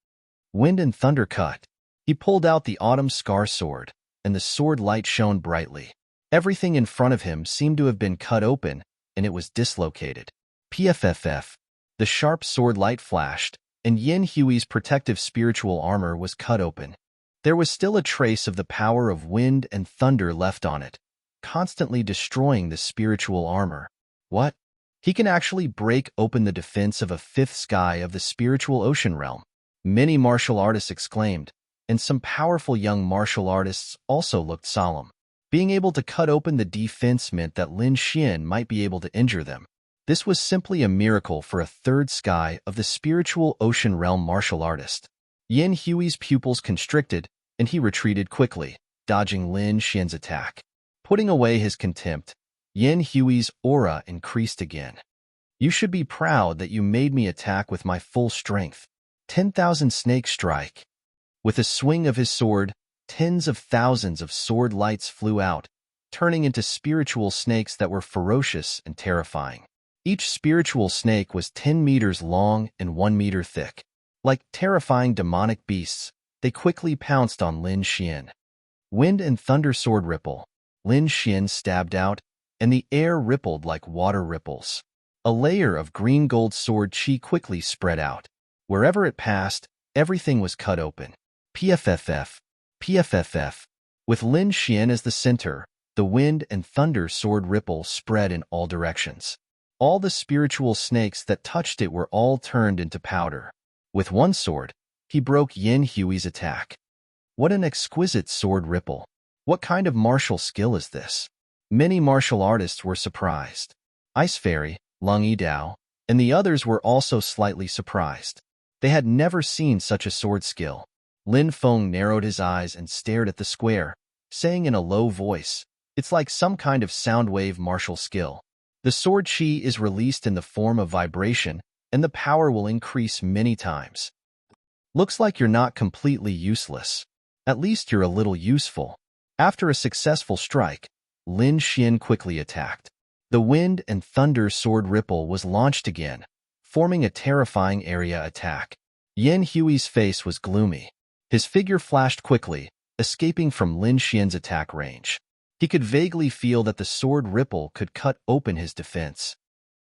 Wind and thunder cut. He pulled out the autumn scar sword, and the sword light shone brightly. Everything in front of him seemed to have been cut open, and it was dislocated. PFFF. The sharp sword light flashed, and Yin Hui's protective spiritual armor was cut open. There was still a trace of the power of wind and thunder left on it, constantly destroying the spiritual armor. What? He can actually break open the defense of a fifth sky of the spiritual ocean realm. Many martial artists exclaimed, and some powerful young martial artists also looked solemn. Being able to cut open the defense meant that Lin Xian might be able to injure them. This was simply a miracle for a third sky of the spiritual ocean realm martial artist. Yin Hui's pupils constricted, and he retreated quickly, dodging Lin Xian's attack. Putting away his contempt, Yin Hui's aura increased again. You should be proud that you made me attack with my full strength. 10,000 snake strike. With a swing of his sword, tens of thousands of sword lights flew out, turning into spiritual snakes that were ferocious and terrifying. Each spiritual snake was 10 meters long and 1 meter thick. Like terrifying demonic beasts, they quickly pounced on Lin Xian. Wind and thunder sword ripple. Lin Xian stabbed out, and the air rippled like water ripples. A layer of green-gold sword chi quickly spread out. Wherever it passed, everything was cut open. PFFF. PFFF. With Lin Xian as the center, the wind and thunder sword ripple spread in all directions. All the spiritual snakes that touched it were all turned into powder. With one sword, he broke Yin Hui's attack. What an exquisite sword ripple. What kind of martial skill is this? Many martial artists were surprised. Ice Fairy, Lung Yidao, and the others were also slightly surprised. They had never seen such a sword skill. Lin Feng narrowed his eyes and stared at the square, saying in a low voice, "It's like some kind of sound wave martial skill. The sword chi is released in the form of vibration, and the power will increase many times. Looks like you're not completely useless. At least you're a little useful." After a successful strike, Lin Xian quickly attacked. The wind and thunder sword ripple was launched again, forming a terrifying area attack. Yin Hui's face was gloomy. His figure flashed quickly, escaping from Lin Xian's attack range. He could vaguely feel that the sword ripple could cut open his defense.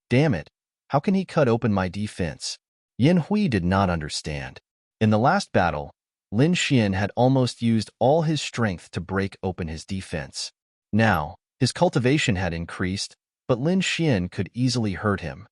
Damn it, how can he cut open my defense? Yin Hui did not understand. In the last battle, Lin Xian had almost used all his strength to break open his defense. Now, his cultivation had increased, but Lin Xian could easily hurt him.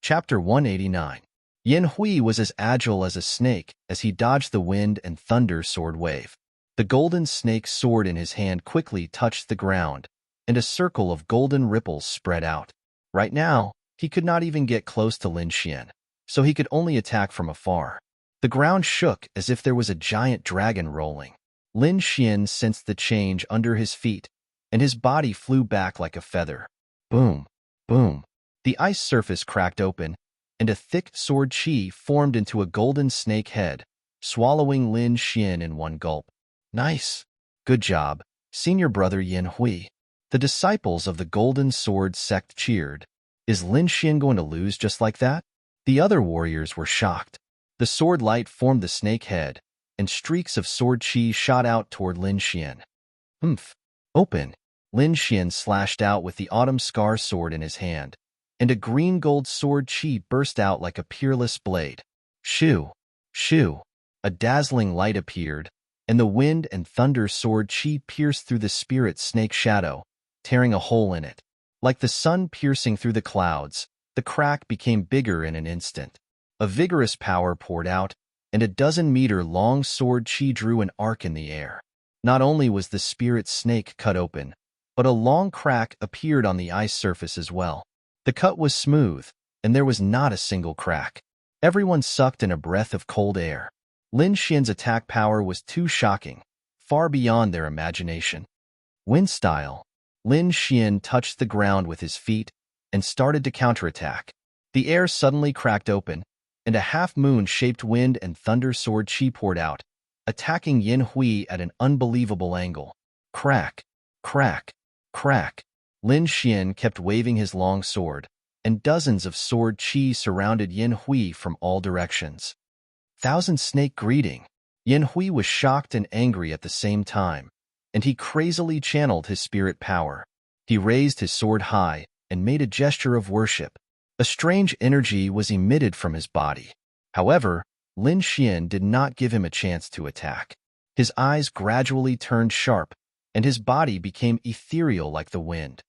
Chapter 189. Yin Hui was as agile as a snake as he dodged the wind and thunder sword wave. The golden snake sword in his hand quickly touched the ground, and a circle of golden ripples spread out. Right now, He could not even get close to Lin Xian, so he could only attack from afar. The ground shook as if there was a giant dragon rolling. Lin Xian sensed the change under his feet, and his body flew back like a feather. Boom, boom. The ice surface cracked open, and a thick sword chi formed into a golden snake head, swallowing Lin Xian in one gulp. Nice. Good job, senior brother Yin Hui. The disciples of the Golden Sword sect cheered. Is Lin Xian going to lose just like that? The other warriors were shocked. The sword light formed the snake head, and streaks of sword chi shot out toward Lin Xian. Humph. Open. Lin Xian slashed out with the autumn scar sword in his hand, and a green-gold sword chi burst out like a peerless blade. Shoo! Shoo! A dazzling light appeared, and the wind and thunder sword chi pierced through the spirit snake shadow, tearing a hole in it. Like the sun piercing through the clouds, the crack became bigger in an instant. A vigorous power poured out, and a dozen-meter-long sword chi drew an arc in the air. Not only was the spirit snake cut open, but a long crack appeared on the ice surface as well. The cut was smooth, and there was not a single crack. Everyone sucked in a breath of cold air. Lin Xian's attack power was too shocking, far beyond their imagination. Wind style. Lin Xian touched the ground with his feet and started to counterattack. The air suddenly cracked open, and a half-moon-shaped wind and thunder sword chi poured out, attacking Yin Hui at an unbelievable angle. Crack, crack, crack. Lin Xian kept waving his long sword, and dozens of sword chi surrounded Yin Hui from all directions. Thousand Snake greeting. Yin Hui was shocked and angry at the same time, and he crazily channeled his spirit power. He raised his sword high and made a gesture of worship. A strange energy was emitted from his body. However, Lin Xian did not give him a chance to attack. His eyes gradually turned sharp, and his body became ethereal like the wind.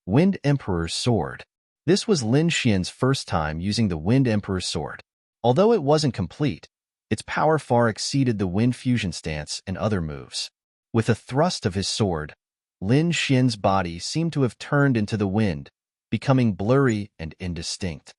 Wind Emperor's Sword. This was Lin Xian's first time using the Wind Emperor's Sword. Although it wasn't complete, its power far exceeded the Wind Fusion stance and other moves. With a thrust of his sword, Lin Xian's body seemed to have turned into the wind, becoming blurry and indistinct.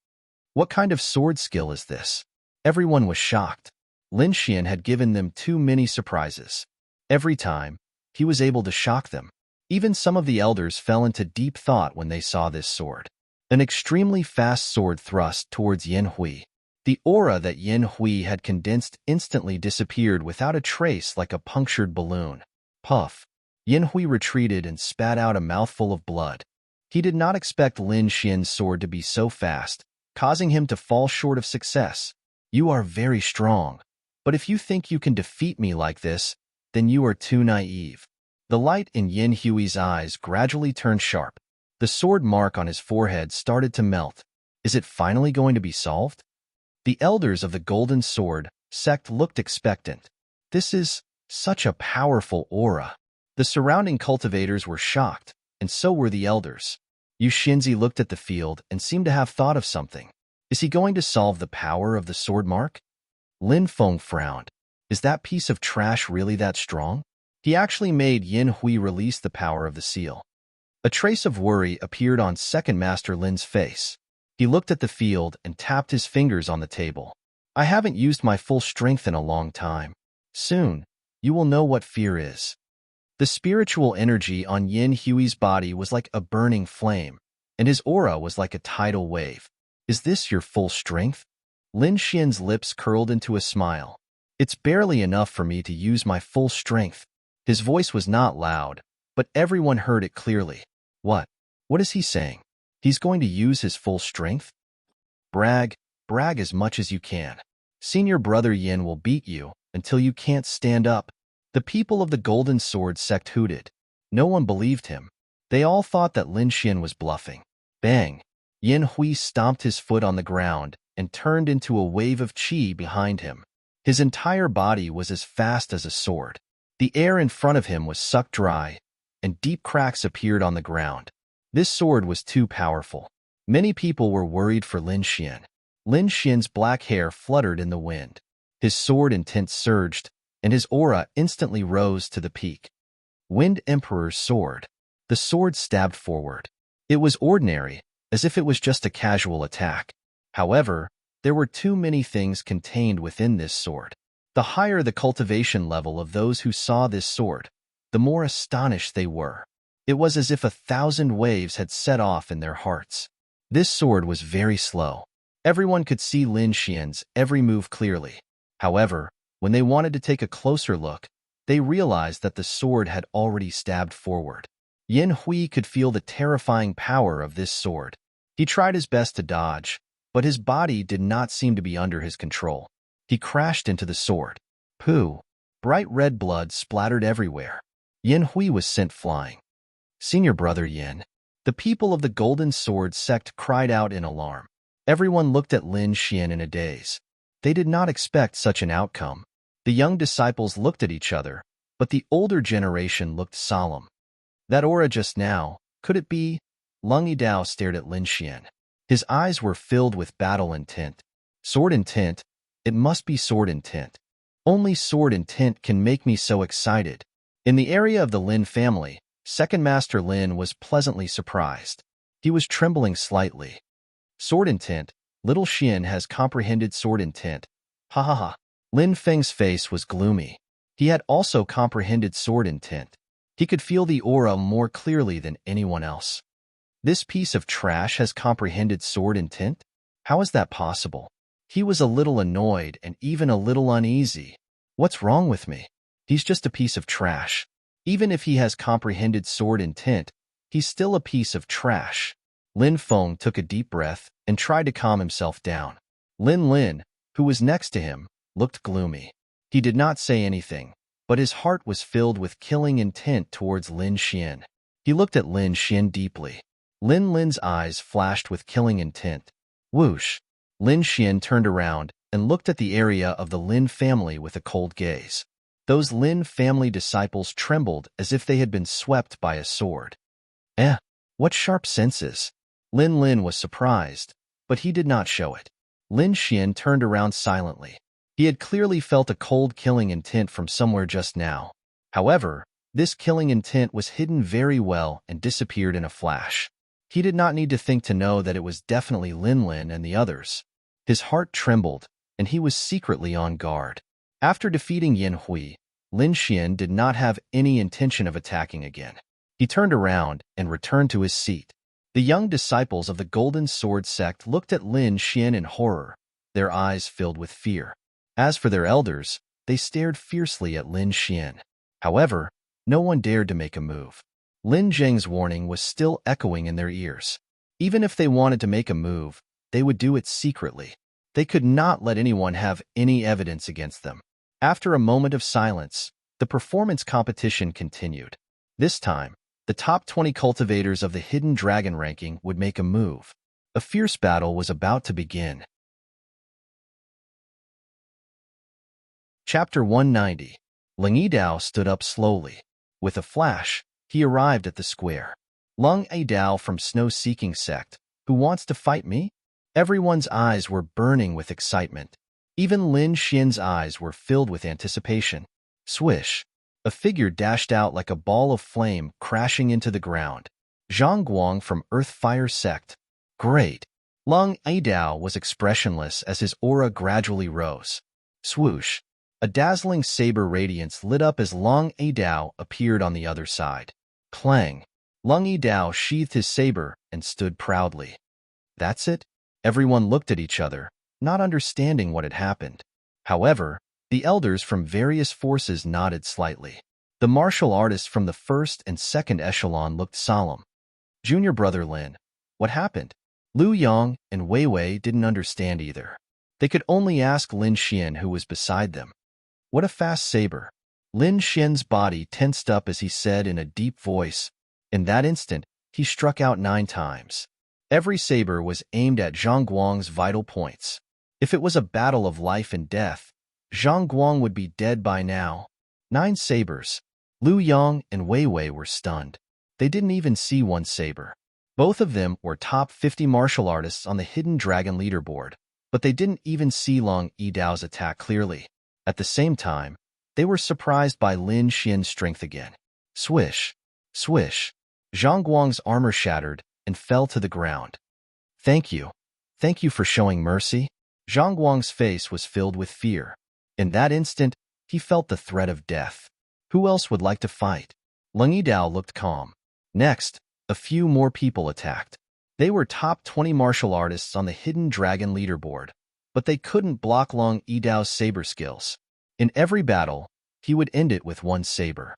What kind of sword skill is this? Everyone was shocked. Lin Xian had given them too many surprises. Every time, he was able to shock them. Even some of the elders fell into deep thought when they saw this sword. An extremely fast sword thrust towards Yin Hui. The aura that Yin Hui had condensed instantly disappeared without a trace like a punctured balloon. Puff. Yin Hui retreated and spat out a mouthful of blood. He did not expect Lin Xian's sword to be so fast, causing him to fall short of success. You are very strong, but if you think you can defeat me like this, then you are too naive. The light in Yin Hui's eyes gradually turned sharp. The sword mark on his forehead started to melt. Is it finally going to be solved? The elders of the Golden Sword sect looked expectant. This is such a powerful aura. The surrounding cultivators were shocked, and so were the elders. Yu Xinzi looked at the field and seemed to have thought of something. Is he going to solve the power of the sword mark? Lin Feng frowned. Is that piece of trash really that strong? He actually made Yin Hui release the power of the seal. A trace of worry appeared on Second Master Lin's face. He looked at the field and tapped his fingers on the table. I haven't used my full strength in a long time. Soon, you will know what fear is. The spiritual energy on Yin Hui's body was like a burning flame, and his aura was like a tidal wave. Is this your full strength? Lin Xian's lips curled into a smile. It's barely enough for me to use my full strength. His voice was not loud, but everyone heard it clearly. What? What is he saying? He's going to use his full strength? Brag as much as you can. Senior brother Yin will beat you until you can't stand up. The people of the Golden Sword sect hooted. No one believed him. They all thought that Lin Xian was bluffing. Bang! Yin Hui stomped his foot on the ground and turned into a wave of qi behind him. His entire body was as fast as a sword. The air in front of him was sucked dry, and deep cracks appeared on the ground. This sword was too powerful. Many people were worried for Lin Xian. Lin Xian's black hair fluttered in the wind. His sword intent surged, and his aura instantly rose to the peak. Wind Emperor's Sword. The sword stabbed forward. It was ordinary, as if it was just a casual attack. However, there were too many things contained within this sword. The higher the cultivation level of those who saw this sword, the more astonished they were. It was as if 1,000 waves had set off in their hearts. This sword was very slow. Everyone could see Lin Xian's every move clearly. However, when they wanted to take a closer look, they realized that the sword had already stabbed forward. Yin Hui could feel the terrifying power of this sword. He tried his best to dodge, but his body did not seem to be under his control. He crashed into the sword. Pooh! Bright red blood splattered everywhere. Yin Hui was sent flying. Senior brother Yin. The people of the Golden Sword sect cried out in alarm. Everyone looked at Lin Xian in a daze. They did not expect such an outcome. The young disciples looked at each other, but the older generation looked solemn. That aura just now, could it be? Lung Yidao stared at Lin Xian. His eyes were filled with battle intent. Sword intent? It must be sword intent. Only sword intent can make me so excited. In the area of the Lin family, Second Master Lin was pleasantly surprised. He was trembling slightly. Sword intent, little Xian has comprehended sword intent. Ha ha ha. Lin Feng's face was gloomy. He had also comprehended sword intent. He could feel the aura more clearly than anyone else. This piece of trash has comprehended sword intent? How is that possible? He was a little annoyed and even a little uneasy. What's wrong with me? He's just a piece of trash. Even if he has comprehended sword intent, he's still a piece of trash. Lin Feng took a deep breath and tried to calm himself down. Lin, who was next to him, looked gloomy. He did not say anything, but his heart was filled with killing intent towards Lin Xian. He looked at Lin Xian deeply. Lin's eyes flashed with killing intent. Whoosh! Lin Xian turned around and looked at the area of the Lin family with a cold gaze. Those Lin family disciples trembled as if they had been swept by a sword. What sharp senses! Lin was surprised, but he did not show it. Lin Xian turned around silently. He had clearly felt a cold killing intent from somewhere just now. However, this killing intent was hidden very well and disappeared in a flash. He did not need to think to know that it was definitely Lin and the others. His heart trembled, and he was secretly on guard. After defeating Yin Hui, Lin Xian did not have any intention of attacking again. He turned around and returned to his seat. The young disciples of the Golden Sword sect looked at Lin Xian in horror, their eyes filled with fear. As for their elders, they stared fiercely at Lin Xian. However, no one dared to make a move. Lin Zheng's warning was still echoing in their ears. Even if they wanted to make a move, they would do it secretly. They could not let anyone have any evidence against them. After a moment of silence, the performance competition continued. This time, the top 20 cultivators of the Hidden Dragon ranking would make a move. A fierce battle was about to begin. Chapter 190. Lung Yidao stood up slowly. With a flash, he arrived at the square. Lung Yidao from Snow Seeking Sect, who wants to fight me? Everyone's eyes were burning with excitement. Even Lin Xian's eyes were filled with anticipation. Swish! A figure dashed out like a ball of flame crashing into the ground. Zhang Guang from Earth Fire Sect. Great! Lung Yidao was expressionless as his aura gradually rose. Swoosh! A dazzling saber radiance lit up as Lung Yidao appeared on the other side. Clang! Lung Yidao sheathed his saber and stood proudly. That's it? Everyone looked at each other, not understanding what had happened. However, the elders from various forces nodded slightly. The martial artists from the first and second echelon looked solemn. Junior brother Lin, what happened? Lu Yang and Wei Wei didn't understand either. They could only ask Lin Xian, who was beside them. What a fast saber! Lin Xian's body tensed up as he said in a deep voice. In that instant, he struck out 9 times. Every saber was aimed at Zhang Guang's vital points. If it was a battle of life and death, Zhang Guang would be dead by now. 9 sabers. Lu Yang and Wei Wei were stunned. They didn't even see one saber. Both of them were top 50 martial artists on the Hidden Dragon leaderboard, but they didn't even see Lung Yidao's attack clearly. At the same time, they were surprised by Lin Xian's strength again. Swish! Swish! Zhang Guang's armor shattered and fell to the ground. Thank you. Thank you for showing mercy. Zhang Guang's face was filled with fear. In that instant, he felt the threat of death. Who else would like to fight? Leng Yidao looked calm. Next, a few more people attacked. They were top 20 martial artists on the Hidden Dragon leaderboard, but they couldn't block Leng Yidao's saber skills. In every battle, he would end it with one saber.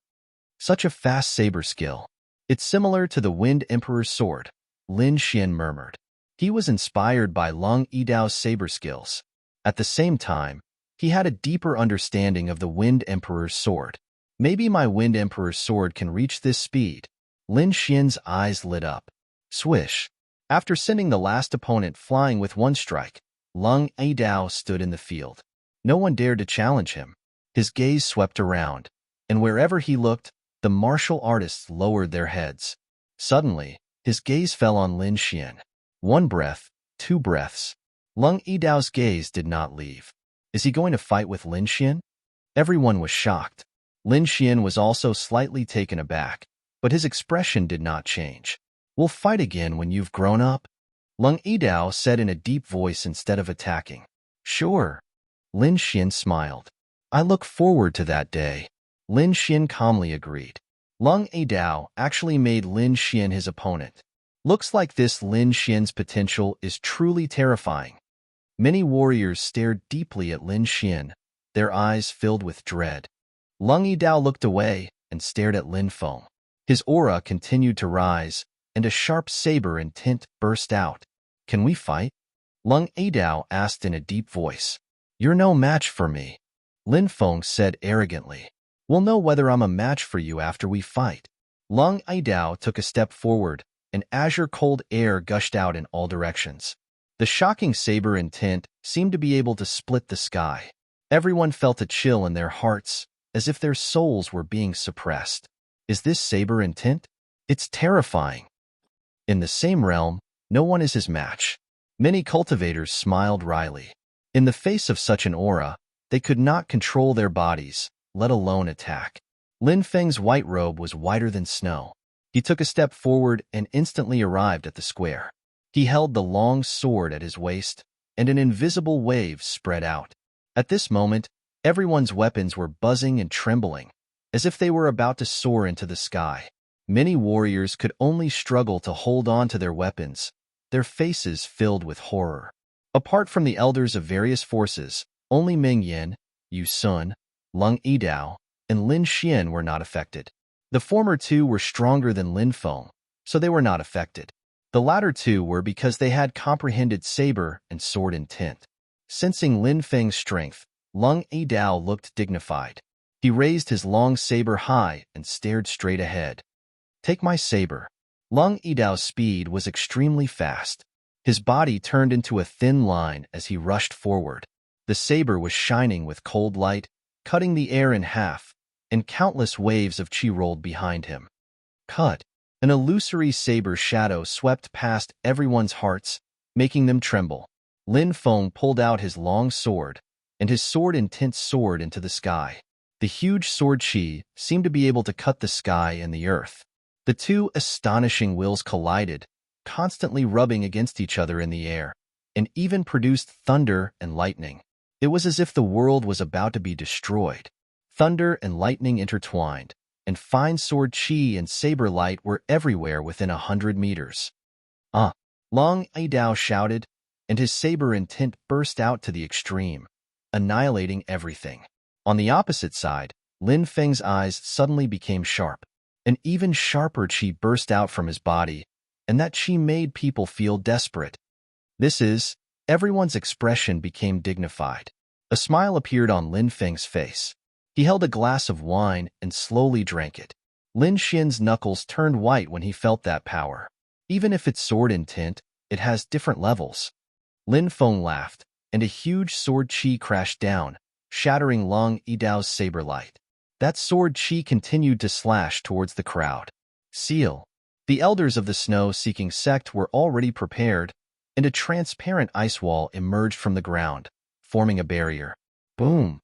Such a fast saber skill. It's similar to the Wind Emperor's sword, Lin Xian murmured. He was inspired by Leng Yidao's saber skills. At the same time, he had a deeper understanding of the Wind Emperor's sword. Maybe my Wind Emperor's sword can reach this speed. Lin Xian's eyes lit up. Swish. After sending the last opponent flying with one strike, Leng Yidao stood in the field. No one dared to challenge him. His gaze swept around, and wherever he looked, the martial artists lowered their heads. Suddenly, his gaze fell on Lin Xian. One breath, two breaths. Leng Yidao's gaze did not leave. Is he going to fight with Lin Xian? Everyone was shocked. Lin Xian was also slightly taken aback, but his expression did not change. We'll fight again when you've grown up, Leng Yidao said in a deep voice instead of attacking. Sure. Lin Xian smiled. I look forward to that day. Lin Xian calmly agreed. Leng Yidao actually made Lin Xian his opponent. Looks like this Lin Xian's potential is truly terrifying. Many warriors stared deeply at Lin Xian, their eyes filled with dread. Leng Yidao looked away and stared at Lin Feng. His aura continued to rise, and a sharp saber intent burst out. Can we fight? Leng Yidao asked in a deep voice. You're no match for me, Lin Feng said arrogantly. We'll know whether I'm a match for you after we fight. Leng Yidao took a step forward, and azure cold air gushed out in all directions. The shocking saber intent seemed to be able to split the sky. Everyone felt a chill in their hearts, as if their souls were being suppressed. Is this saber intent? It's terrifying. In the same realm, no one is his match. Many cultivators smiled wryly. In the face of such an aura, they could not control their bodies, let alone attack. Lin Feng's white robe was whiter than snow. He took a step forward and instantly arrived at the square. He held the long sword at his waist, and an invisible wave spread out. At this moment, everyone's weapons were buzzing and trembling, as if they were about to soar into the sky. Many warriors could only struggle to hold on to their weapons, their faces filled with horror. Apart from the elders of various forces, only Ming Yin, Yu Sun, Leng Yidao, and Lin Xian were not affected. The former two were stronger than Lin Feng, so they were not affected. The latter two were because they had comprehended saber and sword intent. Sensing Lin Feng's strength, Leng Yidao looked dignified. He raised his long saber high and stared straight ahead. Take my saber. Leng Yidao's speed was extremely fast. His body turned into a thin line as he rushed forward. The saber was shining with cold light, cutting the air in half, and countless waves of qi rolled behind him. Cut! An illusory saber shadow swept past everyone's hearts, making them tremble. Lin Feng pulled out his long sword, and his sword intent soared into the sky. The huge sword qi seemed to be able to cut the sky and the earth. The two astonishing wills collided, constantly rubbing against each other in the air, and even produced thunder and lightning. It was as if the world was about to be destroyed. Thunder and lightning intertwined, and fine sword qi and saber light were everywhere within 100 meters. Leng Yidao shouted, and his saber intent burst out to the extreme, annihilating everything. On the opposite side, Lin Feng's eyes suddenly became sharp. An even sharper qi burst out from his body, and that qi made people feel desperate. Everyone's expression became dignified. A smile appeared on Lin Feng's face. He held a glass of wine and slowly drank it. Lin Xian's knuckles turned white when he felt that power. Even if it's sword intent, it has different levels. Lin Feng laughed, and a huge sword qi crashed down, shattering Leng Yidao's saber light. That sword qi continued to slash towards the crowd. Seal. The elders of the snow-seeking sect were already prepared, and a transparent ice wall emerged from the ground, forming a barrier. Boom!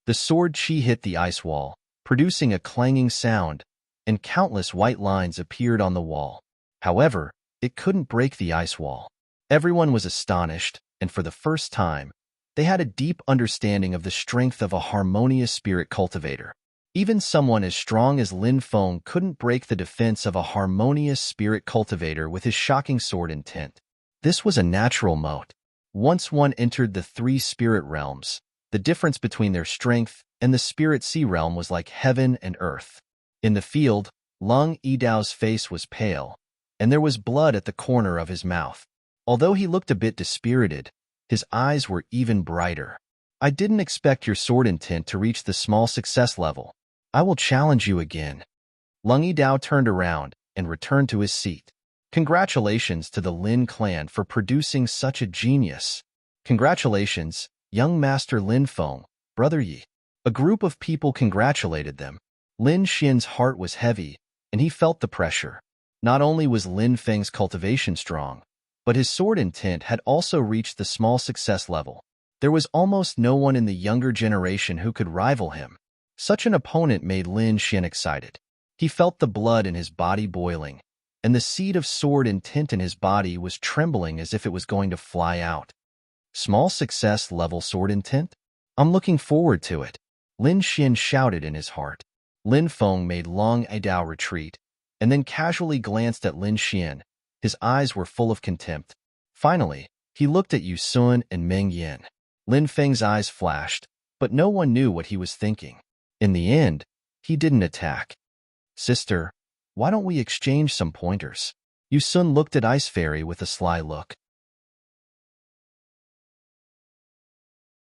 The sword qi hit the ice wall, producing a clanging sound, and countless white lines appeared on the wall. However, it couldn't break the ice wall. Everyone was astonished, and for the first time, they had a deep understanding of the strength of a harmonious spirit cultivator. Even someone as strong as Lin Feng couldn't break the defense of a harmonious spirit cultivator with his shocking sword intent. This was a natural moat. Once one entered the three spirit realms, the difference between their strength and the spirit sea realm was like heaven and earth. In the field, Lung Yidao's face was pale, and there was blood at the corner of his mouth. Although he looked a bit dispirited, his eyes were even brighter. I didn't expect your sword intent to reach the small success level. I will challenge you again. Lung Yidao turned around and returned to his seat. Congratulations to the Lin clan for producing such a genius. Congratulations, young master Lin Feng, brother Yi. A group of people congratulated them. Lin Xian's heart was heavy, and he felt the pressure. Not only was Lin Feng's cultivation strong, but his sword intent had also reached the small success level. There was almost no one in the younger generation who could rival him. Such an opponent made Lin Xian excited. He felt the blood in his body boiling, and the seed of sword intent in his body was trembling as if it was going to fly out. Small success level sword intent? I'm looking forward to it. Lin Xian shouted in his heart. Lin Feng made Long Yidao retreat, and then casually glanced at Lin Xian. His eyes were full of contempt. Finally, he looked at Yu Sun and Meng Yin. Lin Feng's eyes flashed, but no one knew what he was thinking. In the end, he didn't attack. Sister, why don't we exchange some pointers? Yu Sun looked at Ice Fairy with a sly look.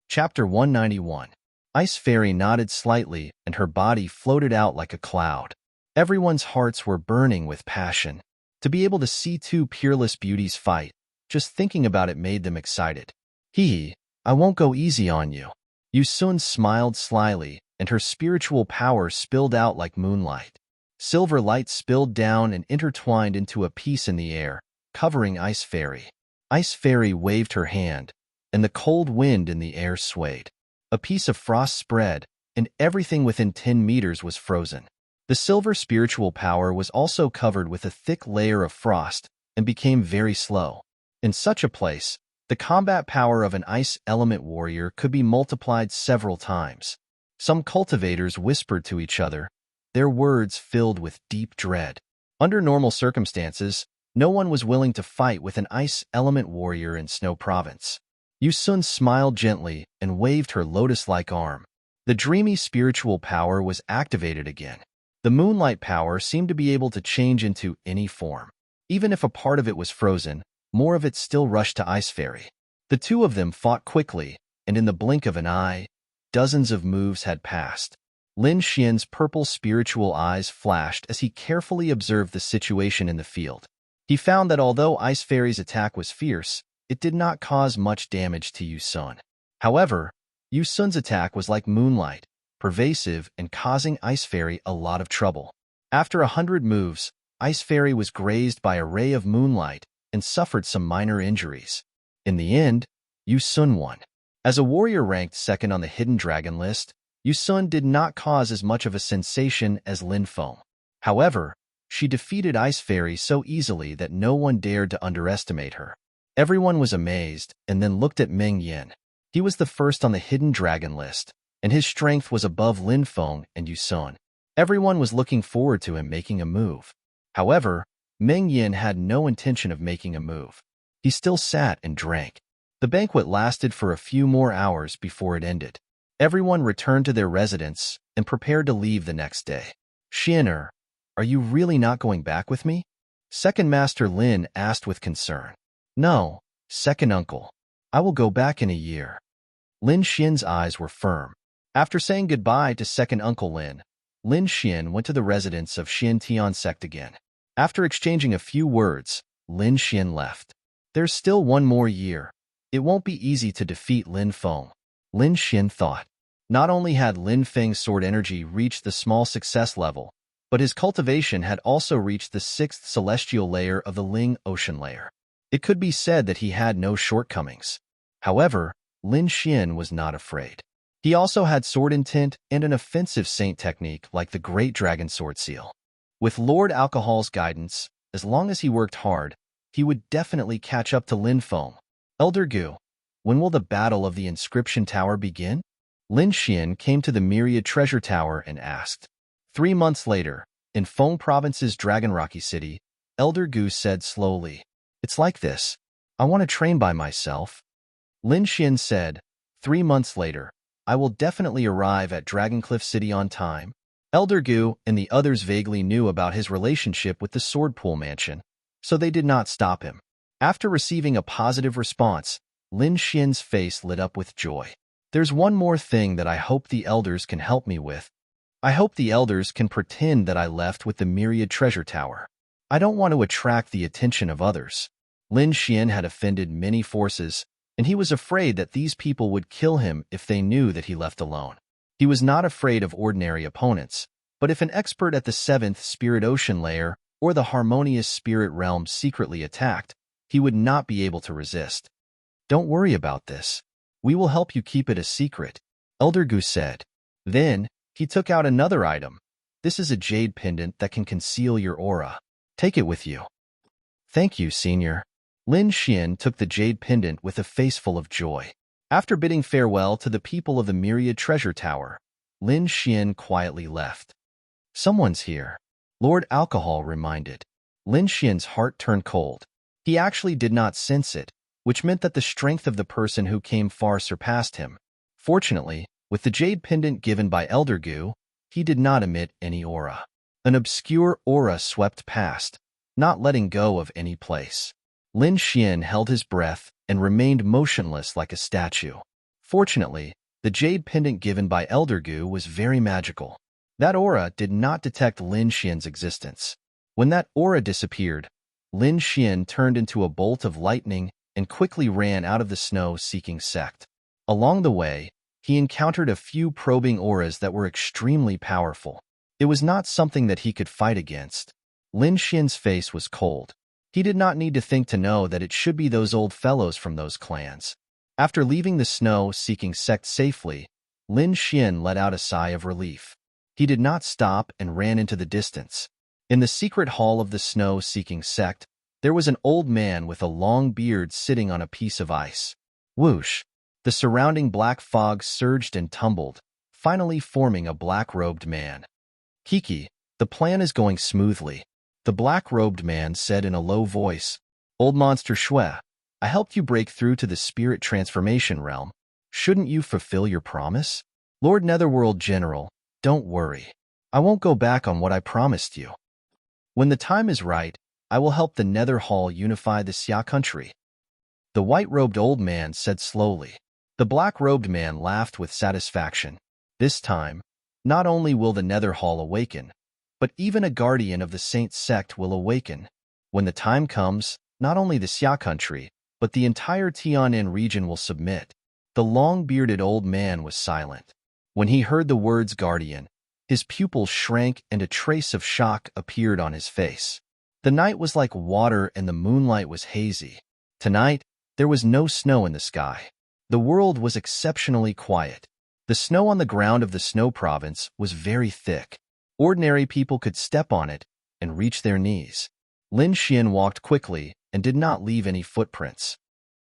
Chapter 191. Ice Fairy nodded slightly, and her body floated out like a cloud. Everyone's hearts were burning with passion. To be able to see two peerless beauties fight, just thinking about it made them excited. Hee, I won't go easy on you. Yu Sun smiled slyly, and her spiritual power spilled out like moonlight. Silver light spilled down and intertwined into a piece in the air, covering Ice Fairy. Ice Fairy waved her hand, and the cold wind in the air swayed. A piece of frost spread, and everything within 10 meters was frozen. The silver spiritual power was also covered with a thick layer of frost and became very slow. In such a place, the combat power of an ice element warrior could be multiplied several times. Some cultivators whispered to each other, their words filled with deep dread. Under normal circumstances, no one was willing to fight with an ice element warrior in Snow Province. Yu Sun smiled gently and waved her lotus-like arm. The dreamy spiritual power was activated again. The moonlight power seemed to be able to change into any form. Even if a part of it was frozen, more of it still rushed to Ice Fairy. The two of them fought quickly, and in the blink of an eye, dozens of moves had passed. Lin Xian's purple spiritual eyes flashed as he carefully observed the situation in the field. He found that although Ice Fairy's attack was fierce, it did not cause much damage to Yu Sun. However, Yu Sun's attack was like moonlight, pervasive and causing Ice Fairy a lot of trouble. After 100 moves, Ice Fairy was grazed by a ray of moonlight and suffered some minor injuries. In the end, Yu Sun won. As a warrior ranked second on the Hidden Dragon list, Yu Sun did not cause as much of a sensation as Lin Feng. However, she defeated Ice Fairy so easily that no one dared to underestimate her. Everyone was amazed and then looked at Meng Yin. He was the first on the Hidden Dragon list, and his strength was above Lin Feng and Yu Sun. Everyone was looking forward to him making a move. However, Meng Yin had no intention of making a move. He still sat and drank. The banquet lasted for a few more hours before it ended. Everyone returned to their residence and prepared to leave the next day. Xianer, are you really not going back with me? Second Master Lin asked with concern. No, second uncle. I will go back in a year. Lin Xian's eyes were firm. After saying goodbye to second uncle Lin, Lin Xian went to the residence of Xian Tian sect again. After exchanging a few words, Lin Xian left. There's still one more year. It won't be easy to defeat Lin Feng. Lin Xian thought. Not only had Lin Feng's sword energy reached the small success level, but his cultivation had also reached the 6th celestial layer of the Ling Ocean layer. It could be said that he had no shortcomings. However, Lin Xian was not afraid. He also had sword intent and an offensive saint technique like the Great Dragon Sword Seal. With Lord Alcohol's guidance, as long as he worked hard, he would definitely catch up to Lin Feng. Elder Gu, when will the battle of the inscription tower begin? Lin Xian came to the Myriad Treasure Tower and asked. 3 months later, in Feng Province's Dragon Rocky City, Elder Gu said slowly, "It's like this. I want to train by myself." Lin Xian said, 3 months later, "I will definitely arrive at Dragoncliff City on time." Elder Gu and the others vaguely knew about his relationship with the Swordpool Mansion, so they did not stop him. After receiving a positive response, Lin Xian's face lit up with joy. "There's one more thing that I hope the elders can help me with. I hope the elders can pretend that I left with the Myriad Treasure Tower. I don't want to attract the attention of others." Lin Xian had offended many forces, and he was afraid that these people would kill him if they knew that he left alone. He was not afraid of ordinary opponents, but if an expert at the 7th Spirit Ocean Layer or the Harmonious Spirit Realm secretly attacked, he would not be able to resist. "Don't worry about this. We will help you keep it a secret," Elder Gu said. Then, he took out another item. "This is a jade pendant that can conceal your aura. Take it with you." "Thank you, Senior." Lin Xian took the jade pendant with a face full of joy. After bidding farewell to the people of the Myriad Treasure Tower, Lin Xian quietly left. "Someone's here," Lord Alcohol reminded. Lin Xian's heart turned cold. He actually did not sense it, which meant that the strength of the person who came far surpassed him. Fortunately, with the jade pendant given by Elder Gu, he did not emit any aura. An obscure aura swept past, not letting go of any place. Lin Xian held his breath and remained motionless like a statue. Fortunately, the jade pendant given by Elder Gu was very magical. That aura did not detect Lin Xian's existence. When that aura disappeared, Lin Xian turned into a bolt of lightning and quickly ran out of the snow-seeking sect. Along the way, he encountered a few probing auras that were extremely powerful. It was not something that he could fight against. Lin Xian's face was cold. He did not need to think to know that it should be those old fellows from those clans. After leaving the snow-seeking sect safely, Lin Xian let out a sigh of relief. He did not stop and ran into the distance. In the secret hall of the snow-seeking sect, there was an old man with a long beard sitting on a piece of ice. Whoosh! The surrounding black fog surged and tumbled, finally forming a black-robed man. "Kiki, the plan is going smoothly," the black-robed man said in a low voice. "Old Monster Shui, I helped you break through to the spirit transformation realm. Shouldn't you fulfill your promise? Lord Netherworld General, don't worry. I won't go back on what I promised you. When the time is right, I will help the Nether Hall unify the Xia country." The white-robed old man said slowly. The black-robed man laughed with satisfaction. This time, not only will the Nether Hall awaken, but even a guardian of the Saint sect will awaken. When the time comes, not only the Xia country, but the entire Tianan region will submit. The long-bearded old man was silent. When he heard the words guardian, his pupils shrank and a trace of shock appeared on his face. The night was like water and the moonlight was hazy. Tonight, there was no snow in the sky. The world was exceptionally quiet. The snow on the ground of the snow province was very thick. Ordinary people could step on it and reach their knees. Lin Xian walked quickly and did not leave any footprints.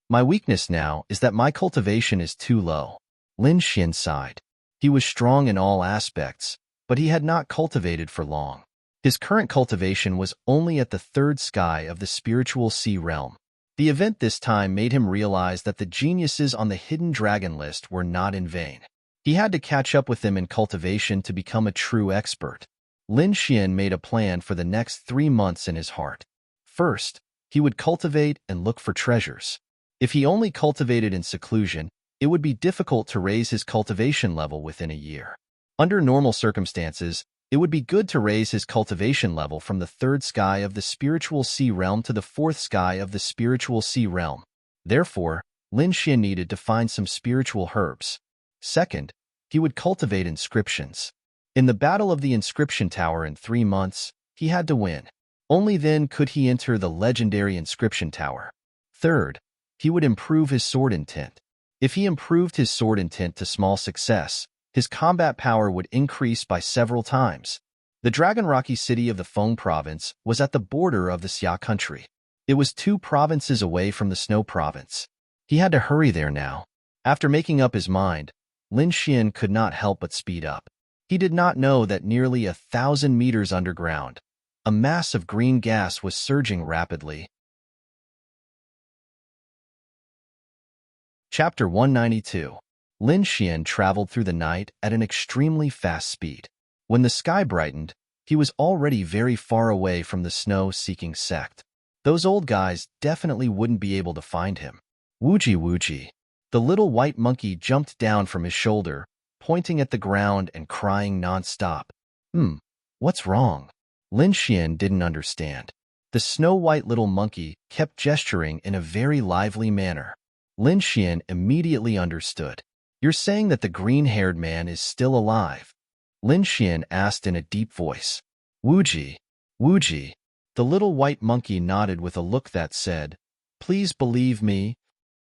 "My weakness now is that my cultivation is too low." Lin Xian sighed. He was strong in all aspects, but he had not cultivated for long. His current cultivation was only at the 3rd sky of the spiritual sea realm. The event this time made him realize that the geniuses on the hidden dragon list were not in vain. He had to catch up with them in cultivation to become a true expert. Lin Xian made a plan for the next 3 months in his heart. First, he would cultivate and look for treasures. If he only cultivated in seclusion, it would be difficult to raise his cultivation level within a year. Under normal circumstances, it would be good to raise his cultivation level from the 3rd sky of the spiritual sea realm to the 4th sky of the spiritual sea realm. Therefore, Lin Xian needed to find some spiritual herbs. Second, he would cultivate inscriptions. In the Battle of the Inscription Tower in 3 months, he had to win. Only then could he enter the legendary Inscription Tower. Third, he would improve his sword intent. If he improved his sword intent to small success, his combat power would increase by several times. The Dragon Rocky city of the Feng province was at the border of the Xia country. It was 2 provinces away from the snow province. He had to hurry there now. After making up his mind, Lin Xian could not help but speed up. He did not know that nearly 1,000 meters underground, a mass of green gas was surging rapidly. Chapter 192. Lin Xian traveled through the night at an extremely fast speed. When the sky brightened, he was already very far away from the snow-seeking sect. Those old guys definitely wouldn't be able to find him. Wooji wooji. The little white monkey jumped down from his shoulder, pointing at the ground and crying non-stop. What's wrong? Lin Xian didn't understand. The snow-white little monkey kept gesturing in a very lively manner. Lin Xian immediately understood. You're saying that the green-haired man is still alive? Lin Xian asked in a deep voice. Wooji, wooji. The little white monkey nodded with a look that said, Please believe me.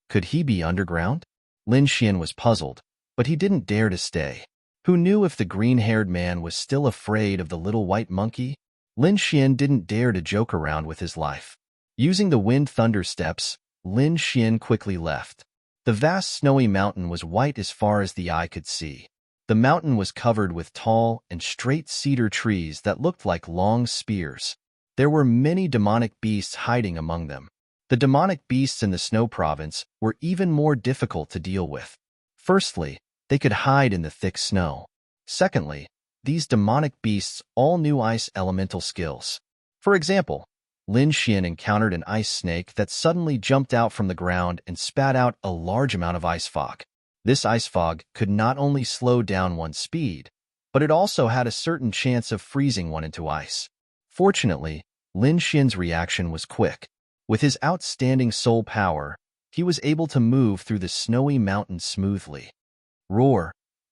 Could he be underground? Lin Xian was puzzled, but he didn't dare to stay. Who knew if the green-haired man was still afraid of the little white monkey? Lin Xian didn't dare to joke around with his life. Using the wind thunder steps, Lin Xian quickly left. The vast snowy mountain was white as far as the eye could see. The mountain was covered with tall and straight cedar trees that looked like long spears. There were many demonic beasts hiding among them. The demonic beasts in the snow province were even more difficult to deal with. Firstly, they could hide in the thick snow. Secondly, these demonic beasts all knew ice elemental skills. For example, Lin Xian encountered an ice snake that suddenly jumped out from the ground and spat out a large amount of ice fog. This ice fog could not only slow down one's speed, but it also had a certain chance of freezing one into ice. Fortunately, Lin Xian's reaction was quick. With his outstanding soul power, he was able to move through the snowy mountain smoothly. Roar!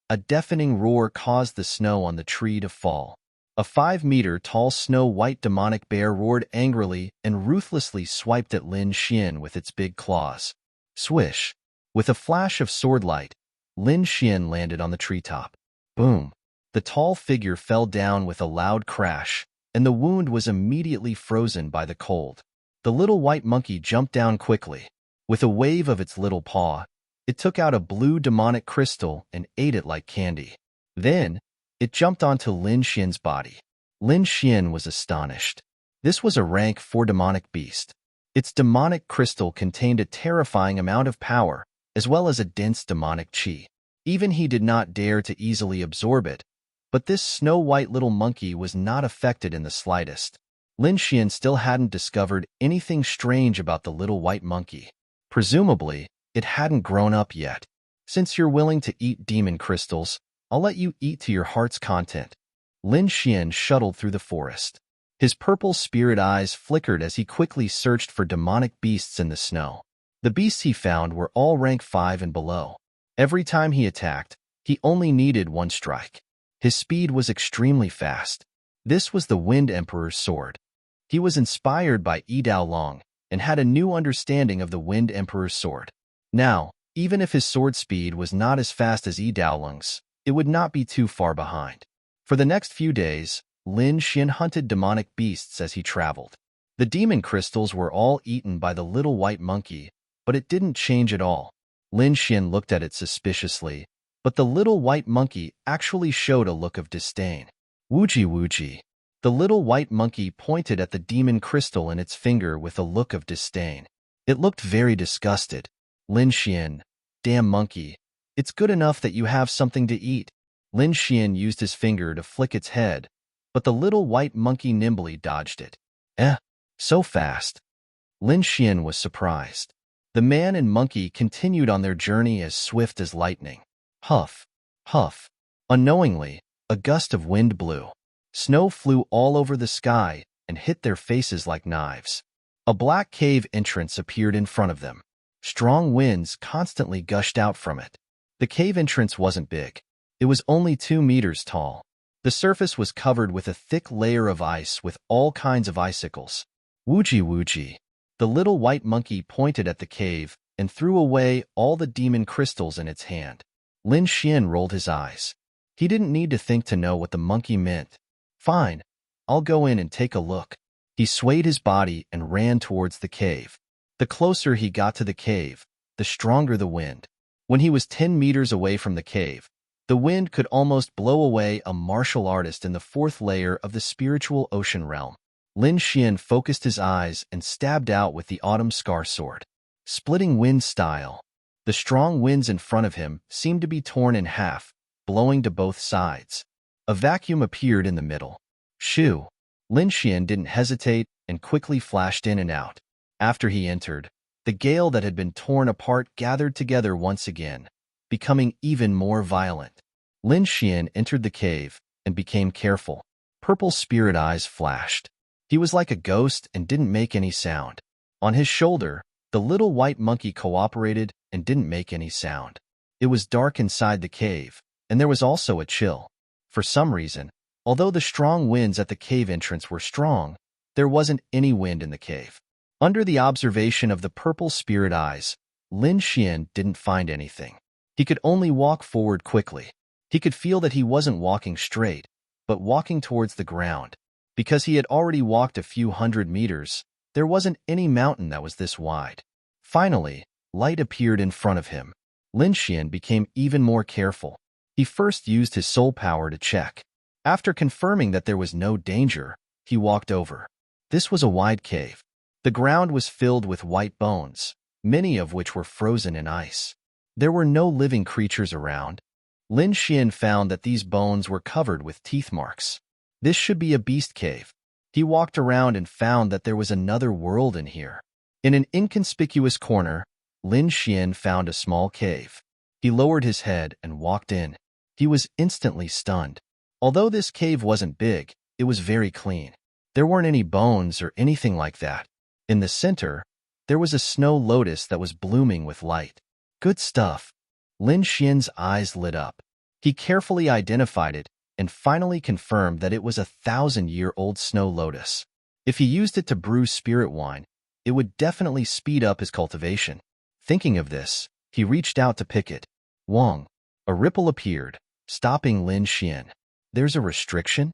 A deafening roar caused the snow on the tree to fall. A 5-meter-tall snow-white demonic bear roared angrily and ruthlessly swiped at Lin Xian with its big claws. Swish! With a flash of sword light, Lin Xian landed on the treetop. Boom! The tall figure fell down with a loud crash, and the wound was immediately frozen by the cold. The little white monkey jumped down quickly. With a wave of its little paw, it took out a blue demonic crystal and ate it like candy. Then, it jumped onto Lin Xian's body. Lin Xian was astonished. This was a rank 4 demonic beast. Its demonic crystal contained a terrifying amount of power, as well as a dense demonic qi. Even he did not dare to easily absorb it, but this snow-white little monkey was not affected in the slightest. Lin Xian still hadn't discovered anything strange about the little white monkey. Presumably, it hadn't grown up yet. Since you're willing to eat demon crystals, I'll let you eat to your heart's content. Lin Xian shuttled through the forest. His purple spirit eyes flickered as he quickly searched for demonic beasts in the snow. The beasts he found were all rank 5 and below. Every time he attacked, he only needed 1 strike. His speed was extremely fast. This was the Wind Emperor's sword. He was inspired by Yi Dao Long and had a new understanding of the Wind Emperor's sword. Now, even if his sword speed was not as fast as Yi Dao Long's, it would not be too far behind. For the next few days, Lin Xian hunted demonic beasts as he traveled. The demon crystals were all eaten by the little white monkey, but it didn't change at all. Lin Xian looked at it suspiciously, but the little white monkey actually showed a look of disdain. Wooji wooji. The little white monkey pointed at the demon crystal in its finger with a look of disdain. It looked very disgusted. Lin Xian, damn monkey. It's good enough that you have something to eat. Lin Xian used his finger to flick its head, but the little white monkey nimbly dodged it. So fast. Lin Xian was surprised. The man and monkey continued on their journey as swift as lightning. Huff, huff. Unknowingly, a gust of wind blew. Snow flew all over the sky and hit their faces like knives. A black cave entrance appeared in front of them. Strong winds constantly gushed out from it. The cave entrance wasn't big. It was only 2 meters tall. The surface was covered with a thick layer of ice with all kinds of icicles. Wooji wooji. The little white monkey pointed at the cave and threw away all the demon crystals in its hand. Lin Xian rolled his eyes. He didn't need to think to know what the monkey meant. Fine, I'll go in and take a look. He swayed his body and ran towards the cave. The closer he got to the cave, the stronger the wind. When he was 10 meters away from the cave, the wind could almost blow away a martial artist in the fourth layer of the spiritual ocean realm. Lin Xian focused his eyes and stabbed out with the autumn scar sword. Splitting wind style. The strong winds in front of him seemed to be torn in half, blowing to both sides. A vacuum appeared in the middle. Shoo! Lin Xian didn't hesitate and quickly flashed in and out. After he entered, the gale that had been torn apart gathered together once again, becoming even more violent. Lin Xian entered the cave and became careful. Purple spirit eyes flashed. He was like a ghost and didn't make any sound. On his shoulder, the little white monkey cooperated and didn't make any sound. It was dark inside the cave, and there was also a chill. For some reason, although the strong winds at the cave entrance were strong, there wasn't any wind in the cave. Under the observation of the purple spirit eyes, Lin Xian didn't find anything. He could only walk forward quickly. He could feel that he wasn't walking straight, but walking towards the ground. Because he had already walked a few hundred meters, there wasn't any mountain that was this wide. Finally, light appeared in front of him. Lin Xian became even more careful. He first used his soul power to check. After confirming that there was no danger, he walked over. This was a wide cave. The ground was filled with white bones, many of which were frozen in ice. There were no living creatures around. Lin Xian found that these bones were covered with teeth marks. This should be a beast cave. He walked around and found that there was another world in here. In an inconspicuous corner, Lin Xian found a small cave. He lowered his head and walked in. He was instantly stunned. Although this cave wasn't big, it was very clean. There weren't any bones or anything like that. In the center, there was a snow lotus that was blooming with light. Good stuff. Lin Xian's eyes lit up. He carefully identified it and finally confirmed that it was a 1,000-year-old snow lotus. If he used it to brew spirit wine, it would definitely speed up his cultivation. Thinking of this, he reached out to pick it. Wong. A ripple appeared, stopping Lin Xian. There's a restriction?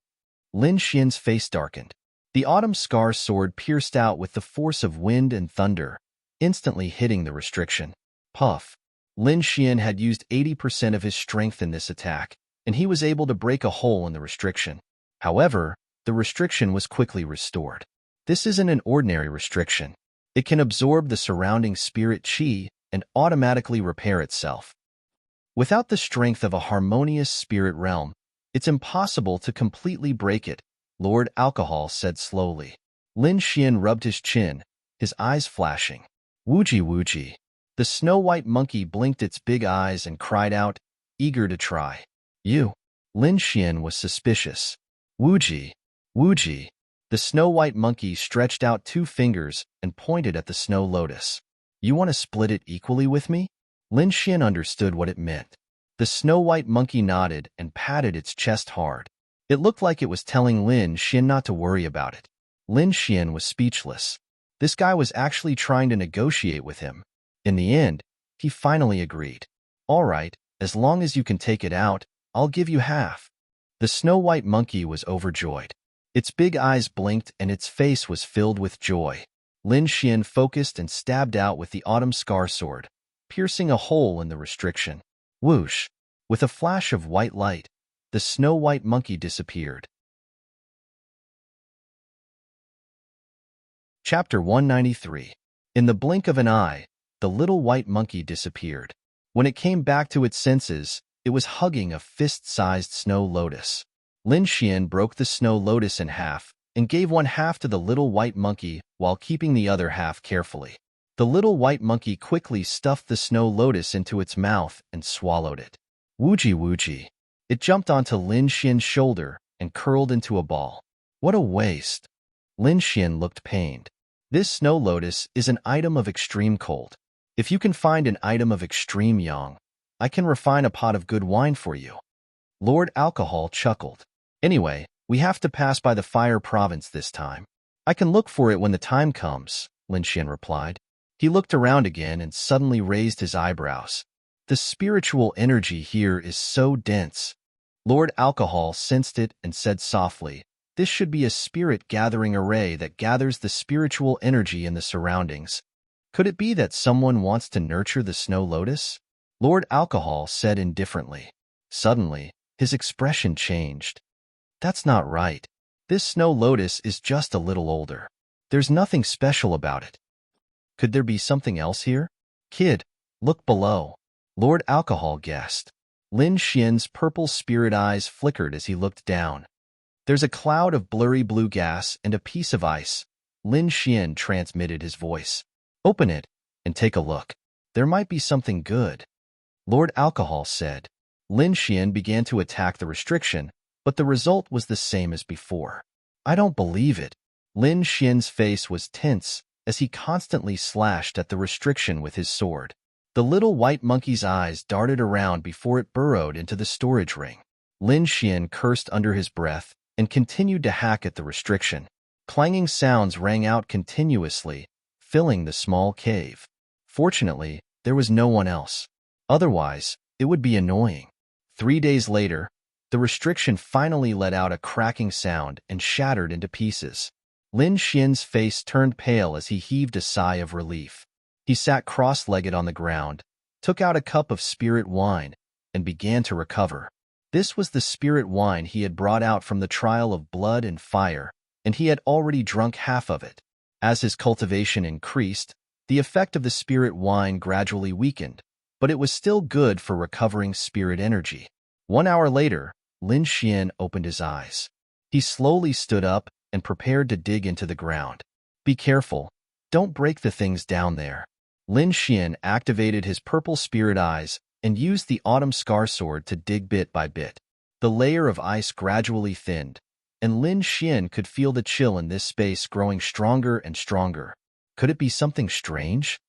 Lin Xian's face darkened. The autumn scar sword pierced out with the force of wind and thunder, instantly hitting the restriction. Puff. Lin Xian had used 80% of his strength in this attack, and he was able to break a hole in the restriction. However, the restriction was quickly restored. This isn't an ordinary restriction. It can absorb the surrounding spirit qi and automatically repair itself. Without the strength of a harmonious spirit realm, it's impossible to completely break it, Lord Alcohol said slowly. Lin Xian rubbed his chin, his eyes flashing. Wuji wuji. The snow-white monkey blinked its big eyes and cried out, eager to try. You. Lin Xian was suspicious. Wuji. Wuji. The snow-white monkey stretched out 2 fingers and pointed at the snow lotus. You want to split it equally with me? Lin Xian understood what it meant. The snow-white monkey nodded and patted its chest hard. It looked like it was telling Lin Xian not to worry about it. Lin Xian was speechless. This guy was actually trying to negotiate with him. In the end, he finally agreed. All right, as long as you can take it out, I'll give you half. The snow-white monkey was overjoyed. Its big eyes blinked and its face was filled with joy. Lin Xian focused and stabbed out with the autumn scar sword, piercing a hole in the restriction. Whoosh! With a flash of white light, the snow-white monkey disappeared. Chapter 193. In the blink of an eye, the little white monkey disappeared. When it came back to its senses, it was hugging a fist-sized snow lotus. Lin Xian broke the snow lotus in half and gave one half to the little white monkey while keeping the other half carefully. The little white monkey quickly stuffed the snow lotus into its mouth and swallowed it. Wuji wuji. It jumped onto Lin Xian's shoulder and curled into a ball. What a waste. Lin Xian looked pained. This snow lotus is an item of extreme cold. If you can find an item of extreme yang, I can refine a pot of good wine for you. Lord Alcohol chuckled. Anyway, we have to pass by the fire province this time. I can look for it when the time comes, Lin Xian replied. He looked around again and suddenly raised his eyebrows. The spiritual energy here is so dense. Lord Alcohol sensed it and said softly, This should be a spirit-gathering array that gathers the spiritual energy in the surroundings. Could it be that someone wants to nurture the snow lotus? Lord Alcohol said indifferently. Suddenly, his expression changed. That's not right. This snow lotus is just a little older. There's nothing special about it. Could there be something else here? Kid, look below. Lord Alcohol guessed. Lin Xian's purple spirit eyes flickered as he looked down. There's a cloud of blurry blue gas and a piece of ice. Lin Xian transmitted his voice. Open it and take a look. There might be something good. Lord Alcohol said. Lin Xian began to attack the restriction, but the result was the same as before. I don't believe it. Lin Xian's face was tense as he constantly slashed at the restriction with his sword. The little white monkey's eyes darted around before it burrowed into the storage ring. Lin Xian cursed under his breath and continued to hack at the restriction. Clanging sounds rang out continuously, filling the small cave. Fortunately, there was no one else. Otherwise, it would be annoying. 3 days later, the restriction finally let out a cracking sound and shattered into pieces. Lin Xian's face turned pale as he heaved a sigh of relief. He sat cross-legged on the ground, took out a cup of spirit wine, and began to recover. This was the spirit wine he had brought out from the trial of blood and fire, and he had already drunk half of it. As his cultivation increased, the effect of the spirit wine gradually weakened, but it was still good for recovering spirit energy. 1 hour later, Lin Xian opened his eyes. He slowly stood up and prepared to dig into the ground. Be careful. Don't break the things down there. Lin Xian activated his purple spirit eyes and used the autumn scar sword to dig bit by bit. The layer of ice gradually thinned, and Lin Xian could feel the chill in this space growing stronger and stronger. Could it be something strange?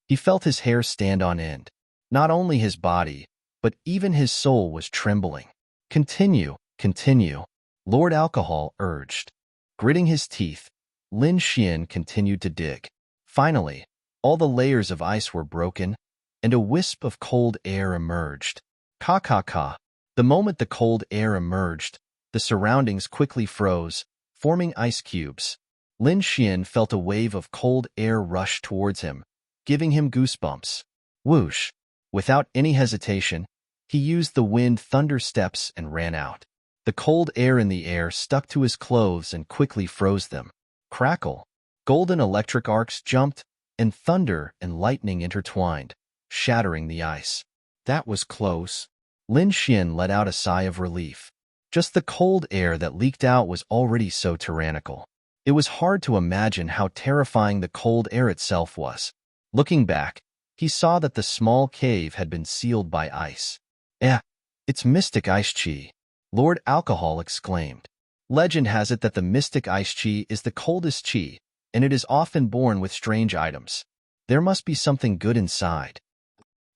He felt his hair stand on end. Not only his body, but even his soul was trembling. Continue, continue, Lord Alcohol urged. Gritting his teeth, Lin Xian continued to dig. Finally, all the layers of ice were broken, and a wisp of cold air emerged. Ka. The moment the cold air emerged, the surroundings quickly froze, forming ice cubes. Lin Xian felt a wave of cold air rush towards him, giving him goosebumps. Whoosh! Without any hesitation, he used the wind thunder steps and ran out. The cold air in the air stuck to his clothes and quickly froze them. Crackle! Golden electric arcs jumped, and thunder and lightning intertwined, shattering the ice. That was close. Lin Xian let out a sigh of relief. Just the cold air that leaked out was already so tyrannical. It was hard to imagine how terrifying the cold air itself was. Looking back, he saw that the small cave had been sealed by ice. It's mystic ice chi, Lord Alcohol exclaimed. Legend has it that the mystic ice chi is the coldest chi, and it is often born with strange items. There must be something good inside.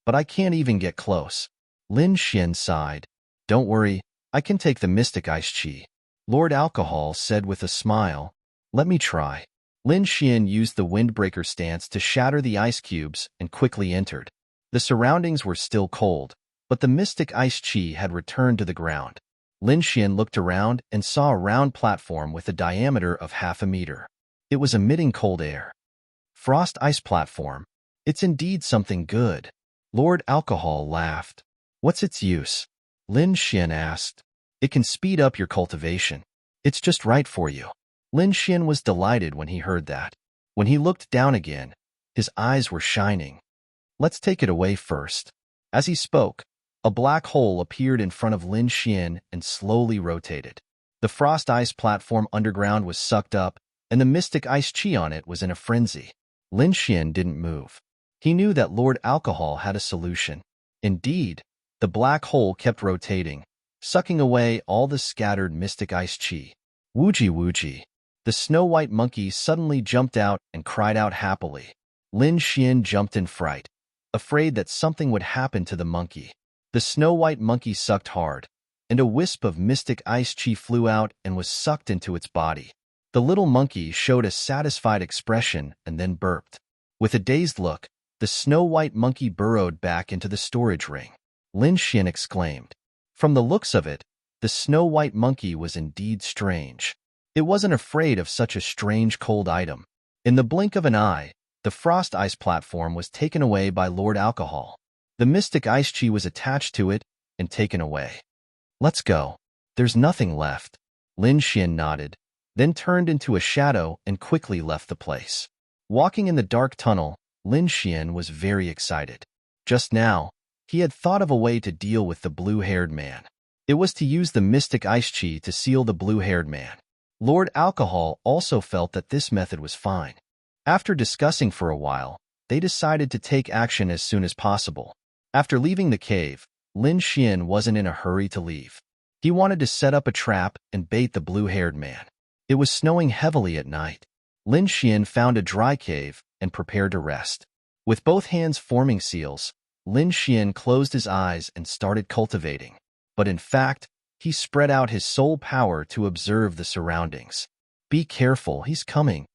But I can't even get close. Lin Xian sighed. Don't worry, I can take the mystic ice chi. Lord Alcohol said with a smile. Let me try. Lin Xian used the windbreaker stance to shatter the ice cubes and quickly entered. The surroundings were still cold, but the mystic ice chi had returned to the ground. Lin Xian looked around and saw a round platform with a diameter of half a meter. It was emitting cold air. Frost ice platform. It's indeed something good. Lord Alcohol laughed. What's its use? Lin Xian asked. It can speed up your cultivation. It's just right for you. Lin Xian was delighted when he heard that. When he looked down again, his eyes were shining. Let's take it away first. As he spoke, a black hole appeared in front of Lin Xian and slowly rotated. The frost ice platform underground was sucked up, and the mystic ice chi on it was in a frenzy. Lin Xian didn't move. He knew that Lord Alcohol had a solution. Indeed, the black hole kept rotating, sucking away all the scattered mystic ice chi. Wooji. The snow-white monkey suddenly jumped out and cried out happily. Lin Xian jumped in fright, afraid that something would happen to the monkey. The snow-white monkey sucked hard, and a wisp of mystic ice chi flew out and was sucked into its body. The little monkey showed a satisfied expression and then burped. With a dazed look, the snow-white monkey burrowed back into the storage ring. Lin Xian exclaimed. From the looks of it, the snow-white monkey was indeed strange. It wasn't afraid of such a strange cold item. In the blink of an eye, the frost ice platform was taken away by Lord Alcohol. The mystic ice chi was attached to it and taken away. Let's go. There's nothing left. Lin Xian nodded, then turned into a shadow and quickly left the place. Walking in the dark tunnel, Lin Xian was very excited. Just now, he had thought of a way to deal with the blue-haired man. It was to use the mystic ice chi to seal the blue-haired man. Lord Alcohol also felt that this method was fine. After discussing for a while, they decided to take action as soon as possible. After leaving the cave, Lin Xian wasn't in a hurry to leave. He wanted to set up a trap and bait the blue-haired man. It was snowing heavily at night. Lin Xian found a dry cave and prepared to rest. With both hands forming seals, Lin Xian closed his eyes and started cultivating. But in fact, he spread out his soul power to observe the surroundings. Be careful, he's coming.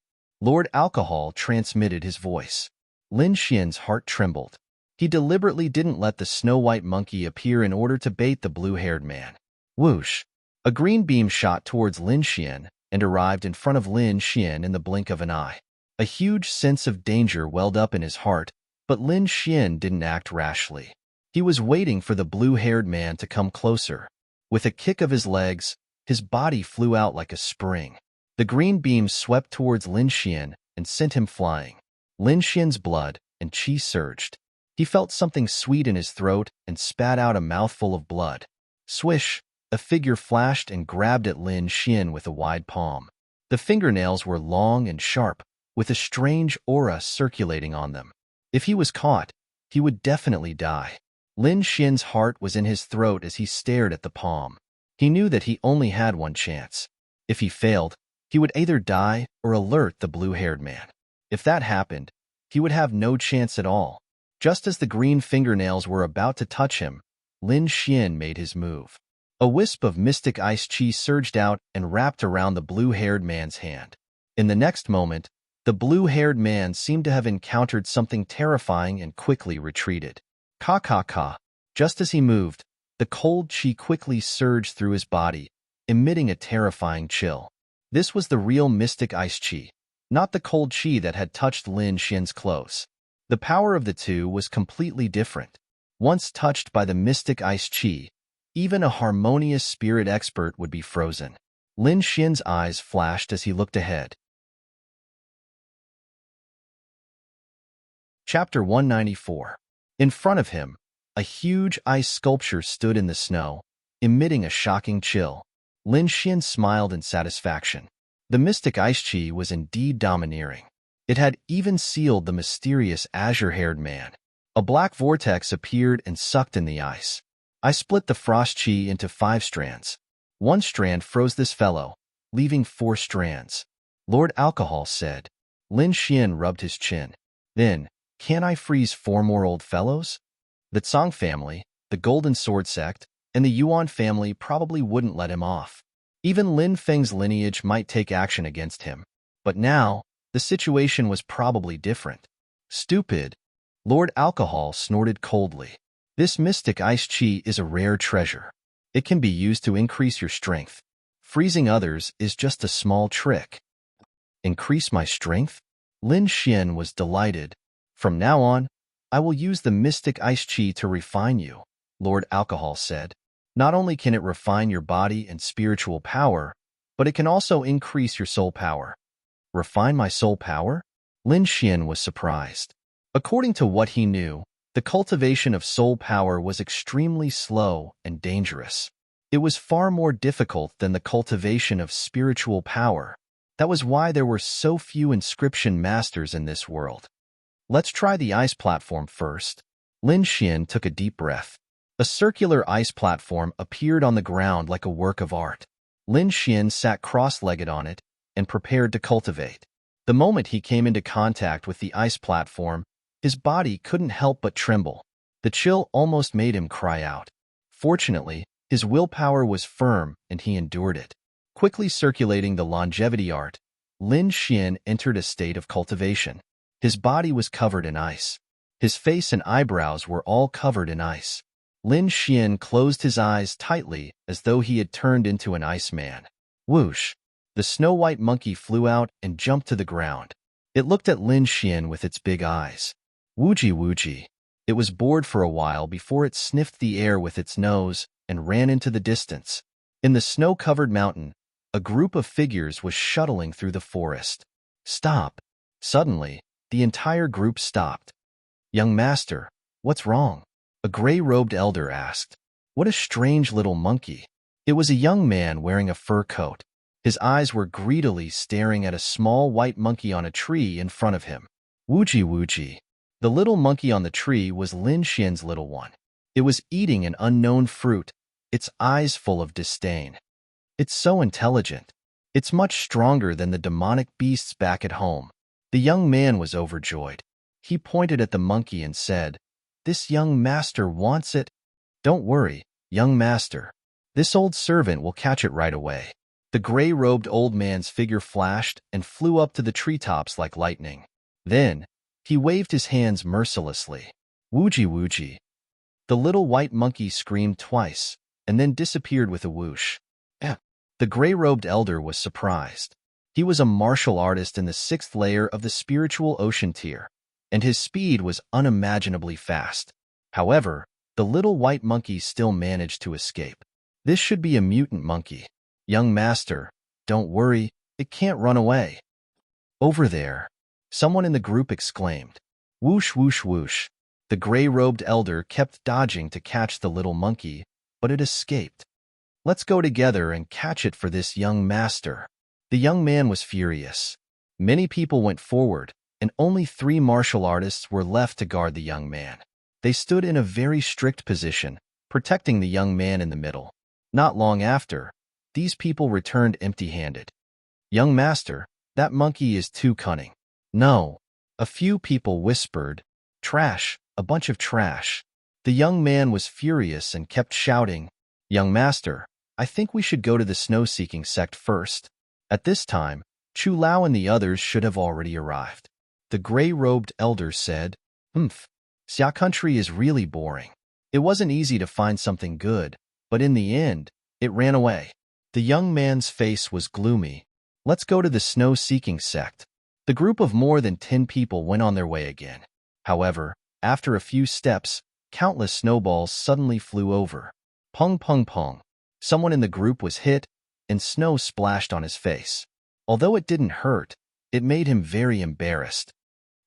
Lord Alcohol transmitted his voice. Lin Xian's heart trembled. He deliberately didn't let the snow-white monkey appear in order to bait the blue-haired man. Whoosh! A green beam shot towards Lin Xian and arrived in front of Lin Xian in the blink of an eye. A huge sense of danger welled up in his heart, but Lin Xian didn't act rashly. He was waiting for the blue-haired man to come closer. With a kick of his legs, his body flew out like a spring. The green beam swept towards Lin Xian and sent him flying. Lin Xian's blood and qi surged. He felt something sweet in his throat and spat out a mouthful of blood. Swish! A figure flashed and grabbed at Lin Xian with a wide palm. The fingernails were long and sharp, with a strange aura circulating on them. If he was caught, he would definitely die. Lin Xian's heart was in his throat as he stared at the palm. He knew that he only had one chance. If he failed, he would either die or alert the blue-haired man. If that happened, he would have no chance at all. Just as the green fingernails were about to touch him, Lin Xian made his move. A wisp of mystic ice chi surged out and wrapped around the blue-haired man's hand. In the next moment, the blue-haired man seemed to have encountered something terrifying and quickly retreated. Ka ka ka. Just as he moved, the cold chi quickly surged through his body, emitting a terrifying chill. This was the real mystic ice chi, not the cold chi that had touched Lin Xian's clothes. The power of the two was completely different. Once touched by the mystic ice chi, even a harmonious spirit expert would be frozen. Lin Xian's eyes flashed as he looked ahead. Chapter 194. In front of him, a huge ice sculpture stood in the snow, emitting a shocking chill. Lin Xian smiled in satisfaction. The mystic ice chi was indeed domineering. It had even sealed the mysterious azure-haired man. A black vortex appeared and sucked in the ice. I split the frost chi into 5 strands. 1 strand froze this fellow, leaving 4 strands. Lord Alcohol said. Lin Xian rubbed his chin. Then, can I freeze 4 more old fellows? The Tsang family, the Golden Sword sect, and the Yuan family probably wouldn't let him off. Even Lin Feng's lineage might take action against him. But now, the situation was probably different. Stupid. Lord Alcohol snorted coldly. This mystic ice chi is a rare treasure. It can be used to increase your strength. Freezing others is just a small trick. Increase my strength? Lin Xian was delighted. From now on, I will use the mystic ice chi to refine you, Lord Alcohol said. Not only can it refine your body and spiritual power, but it can also increase your soul power. Refine my soul power? Lin Xian was surprised. According to what he knew, the cultivation of soul power was extremely slow and dangerous. It was far more difficult than the cultivation of spiritual power. That was why there were so few inscription masters in this world. Let's try the ice platform first. Lin Xian took a deep breath. A circular ice platform appeared on the ground like a work of art. Lin Xian sat cross-legged on it and prepared to cultivate. The moment he came into contact with the ice platform, his body couldn't help but tremble. The chill almost made him cry out. Fortunately, his willpower was firm and he endured it. Quickly circulating the longevity art, Lin Xian entered a state of cultivation. His body was covered in ice. His face and eyebrows were all covered in ice. Lin Xian closed his eyes tightly as though he had turned into an ice man. Whoosh! The snow-white monkey flew out and jumped to the ground. It looked at Lin Xian with its big eyes. Wooji wooji. It was bored for a while before it sniffed the air with its nose and ran into the distance. In the snow-covered mountain, a group of figures was shuttling through the forest. Stop. Suddenly, the entire group stopped. Young master, what's wrong? A gray-robed elder asked. What a strange little monkey. It was a young man wearing a fur coat. His eyes were greedily staring at a small white monkey on a tree in front of him. Wooji wooji. The little monkey on the tree was Lin Xian's little one. It was eating an unknown fruit, its eyes full of disdain. It's so intelligent. It's much stronger than the demonic beasts back at home. The young man was overjoyed. He pointed at the monkey and said, This young master wants it. Don't worry, young master. This old servant will catch it right away. The gray-robed old man's figure flashed and flew up to the treetops like lightning. Then, he waved his hands mercilessly. Wooji wooji. The little white monkey screamed twice, and then disappeared with a whoosh. The gray-robed elder was surprised. He was a martial artist in the 6th layer of the spiritual ocean tier, and his speed was unimaginably fast. However, the little white monkey still managed to escape. This should be a mutant monkey. Young master, don't worry, it can't run away. Over there, someone in the group exclaimed. Whoosh whoosh whoosh. The gray-robed elder kept dodging to catch the little monkey, but it escaped. Let's go together and catch it for this young master. The young man was furious. Many people went forward, and only 3 martial artists were left to guard the young man. They stood in a very strict position, protecting the young man in the middle. Not long after, these people returned empty-handed. Young master, that monkey is too cunning. No. A few people whispered, Trash, a bunch of trash. The young man was furious and kept shouting, Young master, I think we should go to the snow-seeking sect first. At this time, Chu Lao and the others should have already arrived. The gray-robed elder said, Xia country is really boring. It wasn't easy to find something good, but in the end, it ran away. The young man's face was gloomy. Let's go to the snow-seeking sect. The group of more than 10 people went on their way again. However, after a few steps, countless snowballs suddenly flew over. Pung pung pung. Someone in the group was hit, and snow splashed on his face. Although it didn't hurt, it made him very embarrassed.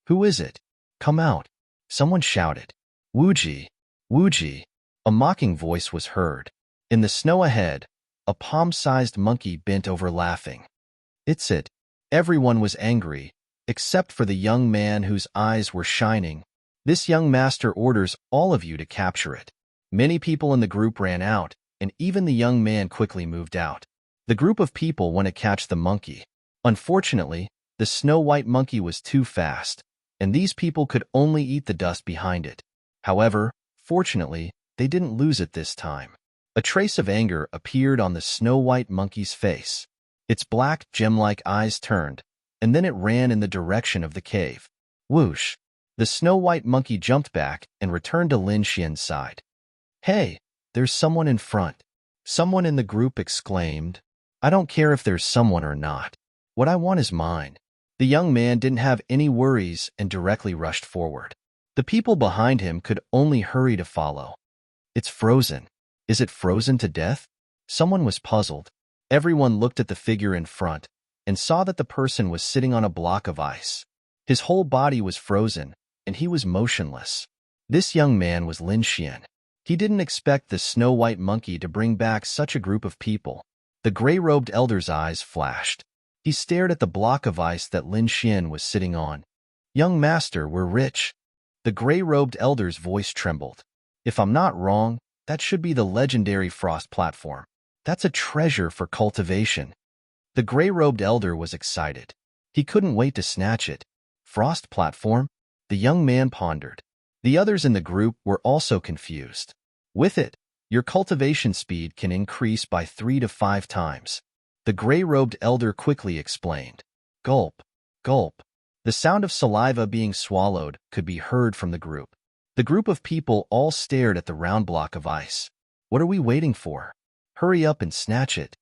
Who is it? Come out. Someone shouted. Wooji, wooji. A mocking voice was heard. In the snow ahead, a palm-sized monkey bent over laughing. It's it. Everyone was angry, except for the young man whose eyes were shining. This young master orders all of you to capture it. Many people in the group ran out, and even the young man quickly moved out. The group of people went to catch the monkey. Unfortunately, the snow-white monkey was too fast, and these people could only eat the dust behind it. However, fortunately, they didn't lose it this time. A trace of anger appeared on the snow-white monkey's face. Its black, gem-like eyes turned, and then it ran in the direction of the cave. Whoosh! The snow-white monkey jumped back and returned to Lin Xian's side. Hey, there's someone in front. Someone in the group exclaimed. I don't care if there's someone or not. What I want is mine. The young man didn't have any worries and directly rushed forward. The people behind him could only hurry to follow. It's frozen. Is it frozen to death? Someone was puzzled. Everyone looked at the figure in front and saw that the person was sitting on a block of ice. His whole body was frozen, and he was motionless. This young man was Lin Xian. He didn't expect the snow-white monkey to bring back such a group of people. The gray-robed elder's eyes flashed. He stared at the block of ice that Lin Xian was sitting on. Young master, we're rich. The gray-robed elder's voice trembled. If I'm not wrong, that should be the legendary frost platform. That's a treasure for cultivation. The gray-robed elder was excited. He couldn't wait to snatch it. Frost platform? The young man pondered. The others in the group were also confused. With it, your cultivation speed can increase by 3 to 5 times. The gray-robed elder quickly explained. Gulp, gulp. The sound of saliva being swallowed could be heard from the group. The group of people all stared at the round block of ice. What are we waiting for? Hurry up and snatch it.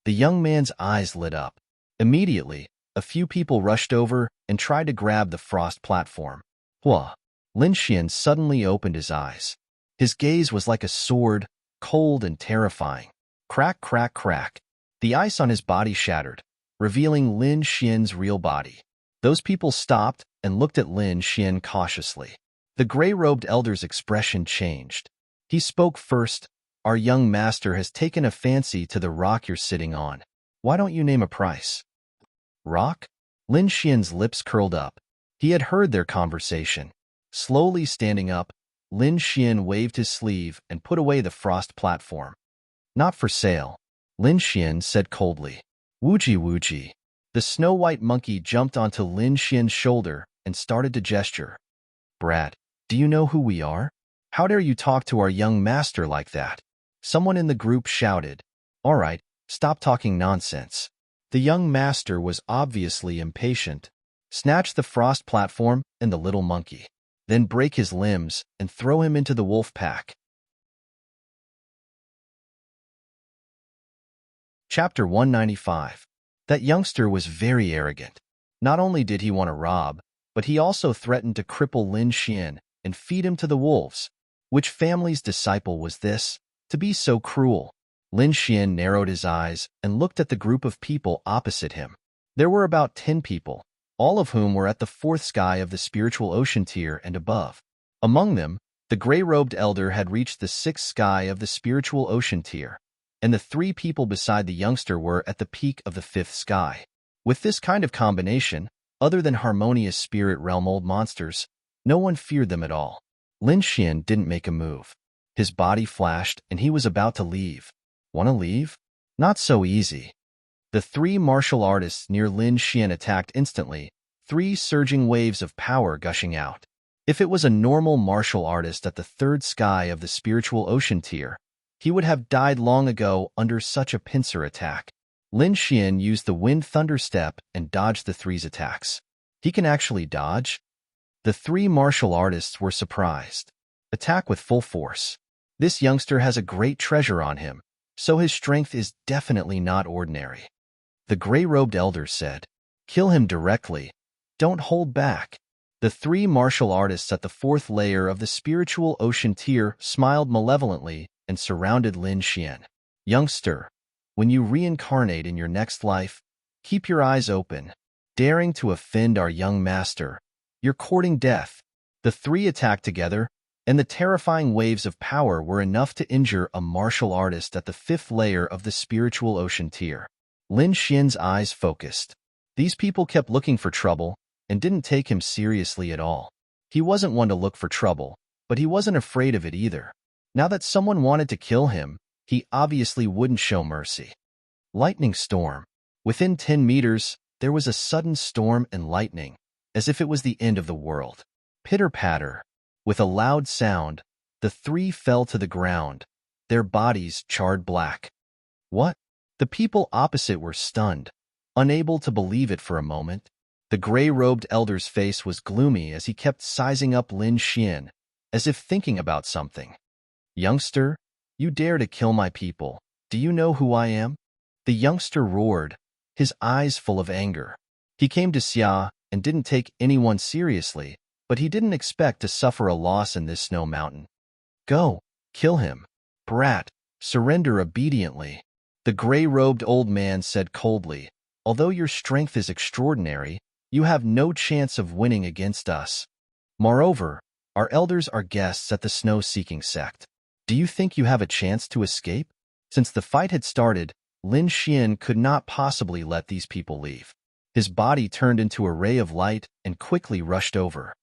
The young man's eyes lit up. Immediately, a few people rushed over and tried to grab the frost platform. Hua! Lin Xian suddenly opened his eyes. His gaze was like a sword, cold and terrifying. Crack, crack, crack. The ice on his body shattered, revealing Lin Xian's real body. Those people stopped and looked at Lin Xian cautiously. The gray-robed elder's expression changed. He spoke first. Our young master has taken a fancy to the rock you're sitting on. Why don't you name a price? Rock? Lin Xian's lips curled up. He had heard their conversation. Slowly standing up, Lin Xian waved his sleeve and put away the frost platform. Not for sale, Lin Xian said coldly. Wuji wuji. The snow-white monkey jumped onto Lin Xian's shoulder and started to gesture. Brat, do you know who we are? How dare you talk to our young master like that? Someone in the group shouted. All right, stop talking nonsense. The young master was obviously impatient. Snatch the frost platform and the little monkey. Then break his limbs and throw him into the wolf pack. Chapter 195. That youngster was very arrogant. Not only did he want to rob, but he also threatened to cripple Lin Xian and feed him to the wolves. Which family's disciple was this, to be so cruel? Lin Xian narrowed his eyes and looked at the group of people opposite him. There were about 10 people, all of whom were at the 4th sky of the spiritual ocean tier and above. Among them, the gray-robed elder had reached the 6th sky of the spiritual ocean tier, and the 3 people beside the youngster were at the peak of the 5th sky. With this kind of combination, other than harmonious spirit realm old monsters, no one feared them at all. Lin Xian didn't make a move. His body flashed and he was about to leave. Wanna leave? Not so easy. The 3 martial artists near Lin Xian attacked instantly, 3 surging waves of power gushing out. If it was a normal martial artist at the 3rd sky of the spiritual ocean tier, he would have died long ago under such a pincer attack. Lin Xian used the wind thunder step and dodged the 3's attacks. He can actually dodge? The 3 martial artists were surprised. Attack with full force. This youngster has a great treasure on him, so his strength is definitely not ordinary. The gray-robed elder said, Kill him directly. Don't hold back. The 3 martial artists at the 4th layer of the spiritual ocean tier smiled malevolently and surrounded Lin Xian. Youngster, when you reincarnate in your next life, keep your eyes open. Daring to offend our young master, you're courting death. The 3 attacked together, and the terrifying waves of power were enough to injure a martial artist at the 5th layer of the spiritual ocean tier. Lin Xian's eyes focused. These people kept looking for trouble and didn't take him seriously at all. He wasn't one to look for trouble, but he wasn't afraid of it either. Now that someone wanted to kill him, he obviously wouldn't show mercy. Lightning storm. Within 10 meters, there was a sudden storm and lightning, as if it was the end of the world. Pitter-patter. With a loud sound, the 3 fell to the ground, their bodies charred black. What? The people opposite were stunned, unable to believe it for a moment. The gray-robed elder's face was gloomy as he kept sizing up Lin Xian, as if thinking about something. Youngster, you dare to kill my people. Do you know who I am? The youngster roared, his eyes full of anger. He came to Xia and didn't take anyone seriously, but he didn't expect to suffer a loss in this snow mountain. Go, kill him. Brat, surrender obediently. The gray-robed old man said coldly, although your strength is extraordinary, you have no chance of winning against us. Moreover, our elders are guests at the snow-seeking sect. Do you think you have a chance to escape? Since the fight had started, Lin Xian could not possibly let these people leave. His body turned into a ray of light and quickly rushed over.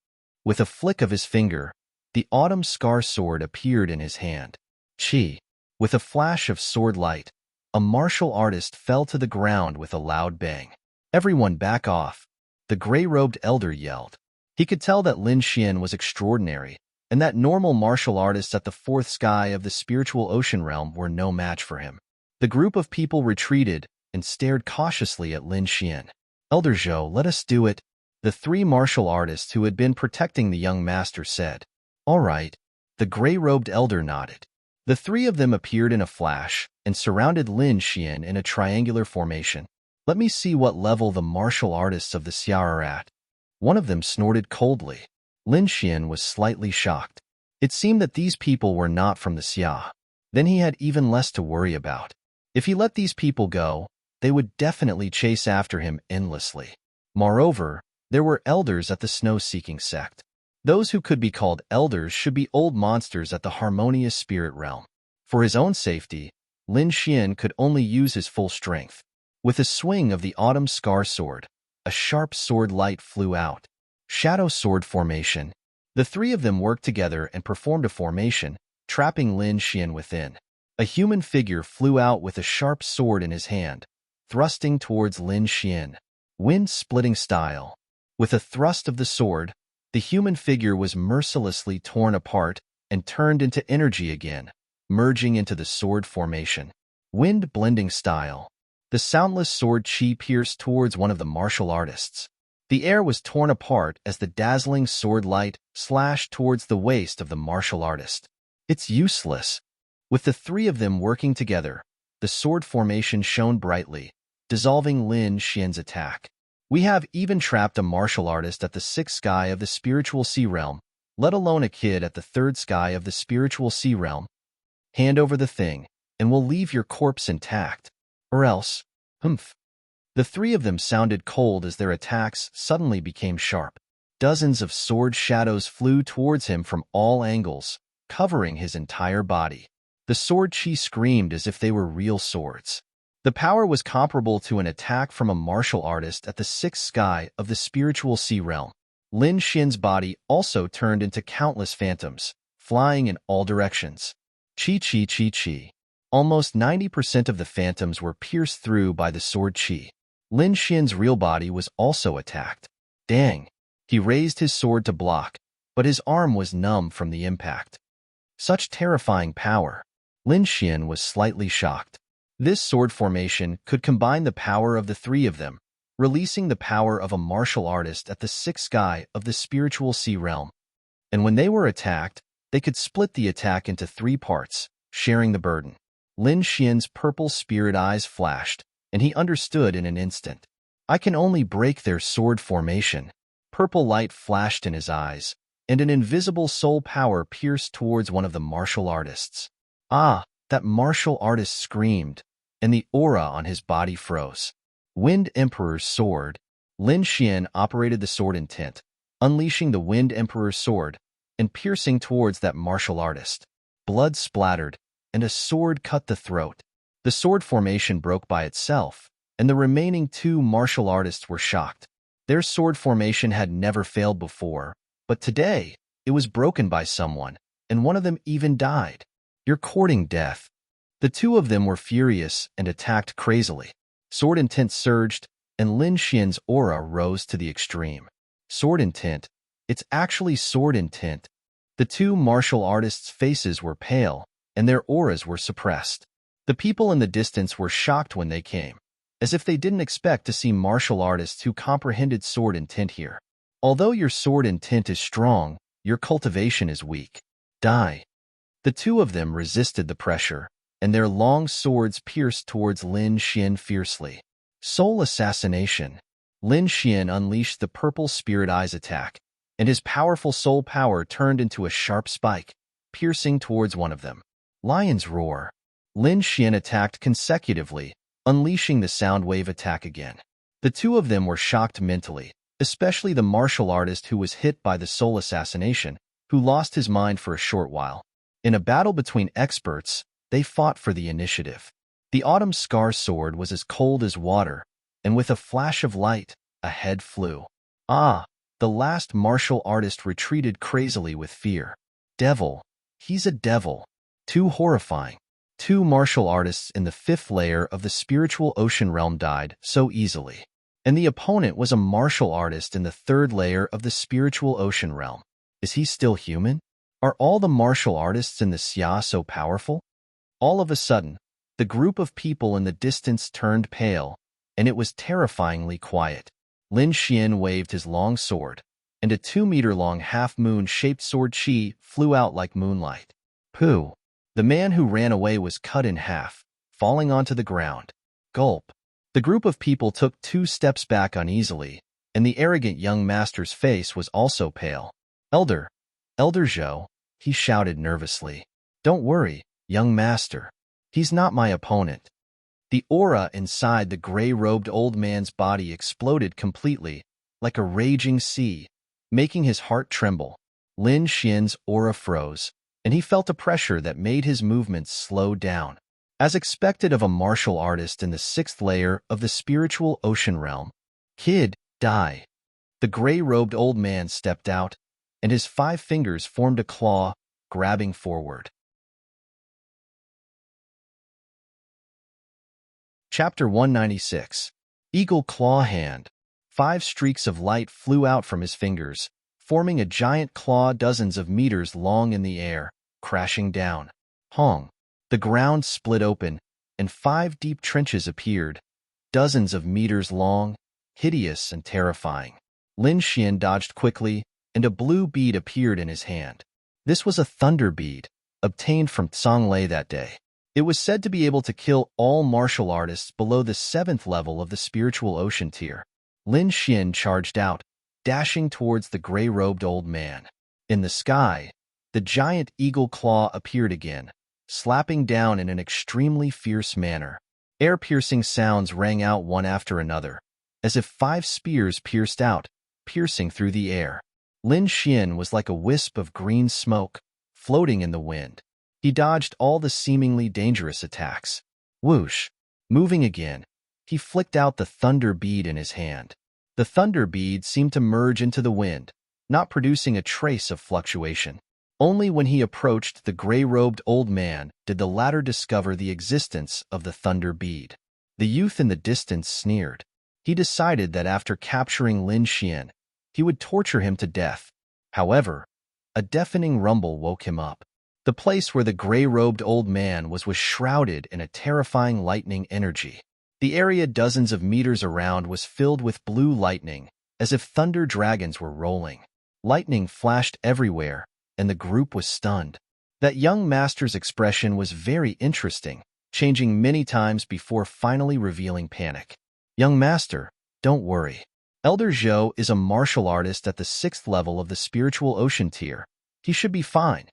With a flick of his finger, the autumn scar sword appeared in his hand. Chi. With a flash of sword light, a martial artist fell to the ground with a loud bang. Everyone back off, the gray-robed elder yelled. He could tell that Lin Xian was extraordinary, and that normal martial artists at the 4th sky of the spiritual ocean realm were no match for him. The group of people retreated and stared cautiously at Lin Xian. Elder Zhou, let us do it, the 3 martial artists who had been protecting the young master said. All right, the gray-robed elder nodded. The 3 of them appeared in a flash and surrounded Lin Xian in a triangular formation. Let me see what level the martial artists of the Xia are at. One of them snorted coldly. Lin Xian was slightly shocked. It seemed that these people were not from the Xia. Then he had even less to worry about. If he let these people go, they would definitely chase after him endlessly. Moreover, there were elders at the snow-seeking sect. Those who could be called elders should be old monsters at the harmonious spirit realm. For his own safety, Lin Xian could only use his full strength. With a swing of the autumn scar sword, a sharp sword light flew out. Shadow sword formation. The three of them worked together and performed a formation, trapping Lin Xian within. A human figure flew out with a sharp sword in his hand, thrusting towards Lin Xian. Wind-splitting style. With a thrust of the sword, the human figure was mercilessly torn apart and turned into energy again, merging into the sword formation. Wind-blending style. The soundless sword chi pierced towards one of the martial artists. The air was torn apart as the dazzling sword light slashed towards the waist of the martial artist. It's useless. With the three of them working together, the sword formation shone brightly, dissolving Lin Xian's attack. We have even trapped a martial artist at the sixth sky of the spiritual sea realm, let alone a kid at the third sky of the spiritual sea realm. Hand over the thing, and we'll leave your corpse intact. Or else, humph. The three of them sounded cold as their attacks suddenly became sharp. Dozens of sword shadows flew towards him from all angles, covering his entire body. The sword chi screamed as if they were real swords. The power was comparable to an attack from a martial artist at the sixth sky of the spiritual sea realm. Lin Xian's body also turned into countless phantoms, flying in all directions. Chi chi chi chi. Almost 90% of the phantoms were pierced through by the sword chi. Lin Xian's real body was also attacked. Dang! He raised his sword to block, but his arm was numb from the impact. Such terrifying power. Lin Xian was slightly shocked. This sword formation could combine the power of the three of them, releasing the power of a martial artist at the sixth sky of the spiritual sea realm. And when they were attacked, they could split the attack into three parts, sharing the burden. Lin Xian's purple spirit eyes flashed, and he understood in an instant. I can only break their sword formation. Purple light flashed in his eyes, and an invisible soul power pierced towards one of the martial artists. Ah, that martial artist screamed, and the aura on his body froze. Wind Emperor's sword. Lin Xian operated the sword intent, unleashing the Wind Emperor's sword and piercing towards that martial artist. Blood splattered, and a sword cut the throat. The sword formation broke by itself, and the remaining two martial artists were shocked. Their sword formation had never failed before, but today it was broken by someone, and one of them even died. You're courting death. The two of them were furious and attacked crazily. Sword intent surged, and Lin Xian's aura rose to the extreme. Sword intent. It's actually sword intent. The two martial artists' faces were pale, and their auras were suppressed. The people in the distance were shocked when they came, as if they didn't expect to see martial artists who comprehended sword intent here. Although your sword intent is strong, your cultivation is weak. Die. The two of them resisted the pressure, and their long swords pierced towards Lin Xian fiercely. Soul assassination. Lin Xian unleashed the purple spirit eyes attack, and his powerful soul power turned into a sharp spike, piercing towards one of them. Lion's roar. Lin Xian attacked consecutively, unleashing the sound wave attack again. The two of them were shocked mentally, especially the martial artist who was hit by the soul assassination, who lost his mind for a short while. In a battle between experts, they fought for the initiative. The autumn scar sword was as cold as water, and with a flash of light, a head flew. Ah! The last martial artist retreated crazily with fear. Devil. He's a devil. Too horrifying. Two martial artists in the fifth layer of the spiritual ocean realm died so easily. And the opponent was a martial artist in the third layer of the spiritual ocean realm. Is he still human? Are all the martial artists in the Xia so powerful? All of a sudden, the group of people in the distance turned pale, and it was terrifyingly quiet. Lin Xian waved his long sword, and a 2-meter-long half-moon-shaped sword chi flew out like moonlight. Pooh! The man who ran away was cut in half, falling onto the ground. Gulp! The group of people took 2 steps back uneasily, and the arrogant young master's face was also pale. Elder Zhou, he shouted nervously. Don't worry, young master. He's not my opponent. The aura inside the gray-robed old man's body exploded completely, like a raging sea, making his heart tremble. Lin Xian's aura froze, and he felt a pressure that made his movements slow down. As expected of a martial artist in the 6th layer of the spiritual ocean realm, Kid, die. The gray-robed old man stepped out, and his 5 fingers formed a claw, grabbing forward. Chapter 196. Eagle Claw Hand. 5 streaks of light flew out from his fingers, forming a giant claw dozens of meters long in the air, crashing down. Hong. The ground split open, and 5 deep trenches appeared, dozens of meters long, hideous and terrifying. Lin Xian dodged quickly, and a blue bead appeared in his hand. This was a thunder bead, obtained from Songlei that day. It was said to be able to kill all martial artists below the 7th level of the spiritual ocean tier. Lin Xian charged out, dashing towards the gray-robed old man. In the sky, the giant eagle claw appeared again, slapping down in an extremely fierce manner. Air-piercing sounds rang out one after another, as if 5 spears pierced out, piercing through the air. Lin Xian was like a wisp of green smoke, floating in the wind. He dodged all the seemingly dangerous attacks. Whoosh! Moving again, he flicked out the thunder bead in his hand. The thunder bead seemed to merge into the wind, not producing a trace of fluctuation. Only when he approached the gray-robed old man did the latter discover the existence of the thunder bead. The youth in the distance sneered. He decided that after capturing Lin Xian, he would torture him to death. However, a deafening rumble woke him up. The place where the gray-robed old man was shrouded in a terrifying lightning energy. The area dozens of meters around was filled with blue lightning, as if thunder dragons were rolling. Lightning flashed everywhere, and the group was stunned. That young master's expression was very interesting, changing many times before finally revealing panic. Young master, don't worry. Elder Zhou is a martial artist at the 6th level of the spiritual ocean tier. He should be fine.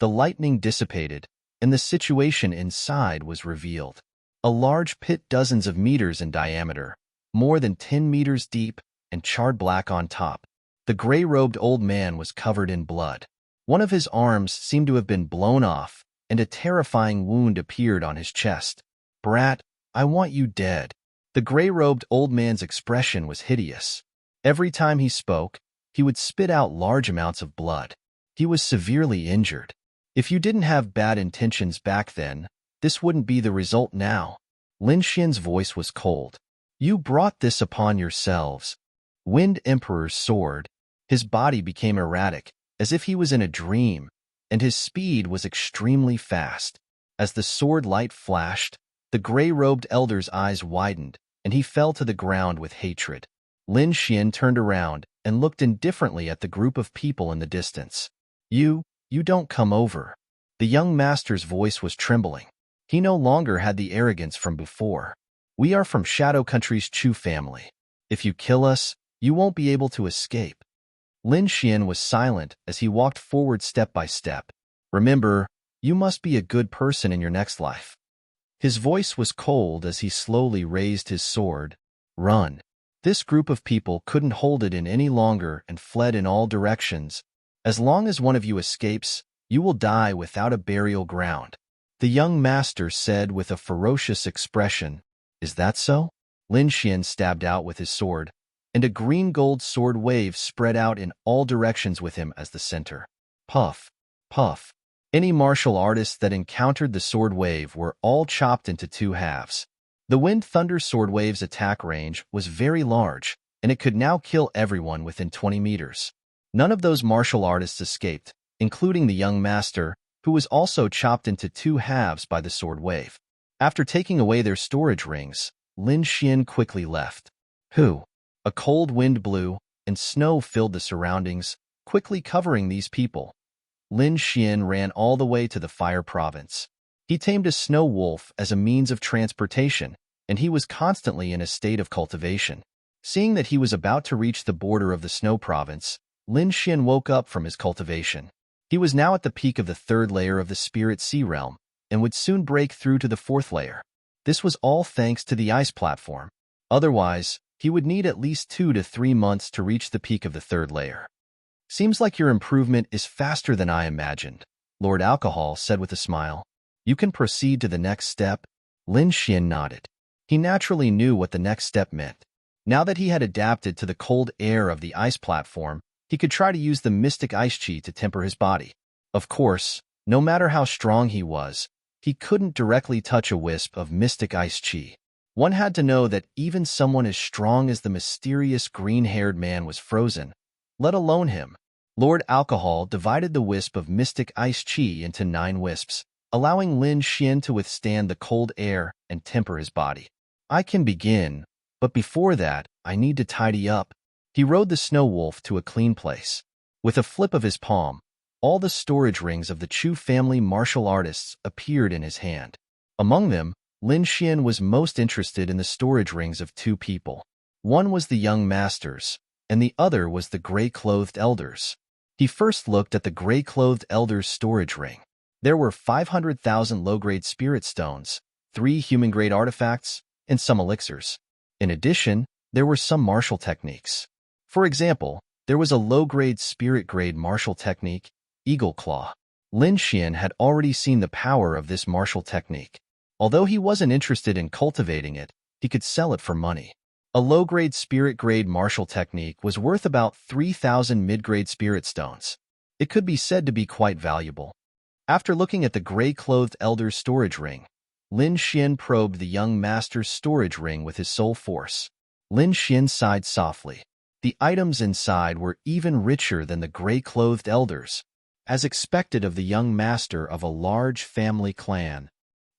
The lightning dissipated, and the situation inside was revealed. A large pit dozens of meters in diameter, more than 10 meters deep, and charred black on top. The gray-robed old man was covered in blood. One of his arms seemed to have been blown off, and a terrifying wound appeared on his chest. Brat, I want you dead. The gray-robed old man's expression was hideous. Every time he spoke, he would spit out large amounts of blood. He was severely injured. If you didn't have bad intentions back then, this wouldn't be the result now. Lin Xian's voice was cold. You brought this upon yourselves. Wind Emperor's sword. His body became erratic, as if he was in a dream, and his speed was extremely fast. As the sword light flashed, the gray-robed elder's eyes widened, and he fell to the ground with hatred. Lin Xian turned around and looked indifferently at the group of people in the distance. You don't come over. The young master's voice was trembling. He no longer had the arrogance from before. We are from Shadow Country's Chu family. If you kill us, you won't be able to escape. Lin Xian was silent as he walked forward step by step. Remember, you must be a good person in your next life. His voice was cold as he slowly raised his sword. Run. This group of people couldn't hold it in any longer and fled in all directions. As long as one of you escapes, you will die without a burial ground. The young master said with a ferocious expression. Is that so? Lin Xian stabbed out with his sword, and a green-gold sword wave spread out in all directions with him as the center. Puff, puff. Any martial artists that encountered the sword wave were all chopped into 2 halves. The Wind Thunder sword wave's attack range was very large, and it could now kill everyone within 20 meters. None of those martial artists escaped, including the young master, who was also chopped into 2 halves by the sword wave. After taking away their storage rings, Lin Xian quickly left. A cold wind blew, and snow filled the surroundings, quickly covering these people. Lin Xian ran all the way to the Fire Province. He tamed a snow wolf as a means of transportation, and he was constantly in a state of cultivation. Seeing that he was about to reach the border of the snow province, Lin Xin woke up from his cultivation. He was now at the peak of the third layer of the spirit sea realm, and would soon break through to the fourth layer. This was all thanks to the ice platform. Otherwise, he would need at least 2 to 3 months to reach the peak of the third layer. Seems like your improvement is faster than I imagined, Lord Alcohol said with a smile. You can proceed to the next step. Lin Xin nodded. He naturally knew what the next step meant. Now that he had adapted to the cold air of the ice platform, he could try to use the mystic ice chi to temper his body. Of course, no matter how strong he was, he couldn't directly touch a wisp of mystic ice chi. One had to know that even someone as strong as the mysterious green-haired man was frozen, let alone him. Lord Alcohol divided the wisp of mystic ice chi into 9 wisps, allowing Lin Xin to withstand the cold air and temper his body. I can begin, but before that, I need to tidy up. He rode the snow wolf to a clean place. With a flip of his palm, all the storage rings of the Chu family martial artists appeared in his hand. Among them, Lin Xin was most interested in the storage rings of 2 people. One was the young masters, and the other was the gray-clothed elders. He first looked at the gray-clothed elders' storage ring. There were 500,000 low-grade spirit stones, 3 human-grade artifacts, and some elixirs. In addition, there were some martial techniques. For example, there was a low-grade spirit-grade martial technique, Eagle Claw. Lin Xin had already seen the power of this martial technique. Although he wasn't interested in cultivating it, he could sell it for money. A low-grade spirit-grade martial technique was worth about 3,000 mid-grade spirit stones. It could be said to be quite valuable. After looking at the gray-clothed elder's storage ring, Lin Xin probed the young master's storage ring with his soul force. Lin Xin sighed softly. The items inside were even richer than the gray-clothed elders, as expected of the young master of a large family clan.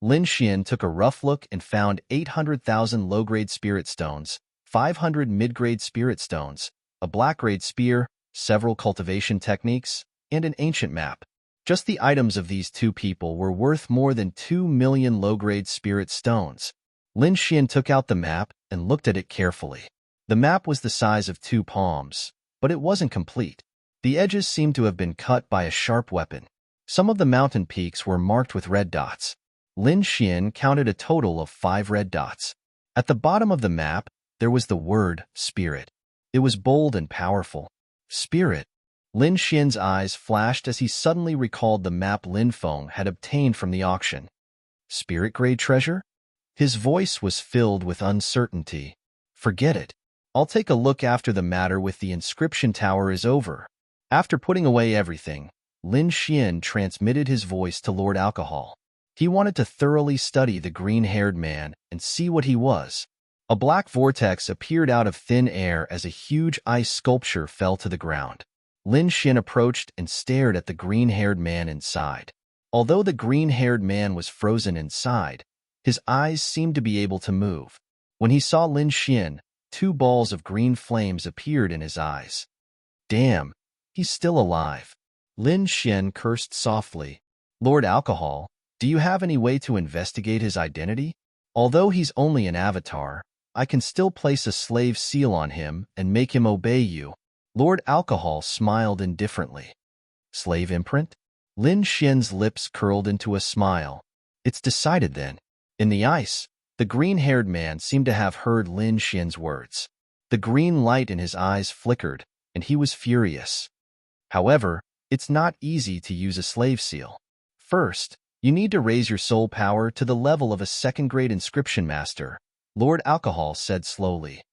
Lin Xin took a rough look and found 800,000 low-grade spirit stones, 500 mid-grade spirit stones, a black-grade spear, several cultivation techniques, and an ancient map. Just the items of these 2 people were worth more than 2 million low-grade spirit stones. Lin Xin took out the map and looked at it carefully. The map was the size of 2 palms, but it wasn't complete. The edges seemed to have been cut by a sharp weapon. Some of the mountain peaks were marked with red dots. Lin Xin counted a total of 5 red dots. At the bottom of the map, there was the word Spirit. It was bold and powerful. Spirit. Lin Xin's eyes flashed as he suddenly recalled the map Lin Feng had obtained from the auction. Spirit-grade treasure? His voice was filled with uncertainty. Forget it. I'll take a look after the matter with the inscription tower is over. After putting away everything, Lin Xin transmitted his voice to Lord Alcohol. He wanted to thoroughly study the green-haired man and see what he was. A black vortex appeared out of thin air as a huge ice sculpture fell to the ground. Lin Xin approached and stared at the green-haired man inside. Although the green-haired man was frozen inside, his eyes seemed to be able to move. When he saw Lin Xin, 2 balls of green flames appeared in his eyes. Damn, he's still alive. Lin Xin cursed softly. Lord Alcohol, do you have any way to investigate his identity? Although he's only an avatar, I can still place a slave seal on him and make him obey you. Lord Alcohol smiled indifferently. Slave imprint? Lin Xin's lips curled into a smile. It's decided then. In the ice, the green-haired man seemed to have heard Lin Xin's words. The green light in his eyes flickered, and he was furious. However, it's not easy to use a slave seal. First, you need to raise your soul power to the level of a 2nd-grade inscription master, Lord Alcohol said slowly.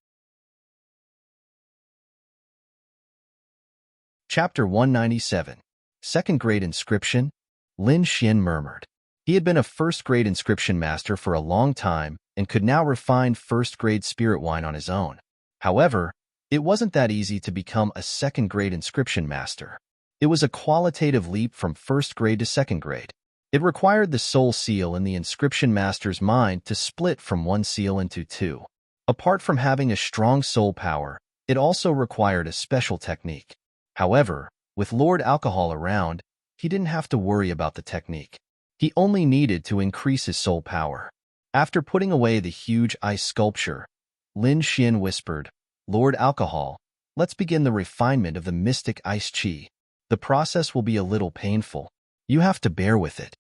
Chapter 197. 2nd-grade inscription? Lin Xin murmured. He had been a 1st-grade inscription master for a long time and could now refine 1st-grade spirit wine on his own. However, it wasn't that easy to become a 2nd-grade inscription master. It was a qualitative leap from 1st grade to 2nd grade. It required the soul seal in the inscription master's mind to split from one seal into 2. Apart from having a strong soul power, it also required a special technique. However, with Lord Alcohol around, he didn't have to worry about the technique. He only needed to increase his soul power. After putting away the huge ice sculpture, Lin Xian whispered, "Lord Alcohol, let's begin the refinement of the mystic ice chi. The process will be a little painful. You have to bear with it."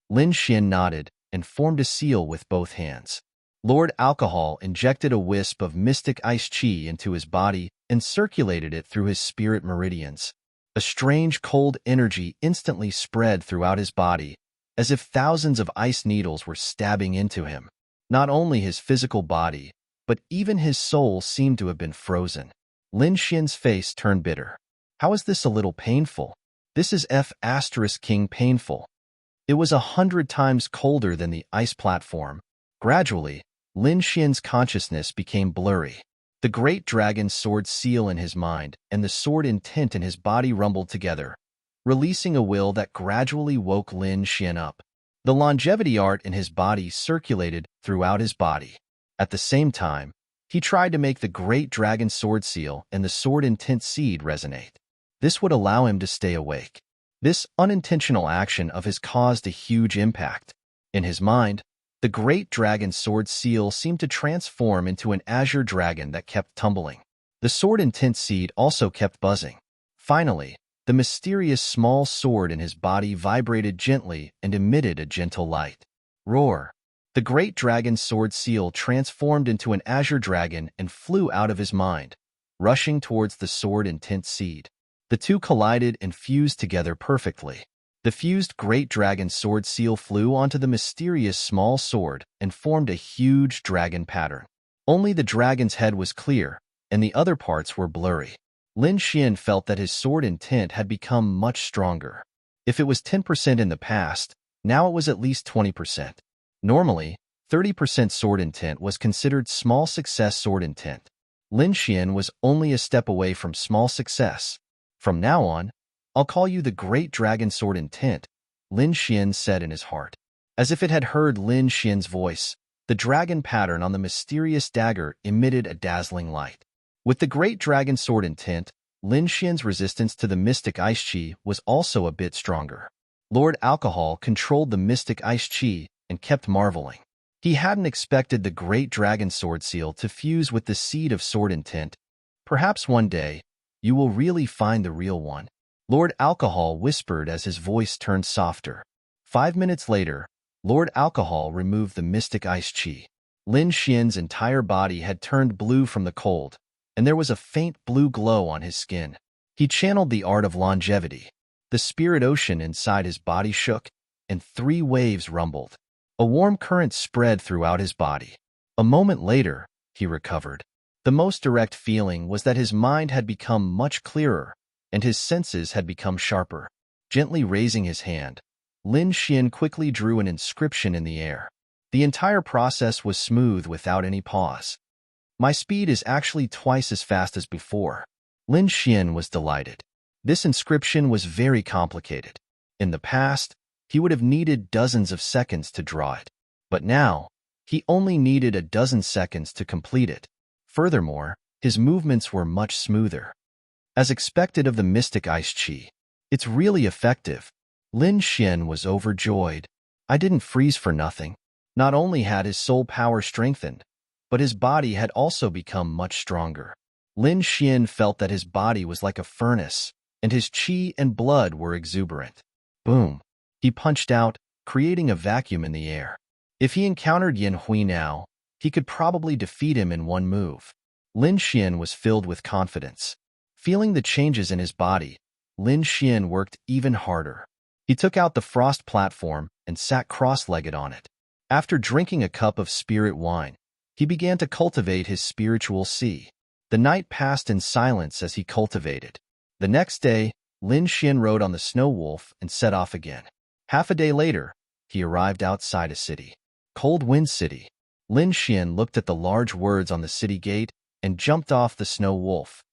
Lin Xian nodded and formed a seal with both hands. Lord Alcohol injected a wisp of mystic ice chi into his body and circulated it through his spirit meridians. A strange cold energy instantly spread throughout his body, as if thousands of ice needles were stabbing into him. Not only his physical body, but even his soul seemed to have been frozen. Lin Xian's face turned bitter. "How is this a little painful? This is King painful." It was 100 times colder than the ice platform. Gradually, Lin Xian's consciousness became blurry. The great dragon sword seal in his mind and the sword intent in his body rumbled together, releasing a will that gradually woke Lin Xian up. The longevity art in his body circulated throughout his body. At the same time, he tried to make the great dragon sword seal and the sword intent seed resonate. This would allow him to stay awake. This unintentional action of his caused a huge impact. In his mind, the great dragon sword seal seemed to transform into an azure dragon that kept tumbling. The sword intent seed also kept buzzing. Finally, the mysterious small sword in his body vibrated gently and emitted a gentle light. Roar! The great dragon sword seal transformed into an azure dragon and flew out of his mind, rushing towards the sword intent seed. The two collided and fused together perfectly. The fused great dragon sword seal flew onto the mysterious small sword and formed a huge dragon pattern. Only the dragon's head was clear, and the other parts were blurry. Lin Xian felt that his sword intent had become much stronger. If it was 10% in the past, now it was at least 20%. Normally, 30% sword intent was considered small success sword intent. Lin Xian was only a step away from small success. "From now on, I'll call you the Great Dragon Sword Intent," Lin Xian said in his heart. As if it had heard Lin Xian's voice, the dragon pattern on the mysterious dagger emitted a dazzling light. With the Great Dragon Sword Intent, Lin Xian's resistance to the mystic ice chi was also a bit stronger. Lord Alcohol controlled the mystic ice chi and kept marveling. He hadn't expected the Great Dragon Sword Seal to fuse with the seed of sword intent. "Perhaps one day, you will really find the real one," Lord Alcohol whispered as his voice turned softer. 5 minutes later, Lord Alcohol removed the mystic ice chi. Lin Xian's entire body had turned blue from the cold, and there was a faint blue glow on his skin. He channeled the art of longevity. The spirit ocean inside his body shook, and 3 waves rumbled. A warm current spread throughout his body. A moment later, he recovered. The most direct feeling was that his mind had become much clearer, and his senses had become sharper. Gently raising his hand, Lin Xian quickly drew an inscription in the air. The entire process was smooth without any pause. "My speed is actually twice as fast as before." Lin Xian was delighted. This inscription was very complicated. In the past, he would have needed dozens of seconds to draw it. But now, he only needed a dozen seconds to complete it. Furthermore, his movements were much smoother. As expected of the mystic ice chi, "It's really effective." Lin Xian was overjoyed. "I didn't freeze for nothing." Not only had his soul power strengthened, but his body had also become much stronger. Lin Xian felt that his body was like a furnace, and his qi and blood were exuberant. Boom! He punched out, creating a vacuum in the air. If he encountered Yan Hui now, he could probably defeat him in one move. Lin Xian was filled with confidence. Feeling the changes in his body, Lin Xian worked even harder. He took out the frost platform and sat cross-legged on it. After drinking a cup of spirit wine, he began to cultivate his spiritual sea. The night passed in silence as he cultivated. The next day, Lin Xian rode on the snow wolf and set off again. Half a day later, he arrived outside a city. Cold Wind City. Lin Xian looked at the large words on the city gate and jumped off the snow wolf.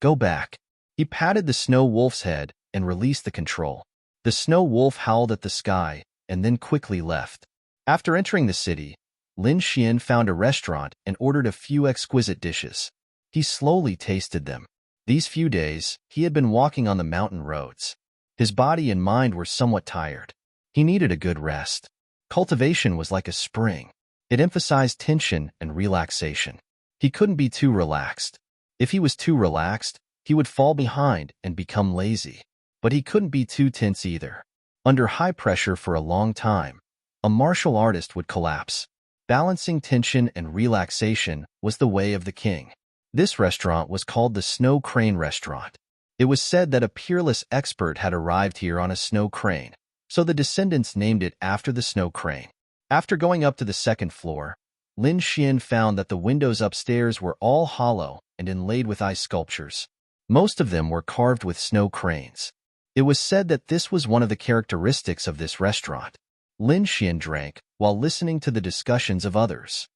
"Go back." He patted the snow wolf's head and released the control. The snow wolf howled at the sky and then quickly left. After entering the city, Lin Xian found a restaurant and ordered a few exquisite dishes. He slowly tasted them. These few days, he had been walking on the mountain roads. His body and mind were somewhat tired. He needed a good rest. Cultivation was like a spring. It emphasized tension and relaxation. He couldn't be too relaxed. If he was too relaxed, he would fall behind and become lazy. But he couldn't be too tense either. Under high pressure for a long time, a martial artist would collapse. Balancing tension and relaxation was the way of the king. This restaurant was called the Snow Crane Restaurant. It was said that a peerless expert had arrived here on a snow crane, so the descendants named it after the snow crane. After going up to the second floor, Lin Xian found that the windows upstairs were all hollow and inlaid with ice sculptures. Most of them were carved with snow cranes. It was said that this was one of the characteristics of this restaurant. Lin Xian drank while listening to the discussions of others.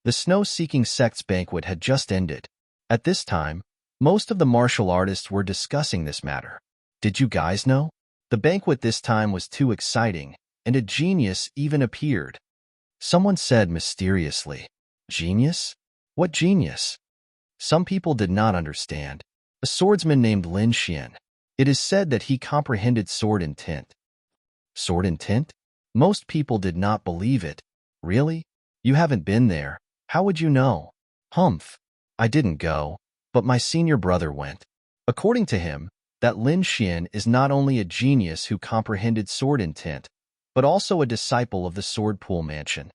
The snow-seeking sect's banquet had just ended. At this time, most of the martial artists were discussing this matter. Did you guys know? The banquet this time was too exciting, and a genius even appeared. Someone said mysteriously, "Genius? What genius?" Some people did not understand. A swordsman named Lin Xian. It is said that he comprehended sword intent. Sword intent? Most people did not believe it. Really? You haven't been there. How would you know? Humph. I didn't go, but my senior brother went. According to him, that Lin Xian is not only a genius who comprehended sword intent, but also a disciple of the Sword Pool Mansion.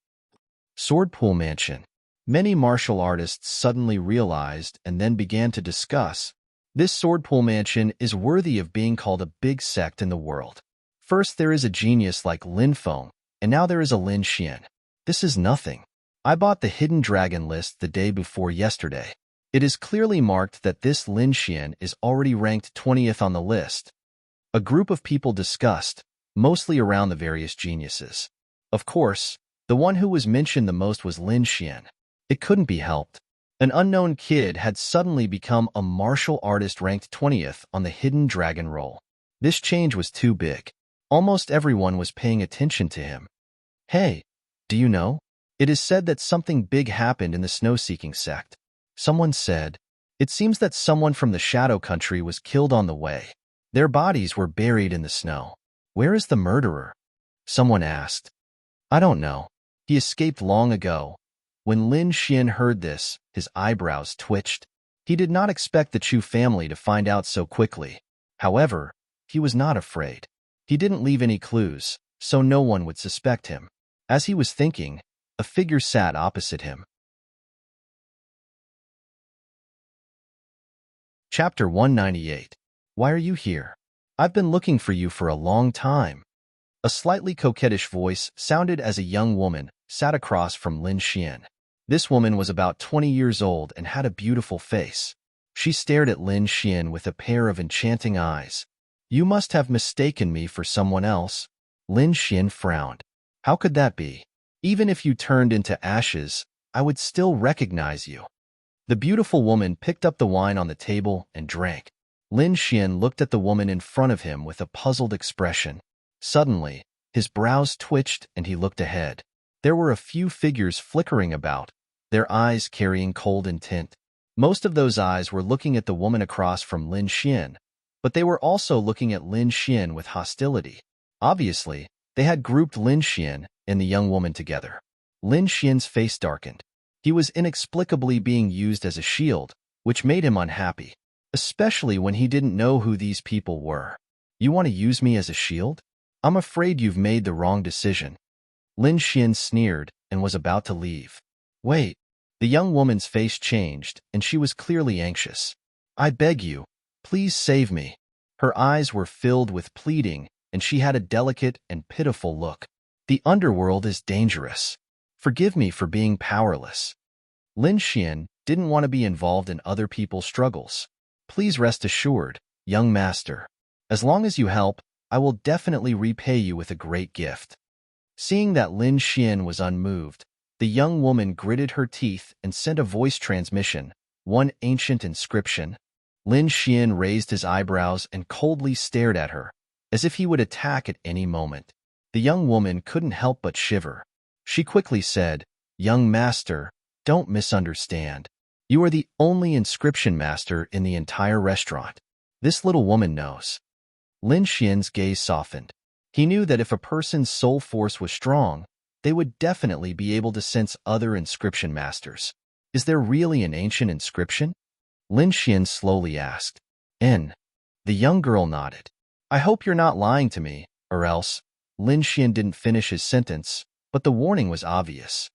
Sword Pool Mansion. Many martial artists suddenly realized and then began to discuss. This Sword Pool Mansion is worthy of being called a big sect in the world. First there is a genius like Lin Feng, and now there is a Lin Xian. This is nothing. I bought the Hidden Dragon list the day before yesterday. It is clearly marked that this Lin Xian is already ranked 20th on the list. A group of people discussed, mostly around the various geniuses. Of course, the one who was mentioned the most was Lin Xian. It couldn't be helped. An unknown kid had suddenly become a martial artist ranked 20th on the Hidden Dragon roll. This change was too big. Almost everyone was paying attention to him. Hey, do you know? It is said that something big happened in the snow-seeking sect. Someone said, it seems that someone from the Shadow Country was killed on the way. Their bodies were buried in the snow. Where is the murderer? Someone asked. I don't know. He escaped long ago. When Lin Xian heard this, his eyebrows twitched. He did not expect the Chu family to find out so quickly. However, he was not afraid. He didn't leave any clues, so no one would suspect him. As he was thinking, a figure sat opposite him. Chapter 198. Why are you here? I've been looking for you for a long time. A slightly coquettish voice sounded as a young woman sat across from Lin Xian. This woman was about 20 years old and had a beautiful face. She stared at Lin Xian with a pair of enchanting eyes. You must have mistaken me for someone else. Lin Xian frowned. How could that be? Even if you turned into ashes, I would still recognize you. The beautiful woman picked up the wine on the table and drank. Lin Xian looked at the woman in front of him with a puzzled expression. Suddenly, his brows twitched and he looked ahead. There were a few figures flickering about, their eyes carrying cold intent. Most of those eyes were looking at the woman across from Lin Xian, but they were also looking at Lin Xian with hostility. Obviously, they had grouped Lin Xian and the young woman together. Lin Xian's face darkened. He was inexplicably being used as a shield, which made him unhappy, especially when he didn't know who these people were. You want to use me as a shield? I'm afraid you've made the wrong decision. Lin Xian sneered and was about to leave. Wait. The young woman's face changed, and she was clearly anxious. I beg you, please save me. Her eyes were filled with pleading, and she had a delicate and pitiful look. The underworld is dangerous. Forgive me for being powerless. Lin Xian didn't want to be involved in other people's struggles. Please rest assured, young master. As long as you help, I will definitely repay you with a great gift. Seeing that Lin Xian was unmoved, the young woman gritted her teeth and sent a voice transmission, one ancient inscription. Lin Xian raised his eyebrows and coldly stared at her, as if he would attack at any moment. The young woman couldn't help but shiver. She quickly said, Young master, don't misunderstand. You are the only inscription master in the entire restaurant. This little woman knows. Lin Xian's gaze softened. He knew that if a person's soul force was strong, they would definitely be able to sense other inscription masters. Is there really an ancient inscription? Lin Xian slowly asked. N. The young girl nodded. I hope you're not lying to me, or else. Lin Xian didn't finish his sentence, but the warning was obvious.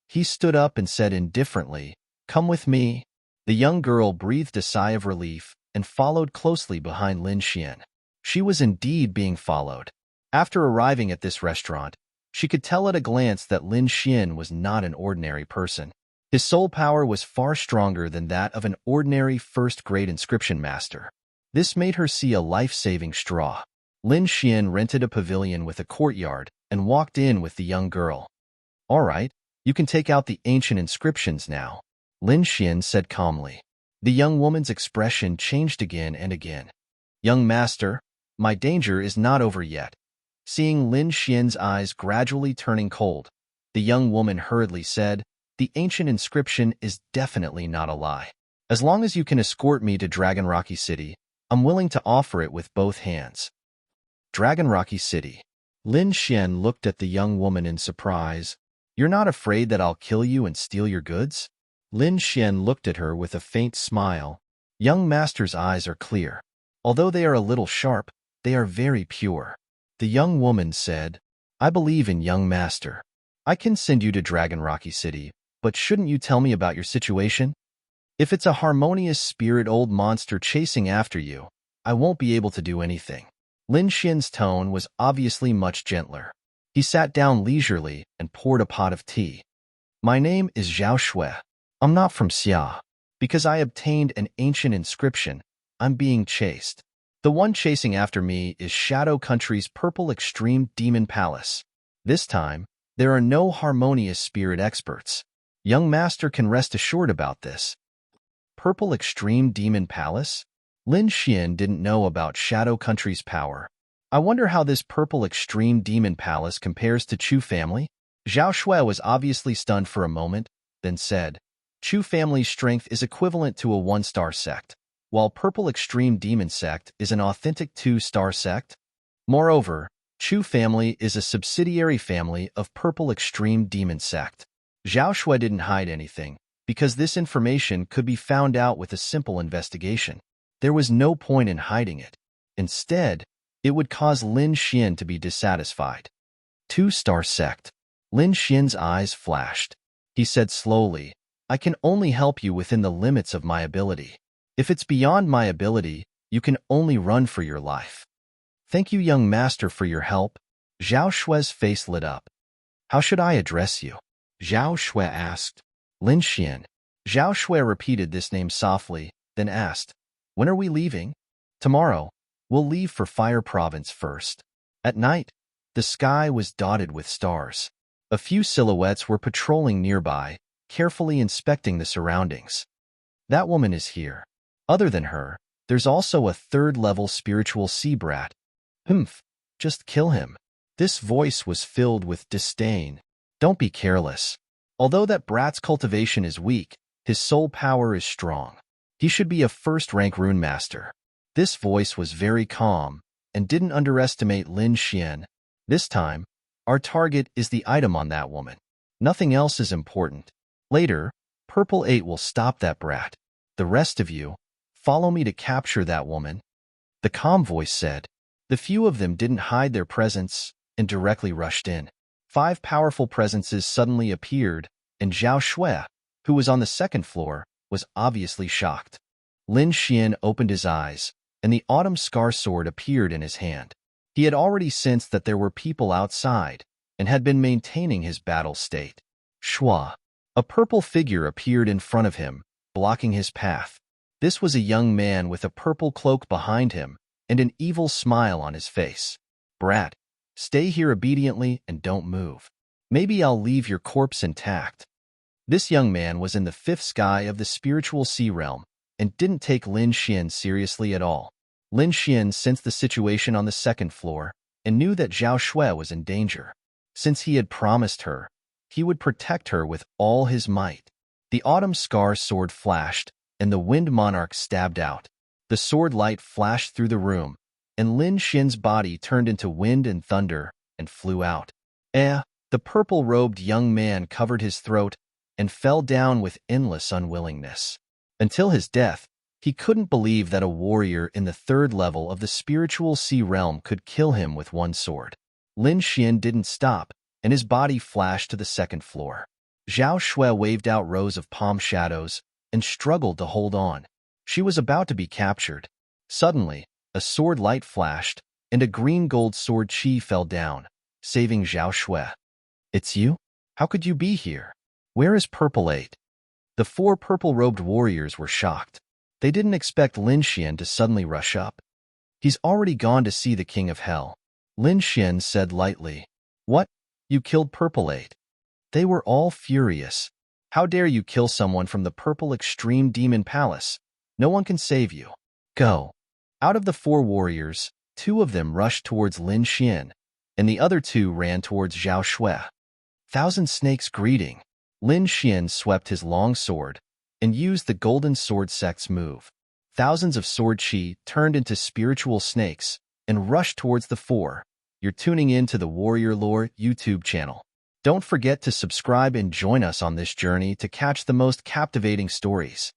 He stood up and said indifferently, Come with me. The young girl breathed a sigh of relief and followed closely behind Lin Xian. She was indeed being followed. After arriving at this restaurant, she could tell at a glance that Lin Xian was not an ordinary person. His soul power was far stronger than that of an ordinary first-grade inscription master. This made her see a life-saving straw. Lin Xian rented a pavilion with a courtyard and walked in with the young girl. All right, you can take out the ancient inscriptions now, Lin Xian said calmly. The young woman's expression changed again and again. Young master, my danger is not over yet. Seeing Lin Xian's eyes gradually turning cold, the young woman hurriedly said, The ancient inscription is definitely not a lie. As long as you can escort me to Dragon Rocky City, I'm willing to offer it with both hands. Dragon Rocky City. Lin Xian looked at the young woman in surprise. You're not afraid that I'll kill you and steal your goods? Lin Xian looked at her with a faint smile. Young master's eyes are clear. Although they are a little sharp, they are very pure. The young woman said, I believe in young master. I can send you to Dragon Rocky City, but shouldn't you tell me about your situation? If it's a harmonious spirit old monster chasing after you, I won't be able to do anything. Lin Xian's tone was obviously much gentler. He sat down leisurely and poured a pot of tea. My name is Zhao Shui. I'm not from Xia. Because I obtained an ancient inscription, I'm being chased. The one chasing after me is Shadow Country's Purple Extreme Demon Palace. This time, there are no harmonious spirit experts. Young master can rest assured about this. Purple Extreme Demon Palace? Lin Xian didn't know about Shadow Country's power. I wonder how this Purple Extreme Demon Palace compares to Chu family? Zhao Shui was obviously stunned for a moment, then said, Chu family's strength is equivalent to a 1-star sect, while Purple Extreme Demon Sect is an authentic 2-star sect. Moreover, Chu family is a subsidiary family of Purple Extreme Demon Sect. Zhao Shui didn't hide anything, because this information could be found out with a simple investigation. There was no point in hiding it. Instead, it would cause Lin Xian to be dissatisfied. 2-star sect. Lin Xian's eyes flashed. He said slowly, I can only help you within the limits of my ability. If it's beyond my ability, you can only run for your life. Thank you, young master, for your help. Zhao Shui's face lit up. How should I address you? Zhao Shui asked. Lin Xian. Zhao Shui repeated this name softly, then asked, When are we leaving? Tomorrow. We'll leave for Fire Province first. At night, the sky was dotted with stars. A few silhouettes were patrolling nearby, carefully inspecting the surroundings. That woman is here. Other than her, there's also a third-level spiritual sea brat. Humph, just kill him. This voice was filled with disdain. Don't be careless. Although that brat's cultivation is weak, his soul power is strong. He should be a first-rank rune master. This voice was very calm and didn't underestimate Lin Xian. This time, our target is the item on that woman. Nothing else is important. Later, Purple 8 will stop that brat. The rest of you, follow me to capture that woman. The calm voice said. The few of them didn't hide their presence and directly rushed in. 5 powerful presences suddenly appeared, and Zhao Shui, who was on the second floor, was obviously shocked. Lin Xian opened his eyes, and the autumn scar sword appeared in his hand. He had already sensed that there were people outside, and had been maintaining his battle state. Shua. A purple figure appeared in front of him, blocking his path. This was a young man with a purple cloak behind him, and an evil smile on his face. Brat, stay here obediently and don't move. Maybe I'll leave your corpse intact. This young man was in the 5th sky of the spiritual sea realm, and didn't take Lin Xian seriously at all. Lin Xian sensed the situation on the 2nd floor, and knew that Zhao Shui was in danger. Since he had promised her, he would protect her with all his might. The autumn scar sword flashed, and the wind monarch stabbed out. The sword light flashed through the room, and Lin Xian's body turned into wind and thunder, and flew out. The purple-robed young man covered his throat and fell down with endless unwillingness. Until his death, he couldn't believe that a warrior in the third level of the spiritual sea realm could kill him with one sword. Lin Xian didn't stop, and his body flashed to the second floor. Zhao Shui waved out rows of palm shadows and struggled to hold on. She was about to be captured. Suddenly, a sword light flashed, and a green-gold sword chi fell down, saving Zhao Shui. "It's you? How could you be here? Where is Purple 8? The four purple-robed warriors were shocked. They didn't expect Lin Xian to suddenly rush up. "He's already gone to see the King of Hell," Lin Xian said lightly. "What? You killed Purple 8? They were all furious. "How dare you kill someone from the Purple Extreme Demon Palace? No one can save you. Go." Out of the four warriors, two of them rushed towards Lin Xian, and the other two ran towards Zhao Shui. "Thousand Snakes greeting." Lin Xian swept his long sword and used the Golden Sword Sect's move. Thousands of sword chi turned into spiritual snakes and rushed towards the four. You're tuning in to the Warrior Lore YouTube channel. Don't forget to subscribe and join us on this journey to catch the most captivating stories.